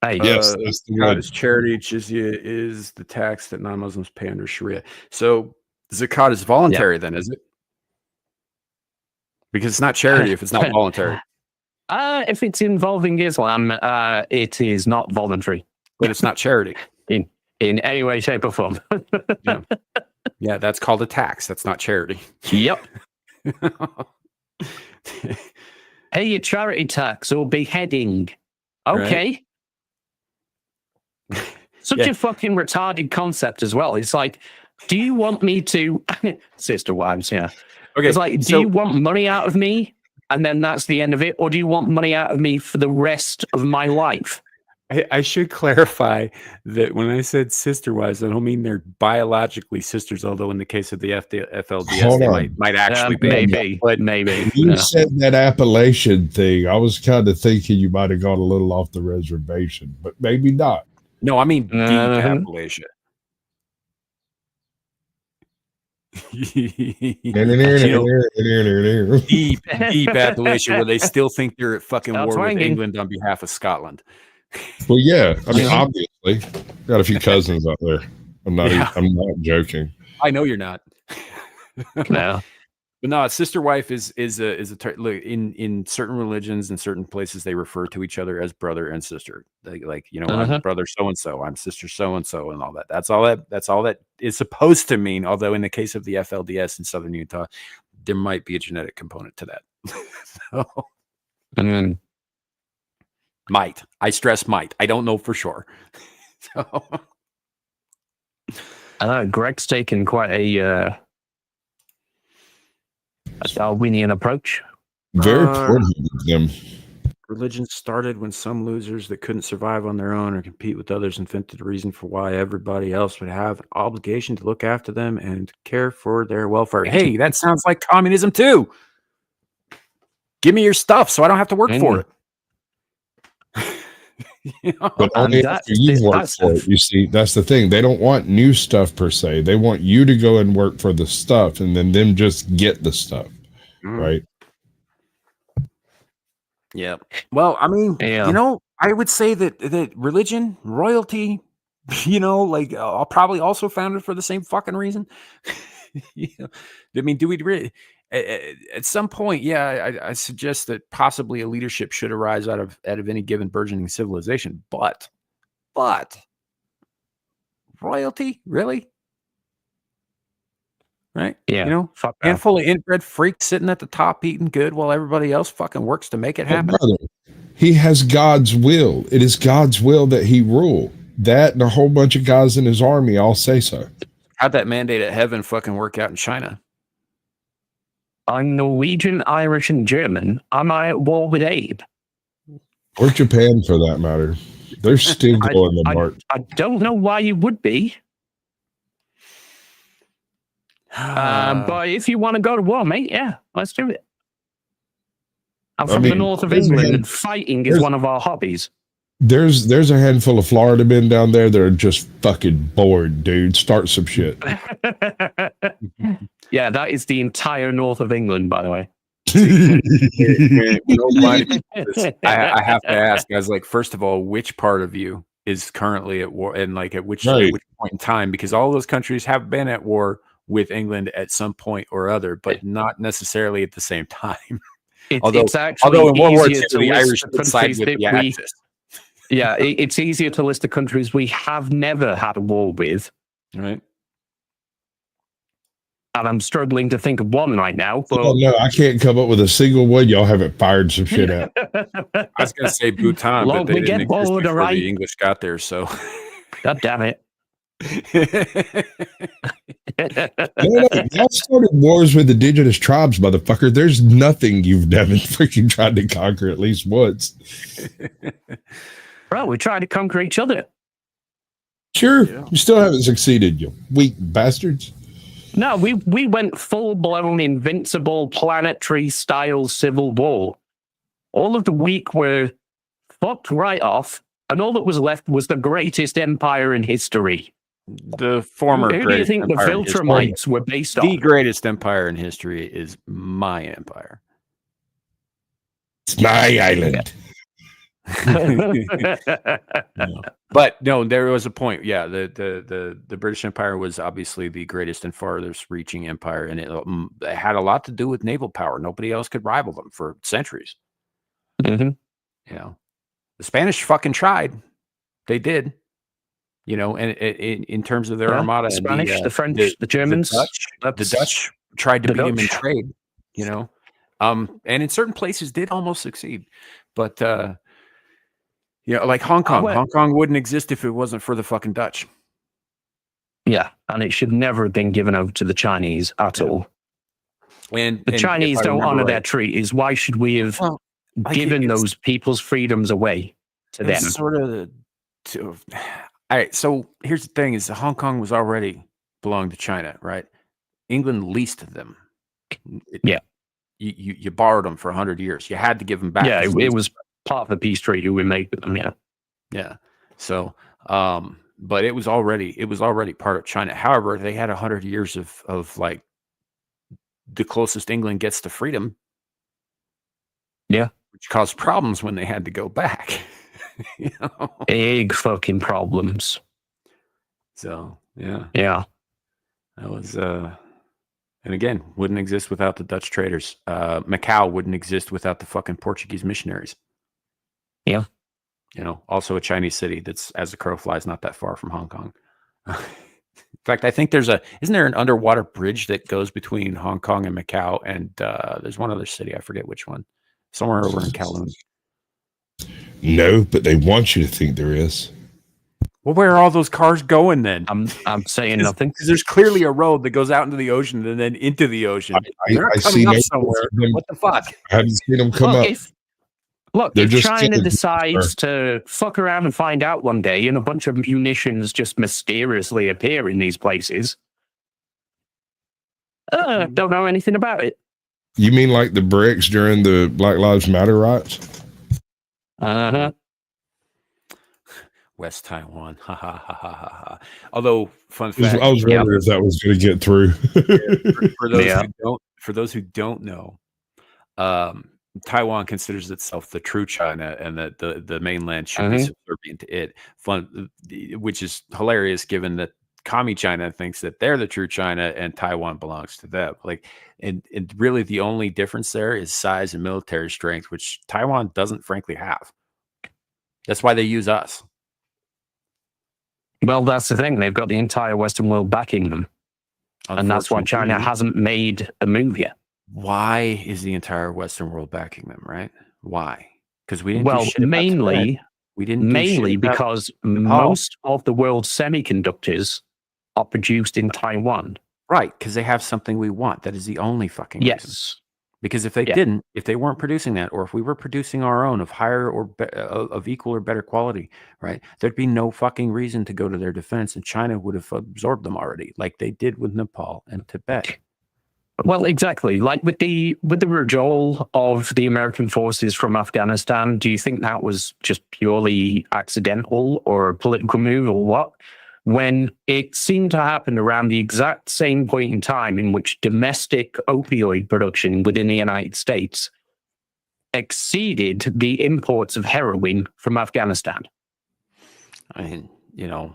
Hey, yes, that's the zakat one. is charity. Jizya is the tax that non-Muslims pay under Sharia. So zakat is voluntary, then, is it? Because it's not charity if it's not voluntary. If it's involving Islam, it is not voluntary. But it's not charity. In any way, shape, or form. Yeah, that's called a tax. That's not charity. Yep. Pay a charity tax or beheading. Okay. Right. Such a fucking retarded concept as well. It's like, do you want me to... Sister wives, yeah. Okay, it's like, do you want money out of me? And then that's the end of it? Or do you want money out of me for the rest of my life? I should clarify that when I said sister wives, I don't mean they're biologically sisters, although in the case of the FLDS, they might actually be. Maybe. But maybe. You said that Appalachian thing. I was kind of thinking you might have gone a little off the reservation, but maybe not. No, I mean deep Appalachia. Deep Appalachia, where they still think they're at fucking war with England on behalf of Scotland. Well, yeah. I mean, obviously, got a few cousins out there. I'm not joking. I know you're not. No. But no, sister wife is look, in certain religions and certain places they refer to each other as brother and sister. Like I'm brother so and so, I'm sister so and so, and all that. That's all that is supposed to mean. Although in the case of the FLDS in Southern Utah, there might be a genetic component to that. So, might. I stress might. I don't know for sure. So. Greg's taken quite a Darwinian approach. Very important to them. Religion started when some losers that couldn't survive on their own or compete with others invented a reason for why everybody else would have an obligation to look after them and care for their welfare. Hey, that sounds like communism too. Give me your stuff so I don't have to work for it. But only after you work for it. You see, that's the thing. They don't want new stuff per se. They want you to go and work for the stuff, and then them just get the stuff, right? Yeah. Well, I mean, I would say that religion, royalty, are probably also founded for the same fucking reason. I mean, do we really? At some point, I suggest that possibly a leadership should arise out of any given burgeoning civilization. But royalty, really? Right? Yeah. Handful of inbred freaks sitting at the top eating good while everybody else fucking works to make it happen. Brother, he has God's will. It is God's will that he rule. That and a whole bunch of guys in his army all say so. How'd that mandate at heaven fucking work out in China? I'm Norwegian, Irish, and German. Am I at war with Abe? Or Japan, for that matter. They're still going the march. I don't know why you would be. But if you want to go to war, mate, yeah, let's do it. I'm from the north of England, and fighting is one of our hobbies. There's a handful of Florida men down there that are just fucking bored, dude. Start some shit. Yeah, that is the entire north of England, by the way. I have to ask, guys, first of all, which part of you is currently at war, and at which point in time? Because all those countries have been at war with England at some point or other, but not necessarily at the same time. although in World War II, the Irish would side with the Axis. Yeah, it's easier to list the countries we have never had a war with. Right. And I'm struggling to think of one right now. But... Oh, no, I can't come up with a single one. Y'all haven't fired some shit out. I was going to say Bhutan, but they didn't exist before the English got there, so... God damn it. Y'all started wars with indigenous tribes, motherfucker. There's nothing you've never freaking tried to conquer at least once. Bro, we tried to conquer each other. Sure. Yeah. You still haven't succeeded, you weak bastards. No, we went full-blown invincible planetary-style civil war. All of the weak were fucked right off, and all that was left was the greatest empire in history. The former Who do you think the Viltrumites were based on? The greatest empire in history is my empire. It's my island. No. But no, there was a point. Yeah, the British Empire was obviously the greatest and farthest reaching empire, and it had a lot to do with naval power. Nobody else could rival them for centuries. Mhm. You know, the Spanish fucking tried. They did. You know, and in terms of their Yeah, armada, the Spanish, the French, the Germans, the Dutch tried to the beat them in Dutch. trade. You know, and in certain places did almost succeed, but you know, like Hong Kong. Hong Kong wouldn't exist if it wasn't for the fucking Dutch. Yeah, and it should never have been given over to the Chinese at all. And the Chinese don't honor their treaties. Why should we have given those people's freedoms away to them? Sort of. All right. So here's the thing: is Hong Kong was already belonged to China, right? England leased them. Yeah. You borrowed them for 100 years. You had to give them back. Yeah, it was part of the peace treaty we made with them. Yeah. Yeah. So, but it was already part of China. However, they had 100 years of like the closest England gets to freedom. Yeah. Which caused problems when they had to go back. You know? Big fucking problems. So, yeah. Yeah. That was, and again, wouldn't exist without the Dutch traders. Macau wouldn't exist without the fucking Portuguese missionaries. Yeah. You know, also a Chinese city that's, as the crow flies, not that far from Hong Kong. In fact, I think isn't there an underwater bridge that goes between Hong Kong and Macau? And there's one other city, I forget which one, somewhere over in Kowloon. No, but they want you to think there is. Well, where are all those cars going then? I'm saying nothing. Because there's clearly a road that goes out into the ocean and then into the ocean. They're coming up somewhere. What the fuck? I haven't seen them come up. If China decides to fuck around and find out one day and a bunch of munitions just mysteriously appear in these places, don't know anything about it. You mean like the bricks during the Black Lives Matter riots? Uh-huh. West Taiwan. Ha ha ha ha ha ha. Although, fun fact. I was wondering if that was going to get through. For those who don't know, Taiwan considers itself the true China, and that the mainland should be subservient to it. Which is hilarious, given that Commie China thinks that they're the true China and Taiwan belongs to them. Like, and really the only difference there is size and military strength, which Taiwan doesn't frankly have. That's why they use us. Well, that's the thing. They've got the entire Western world backing them. And that's why China hasn't made a move yet. Why is the entire Western world backing them, right? Why? Because we didn't mainly because most of the world's semiconductors are produced in Taiwan. Right, because they have something we want. That is the only fucking reason. Because if they didn't, if they weren't producing that, or if we were producing our own of higher or of equal or better quality, right, there'd be no fucking reason to go to their defense, and China would have absorbed them already, like they did with Nepal and Tibet. Well, exactly. Like with the withdrawal of the American forces from Afghanistan, do you think that was just purely accidental or a political move or what? When it seemed to happen around the exact same point in time in which domestic opioid production within the United States exceeded the imports of heroin from Afghanistan. I mean, you know,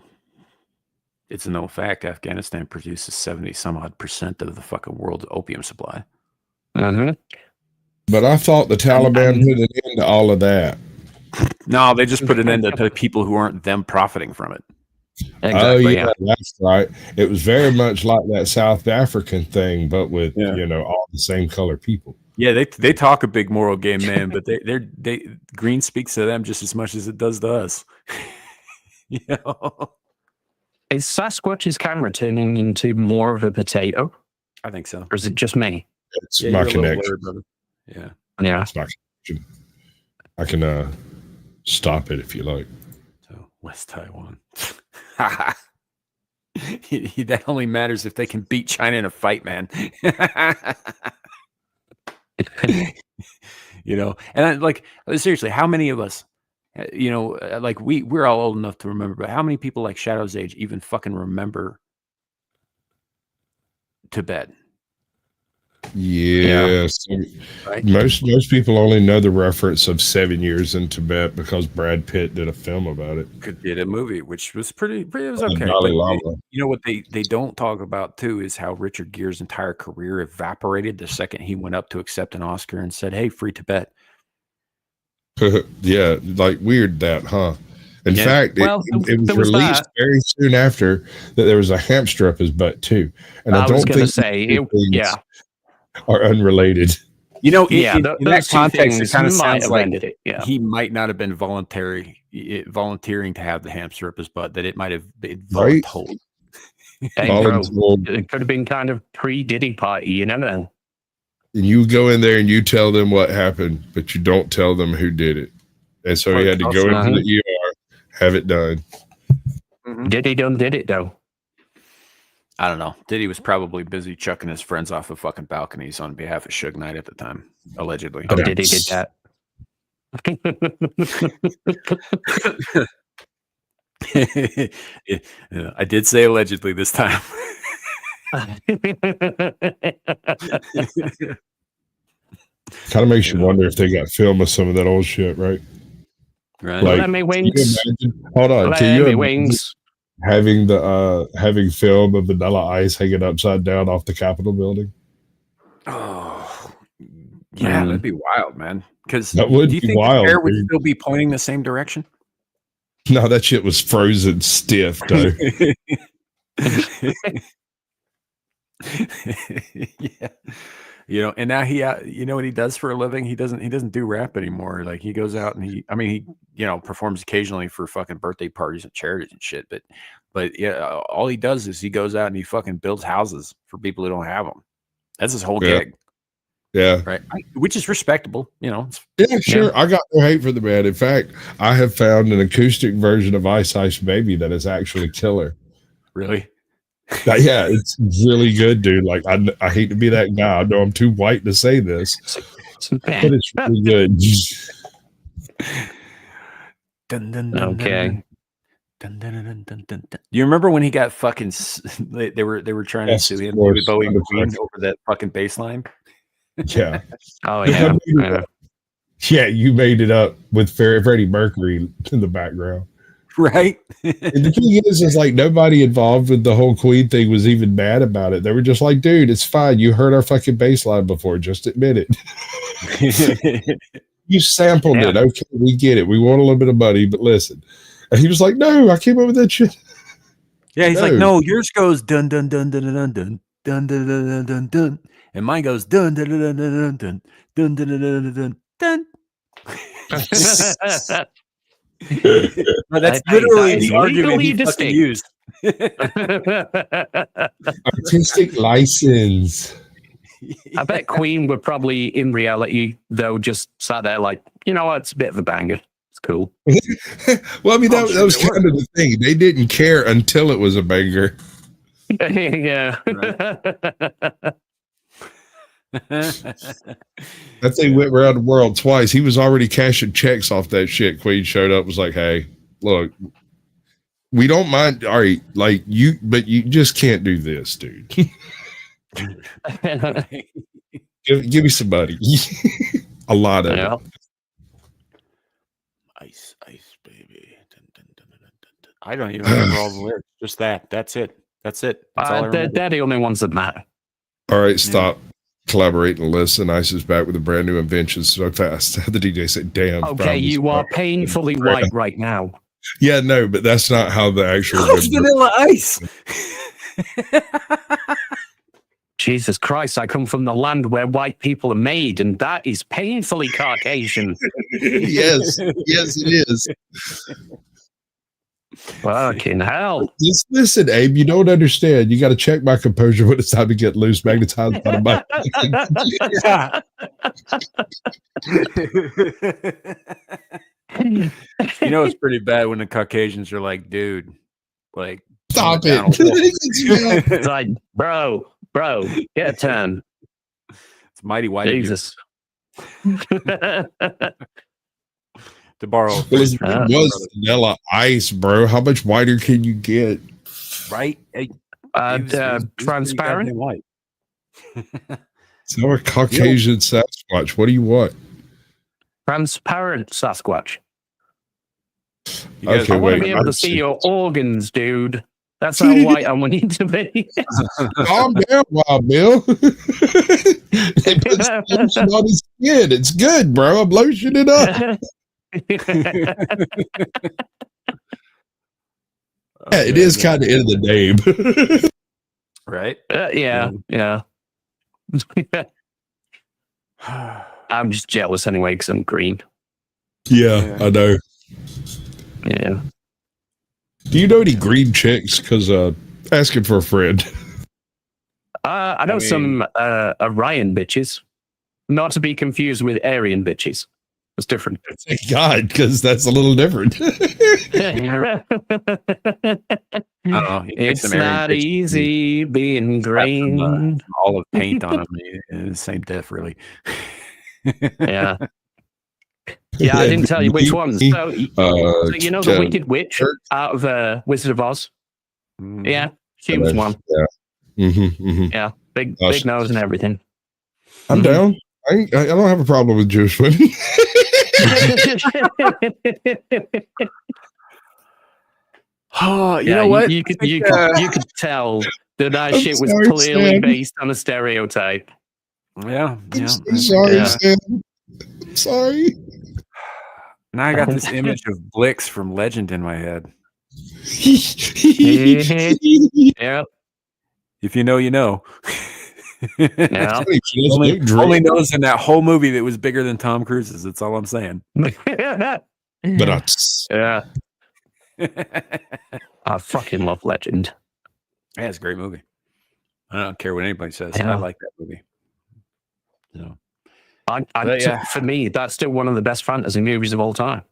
it's a known fact. Afghanistan produces 70% of the fucking world's opium supply. But I thought the Taliban put an end to all of that. No, they just put an end to people who aren't them profiting from it. Exactly, that's right. It was very much like that South African thing, but with all the same color people. Yeah, they talk a big moral game, man, but they green speaks to them just as much as it does to us. You know? Is Sasquatch's camera turning into more of a potato? I think so. Or is it just me? It's my connection. Yeah. It's my connection. I can stop it if you like. So West Taiwan. That only matters if they can beat China in a fight, man. You know, and seriously, how many of us, like we're all old enough to remember, but how many people like Shadow's age even fucking remember Tibet? Yes. Right. Most people only know the reference of 7 Years in Tibet because Brad Pitt did a film about it. Did a movie, which was it was And okay. Dalai But Lama. you know what they don't talk about too is how Richard Gere's entire career evaporated the second he went up to accept an Oscar and said, "Hey, free Tibet." Yeah, like weird that, huh? In fact, Well, it was there was released that. very soon after that there was a hamster up his butt too. And I I was don't going to think say, these two things yeah. are unrelated. You know, in those that two context, it things kind of might sounds have like ended it. Yeah. he might not have been volunteering to have the hamster up his butt. That it might have been Right? voluntold. Hey, bro, Voluntold. it could have been kind of pre-Diddy party, you never know. And you go in there and you tell them what happened, but you don't tell them who did it. And so he had to go into the ER, have it done. Diddy done did it though. I don't know. Diddy was probably busy chucking his friends off of fucking balconies on behalf of Suge Knight at the time, allegedly. Oh, Diddy did that. I did say allegedly this time. Kind of makes you wonder if they got film of some of that old shit, right? Right. Like, Let me can you wings. imagine- hold on. Let Can you me imagine wings. having having film of Vanilla Ice hanging upside down off the Capitol building? Oh, yeah, that'd be wild, man. Because That would do you be think wild, the air would dude. still be pointing the same direction? No, that shit was frozen stiff, though. Yeah, you know, and now you know what he does for a living? He doesn't do rap anymore. Like he goes out and he performs occasionally for fucking birthday parties and charities and shit. But yeah, all he does is he goes out and he fucking builds houses for people who don't have them. That's his whole Yeah. gig. Yeah. Right. Which is respectable, you know. Yeah, sure. I got no hate for the man. In fact, I have found an acoustic version of Ice Ice Baby that is actually killer. Really? Yeah, it's really good, dude. Like, I hate to be that guy. I know I'm too white to say this, but it's really good. Dun, dun, dun, Okay. dun, dun, dun, dun, dun, dun, dun. You remember when he got fucking? They were trying to Yes, sue him, of course. David Bowie and 100%. Queen, over that fucking bass line. Yeah. Oh yeah. Yeah, you made it up with Freddie Mercury in the background. Right. And the thing is like nobody involved with the whole Queen thing was even mad about it. They were just like, dude, it's fine. You heard our fucking bass line before. Just admit it. You sampled it. Okay, we get it. We want a little bit of money, but listen. And he was like, no, I came up with that shit. Yeah, he's like, no, yours goes dun dun dun dun dun dun dun dun dun dun dun dun, and mine goes dun dun dun dun dun dun dun dun dun dun dun. No, that's literally the argument he fucking used. Artistic license. I bet Queen were probably in reality though just sat there like, you know what, it's a bit of a banger. It's cool. Well, I mean, that was kind of the thing. They didn't care until it was a banger. Yeah. That thing went around the world twice. He was already cashing checks off that shit. Queen showed up, was like, hey, look, we don't mind. All right, like but you just can't do this, dude. give me some money. A lot of it. Ice, baby. Dun, dun, dun, dun, dun, dun. I don't even remember all the lyrics. Just that. That's it. That's all I remember. They're the only ones that matter. All right, stop. Collaborate and listen. Ice is back with a brand new invention so fast. The DJ said, damn. Okay, you are painfully white right now. Yeah, no, but that's not how the actual Vanilla Ice. Jesus Christ, I come from the land where white people are made, and that is painfully Caucasian. Yes, it is. Fucking hell. Just listen, Abe, you don't understand. You got to check my composure when it's time to get loose, magnetized out of my. You know, it's pretty bad when the Caucasians are like, dude, like, stop it. It's like, bro, get a turn. It's mighty white. Jesus. To borrow. It was Vanilla Ice, bro. How much whiter can you get? Right? Transparent. White. So a Caucasian Sasquatch. What do you want? Transparent Sasquatch. Okay, I want to wait. be able to see your organs, dude. That's how white I want you to be. Calm down, Wild Bill. They put lotion on his skin. It's good, bro. I'm lotioning it up. Yeah, it is kind of in the name. Right? Yeah. I'm just jealous anyway because I'm green. Yeah, I know. Yeah. Do you know any green chicks? Because asking for a friend. I know some Orion bitches, not to be confused with Aryan bitches. It's different. Thank God, because that's a little different. It's not easy being green. All of paint on them. Same diff, really. Yeah. Yeah, I didn't tell you which ones. So you know the Wicked Witch out of Wizard of Oz? Yeah, she was one. Yeah. Yeah, big nose and everything. I'm down. I don't have a problem with Jewish women. Oh, you know what? You could tell that shit was clearly Sam. based on a stereotype. Yeah. Sorry, Sam. Sorry. Now I got this image of Blix from Legend in my head. Yeah. If you know, you know. Yeah. Only knows in that whole movie that was bigger than Tom Cruise's. That's all I'm saying. But yeah. I fucking love Legend. Yeah, it's a great movie. I don't care what anybody says. Yeah. I like that movie. So, for me, that's still one of the best fantasy movies of all time.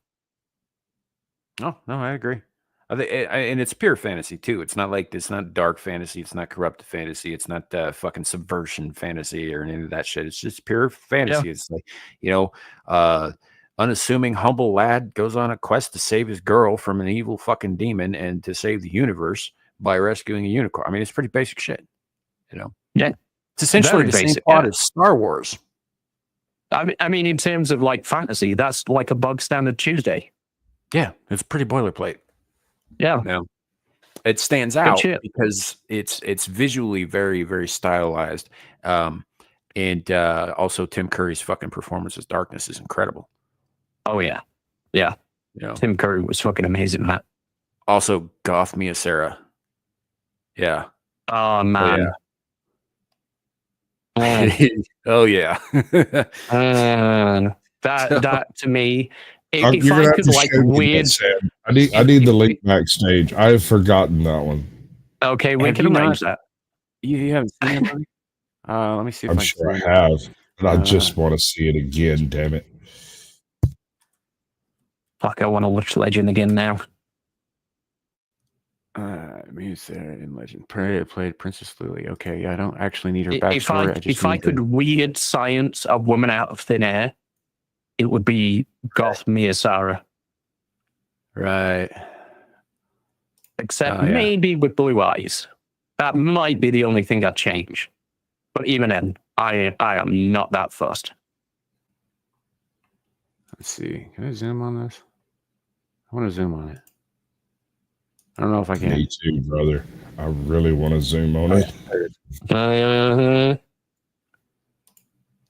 Oh, no, I agree. And it's pure fantasy too. It's not like it's not dark fantasy. It's not corrupted fantasy. It's not fucking subversion fantasy or any of that shit. It's just pure fantasy. Yeah. It's like, unassuming, humble lad goes on a quest to save his girl from an evil fucking demon and to save the universe by rescuing a unicorn. I mean, it's pretty basic shit. Yeah, it's essentially very the same basic, plot yeah. as Star Wars. I mean, in terms of like fantasy, that's like a bug standard Tuesday. Yeah, it's pretty boilerplate. Yeah. No, it stands out because it's visually very, very stylized. And also Tim Curry's fucking performance as Darkness is incredible. Oh yeah. Yeah. Tim Curry was fucking amazing in that. Also Goth Mia Sarah. Yeah. Oh man. Oh yeah. That to me, You're if gonna I have could to like show me that, weird. Sam. I need the link backstage. I have forgotten that one. Okay, we Have can you arrange not- that. You haven't seen it, buddy? Let me see if I'm I sure I can have, but I just want to see it again. Damn it! Fuck, I want to watch Legend again now. Sarah in Legend. Played Princess Lily. Okay, yeah, I don't actually need her backstory. If I could weird science a woman out of thin air, it would be Goth Mia Sarah. Right. Except maybe with blue eyes. That might be the only thing I'd change. But even then, I am not that fussed. Let's see. Can I zoom on this? I want to zoom on it. I don't know if I can. Me too, brother. I really want to zoom on it.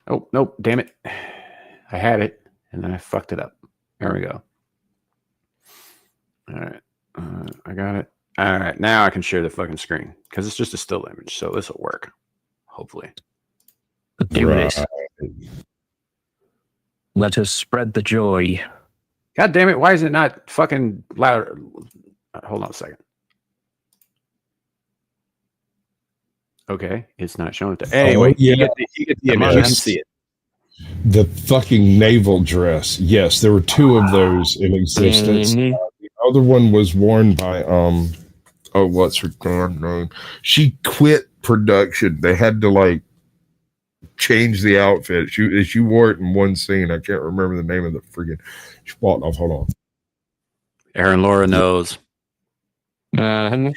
Oh, nope. Damn it. I had it, and then I fucked it up. There we go. All right. I got it. All right. Now I can share the fucking screen because it's just a still image. So this will work. Hopefully. Do this. Let us spread the joy. God damn it. Why is it not fucking louder? Hold on a second. Okay. It's not showing it. Anyway, you get the image. You can see it. The fucking naval dress. Yes, there were two of those in existence. Mhm. The other one was worn by what's her damn name? She quit production. They had to like change the outfit. She wore it in one scene. I can't remember the name of the friggin'. She walked off. Hold on. Aaron Laura knows. I'll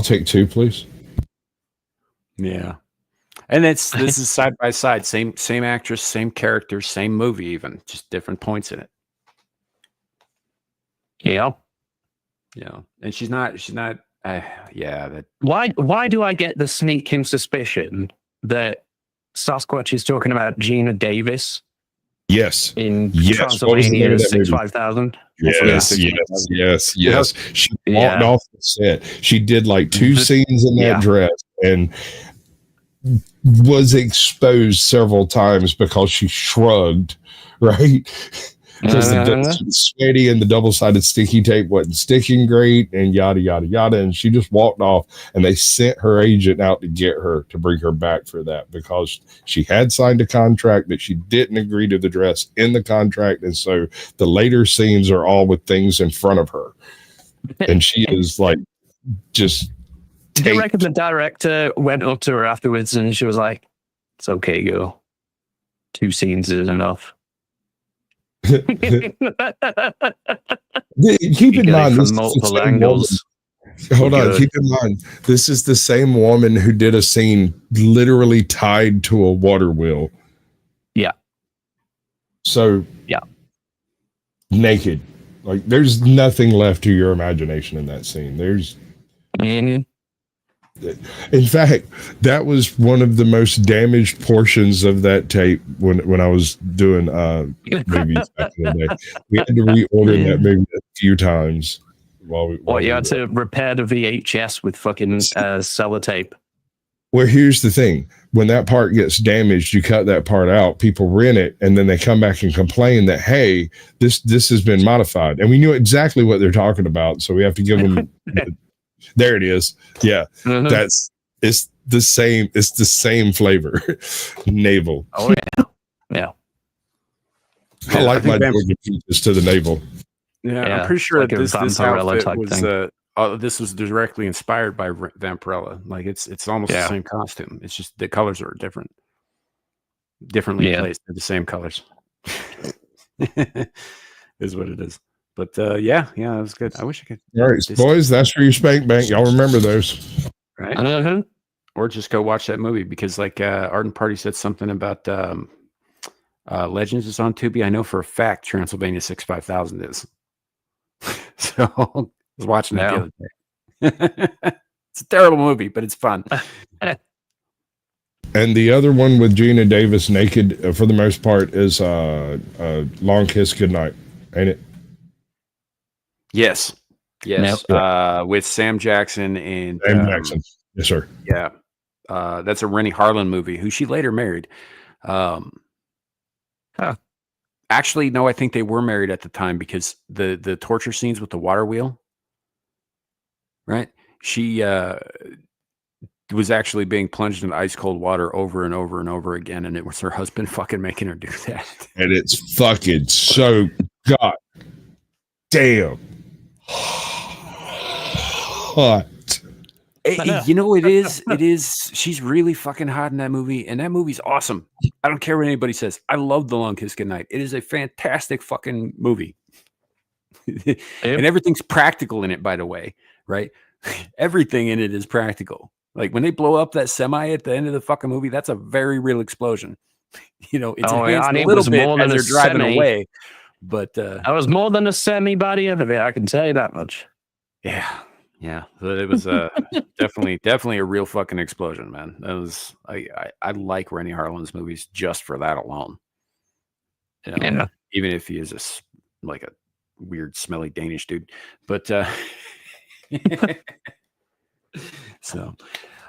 take two, please. Yeah. And this is side by side, same actress, same characters, same movie, even just different points in it. Yeah. Yeah. And she's not that. Why do I get the sneaking suspicion that Sasquatch is talking about Gina Davis? Yes. In Yes. What was the name of Transylvania that movie? 65,000. Yes. She walked off the set. She did like 2 scenes in that dress and was exposed several times because she shrugged, right? Because the sweaty and the double-sided sticky tape wasn't sticking great, and yada yada yada. And she just walked off, and they sent her agent out to get her to bring her back for that because she had signed a contract that she didn't agree to the dress in the contract, and so the later scenes are all with things in front of her, and she is like just. Do you reckon the director went up to her afterwards and she was like, "It's okay, girl. 2 scenes is enough." Keep in mind, this multiple angles. Hold on, keep in mind, this is the same woman who did a scene literally tied to a water wheel. Yeah. So, naked. Like, there's nothing left to your imagination in that scene. There's. In fact, that was one of the most damaged portions of that tape when I was doing movies back in the day. We had to reorder that movie a few times. You had to repair the VHS with fucking sellotape. Well, here's the thing. When that part gets damaged, you cut that part out, people rent it, and then they come back and complain that, hey, this has been modified. And we knew exactly what they're talking about, so we have to give them... There it is. Yeah. It's the same flavor. Navel. Oh yeah. I like my Georgia peaches to the navel. Yeah, I'm pretty sure that this outfit was this was directly inspired by Vampirella. Like it's almost the same costume. It's just the colors are differently placed. They're the same colors. Is what it is. But that was good. I wish I could. All right, boys, that's for your spank bank. Y'all remember those, right? Or just go watch that movie because, like, Ardent Party said something about Legends is on Tubi. I know for a fact Transylvania 65,000 is. So I was watching it the other day. It's a terrible movie, but it's fun. And the other one with Gina Davis naked, for the most part, is Long Kiss Goodnight, ain't it? Yes. With Sam Jackson and Sam Jackson. Yes, sir. Yeah. That's a Rennie Harlan movie, who she later married. Actually, no, I think they were married at the time because the torture scenes with the water wheel, right? She was actually being plunged in ice cold water over and over and over again, and it was her husband fucking making her do that. And it's fucking so god damn hot. It is. She's really fucking hot in that movie, and that movie's awesome. I don't care what anybody says. I love The Long Kiss Goodnight. It is a fantastic fucking movie. And everything's practical in it, by the way, right? Everything in it is practical. Like when they blow up that semi at the end of the fucking movie, that's a very real explosion. It's enhanced a little bit as they're driving away. But that was more than a semi by the end of it. I can tell you that much. Yeah. So it was definitely a real fucking explosion, man. That was I like Rennie Harlan's movies just for that alone. Even if he is like a weird, smelly Danish dude. But so, all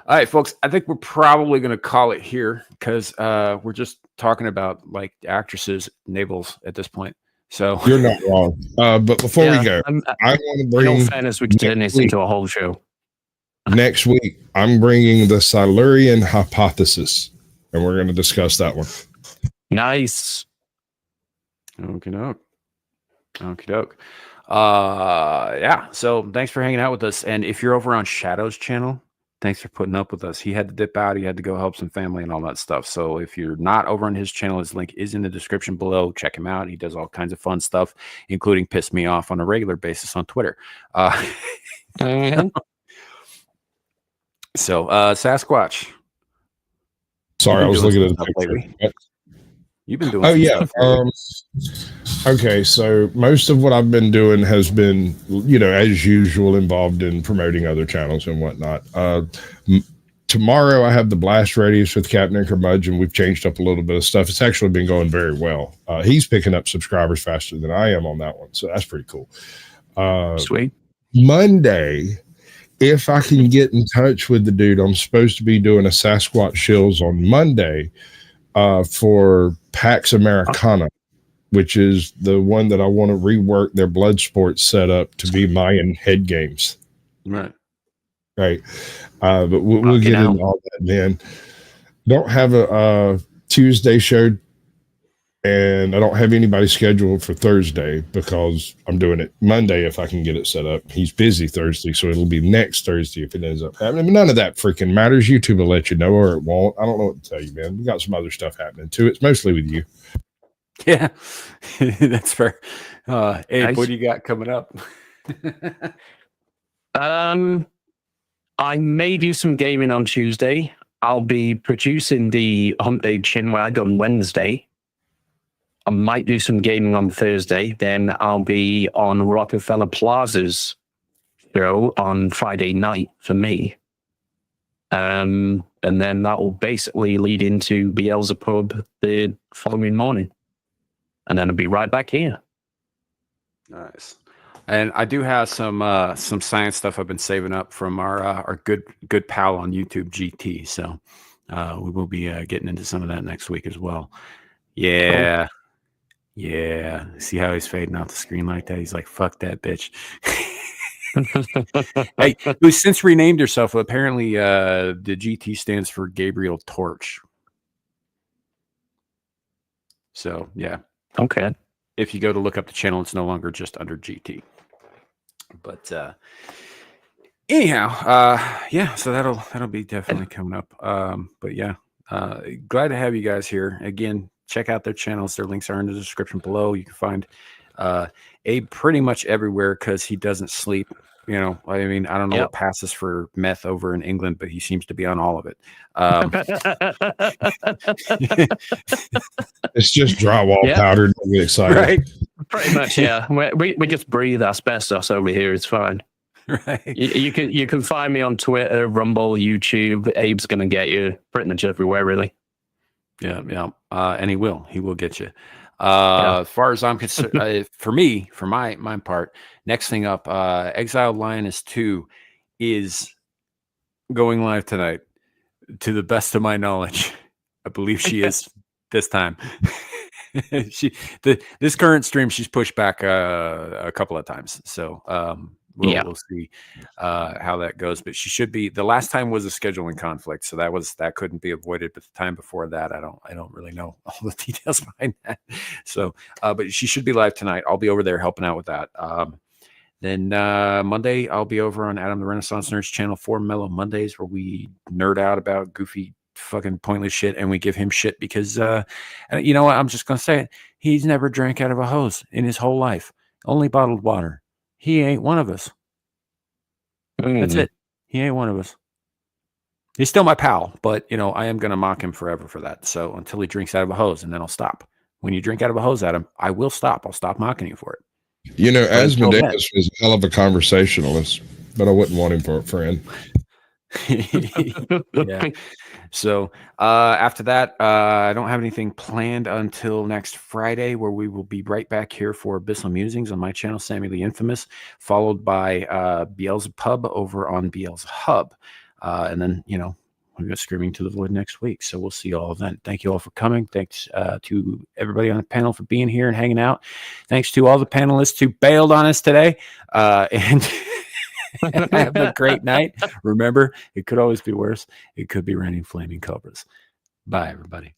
right, folks. I think we're probably going to call it here because we're just talking about like actresses' navels at this point. So you're not wrong. But before we go, I want to bring. In all fairness, we can turn this into a whole show. Next week, I'm bringing the Silurian hypothesis, and we're going to discuss that one. Nice. Okie doke. So thanks for hanging out with us. And if you're over on Shadow's channel, thanks for putting up with us. He had to dip out. He had to go help some family and all that stuff. So if you're not over on his channel, his link is in the description below. Check him out. He does all kinds of fun stuff, including piss me off on a regular basis on Twitter. So Sasquatch, Sorry, I was looking at the picture. You've been doing Oh some yeah. stuff Okay, so most of what I've been doing has been, as usual, involved in promoting other channels and whatnot. Tomorrow I have the blast radius with Captain Curmudgeon. We've changed up a little bit of stuff. It's actually been going very well. He's picking up subscribers faster than I am on that one, so that's pretty cool. Sweet. Monday, if I can get in touch with the dude, I'm supposed to be doing a Sasquatch Shills on Monday for PAX Americana, which is the one that I want to rework their blood sports setup to be Mayan head games. Right. But we'll get into all that then. Don't have a Tuesday show, and I don't have anybody scheduled for Thursday because I'm doing it Monday if I can get it set up. He's busy Thursday, so it'll be next Thursday if it ends up happening. But none of that freaking matters. YouTube will let you know, or it won't. I don't know what to tell you, man. We got some other stuff happening too. It's mostly with you. Yeah, that's fair. Abe, what do you got coming up? I may do some gaming on Tuesday. I'll be producing the Hump Day Chinwag on Wednesday. I might do some gaming on Thursday. Then I'll be on Rockefeller Plaza's show on Friday night for me. And then that will basically lead into Beelzebub the following morning. And then I'll be right back here. Nice. And I do have some science stuff I've been saving up from our good pal on YouTube, GT. So we will be getting into some of that next week as well. Yeah. Cool. Yeah. See how he's fading out the screen like that? He's like, fuck that bitch. Hey, who's since renamed herself, apparently the GT stands for Gabriel Torch. So, yeah. Okay. If you go to look up the channel, it's no longer just under GT. But anyhow, yeah, so that'll be definitely coming up. But yeah, glad to have you guys here. Again, check out their channels. Their links are in the description below. You can find Abe pretty much everywhere because he doesn't sleep. I mean, I don't know what passes for meth over in England, but he seems to be on all of it. It's just drywall powder. Don't get excited. Right. Pretty much, yeah. We just breathe asbestos over here. It's fine. Right. You can find me on Twitter, Rumble, YouTube. Abe's gonna get you pretty much everywhere, really. Yeah. And he will get you. As far as I'm concerned, for my part, next thing up, Exiled Lioness 2 is going live tonight. To the best of my knowledge, I believe she is this time. This current stream she's pushed back a couple of times, so we'll see how that goes. But she should be. The last time was a scheduling conflict, so that couldn't be avoided. But the time before that, I don't really know all the details behind that. So, but she should be live tonight. I'll be over there helping out with that. Then Monday, I'll be over on Adam the Renaissance Nerd's channel for Mellow Mondays, where we nerd out about goofy, fucking pointless shit, and we give him shit because, you know what? I'm just gonna say it. He's never drank out of a hose in his whole life. Only bottled water. He ain't one of us. That's it. He ain't one of us. He's still my pal, but I am gonna mock him forever for that. So until he drinks out of a hose, and then I'll stop. When you drink out of a hose, Adam, I will stop. I'll stop mocking you for it. Asmodeus was a hell of a conversationalist, but I wouldn't want him for a friend. Yeah. So after that, I don't have anything planned until next Friday, where we will be right back here for Abyssal Musings on my channel, Samiel the Infamous, followed by Beelzebub over on Beelzehub. And then, we got Screaming to the Void next week. So we'll see you all then. Thank you all for coming. Thanks to everybody on the panel for being here and hanging out. Thanks to all the panelists who bailed on us today. And have a great night. Remember, it could always be worse. It could be raining flaming cobras. Bye, everybody.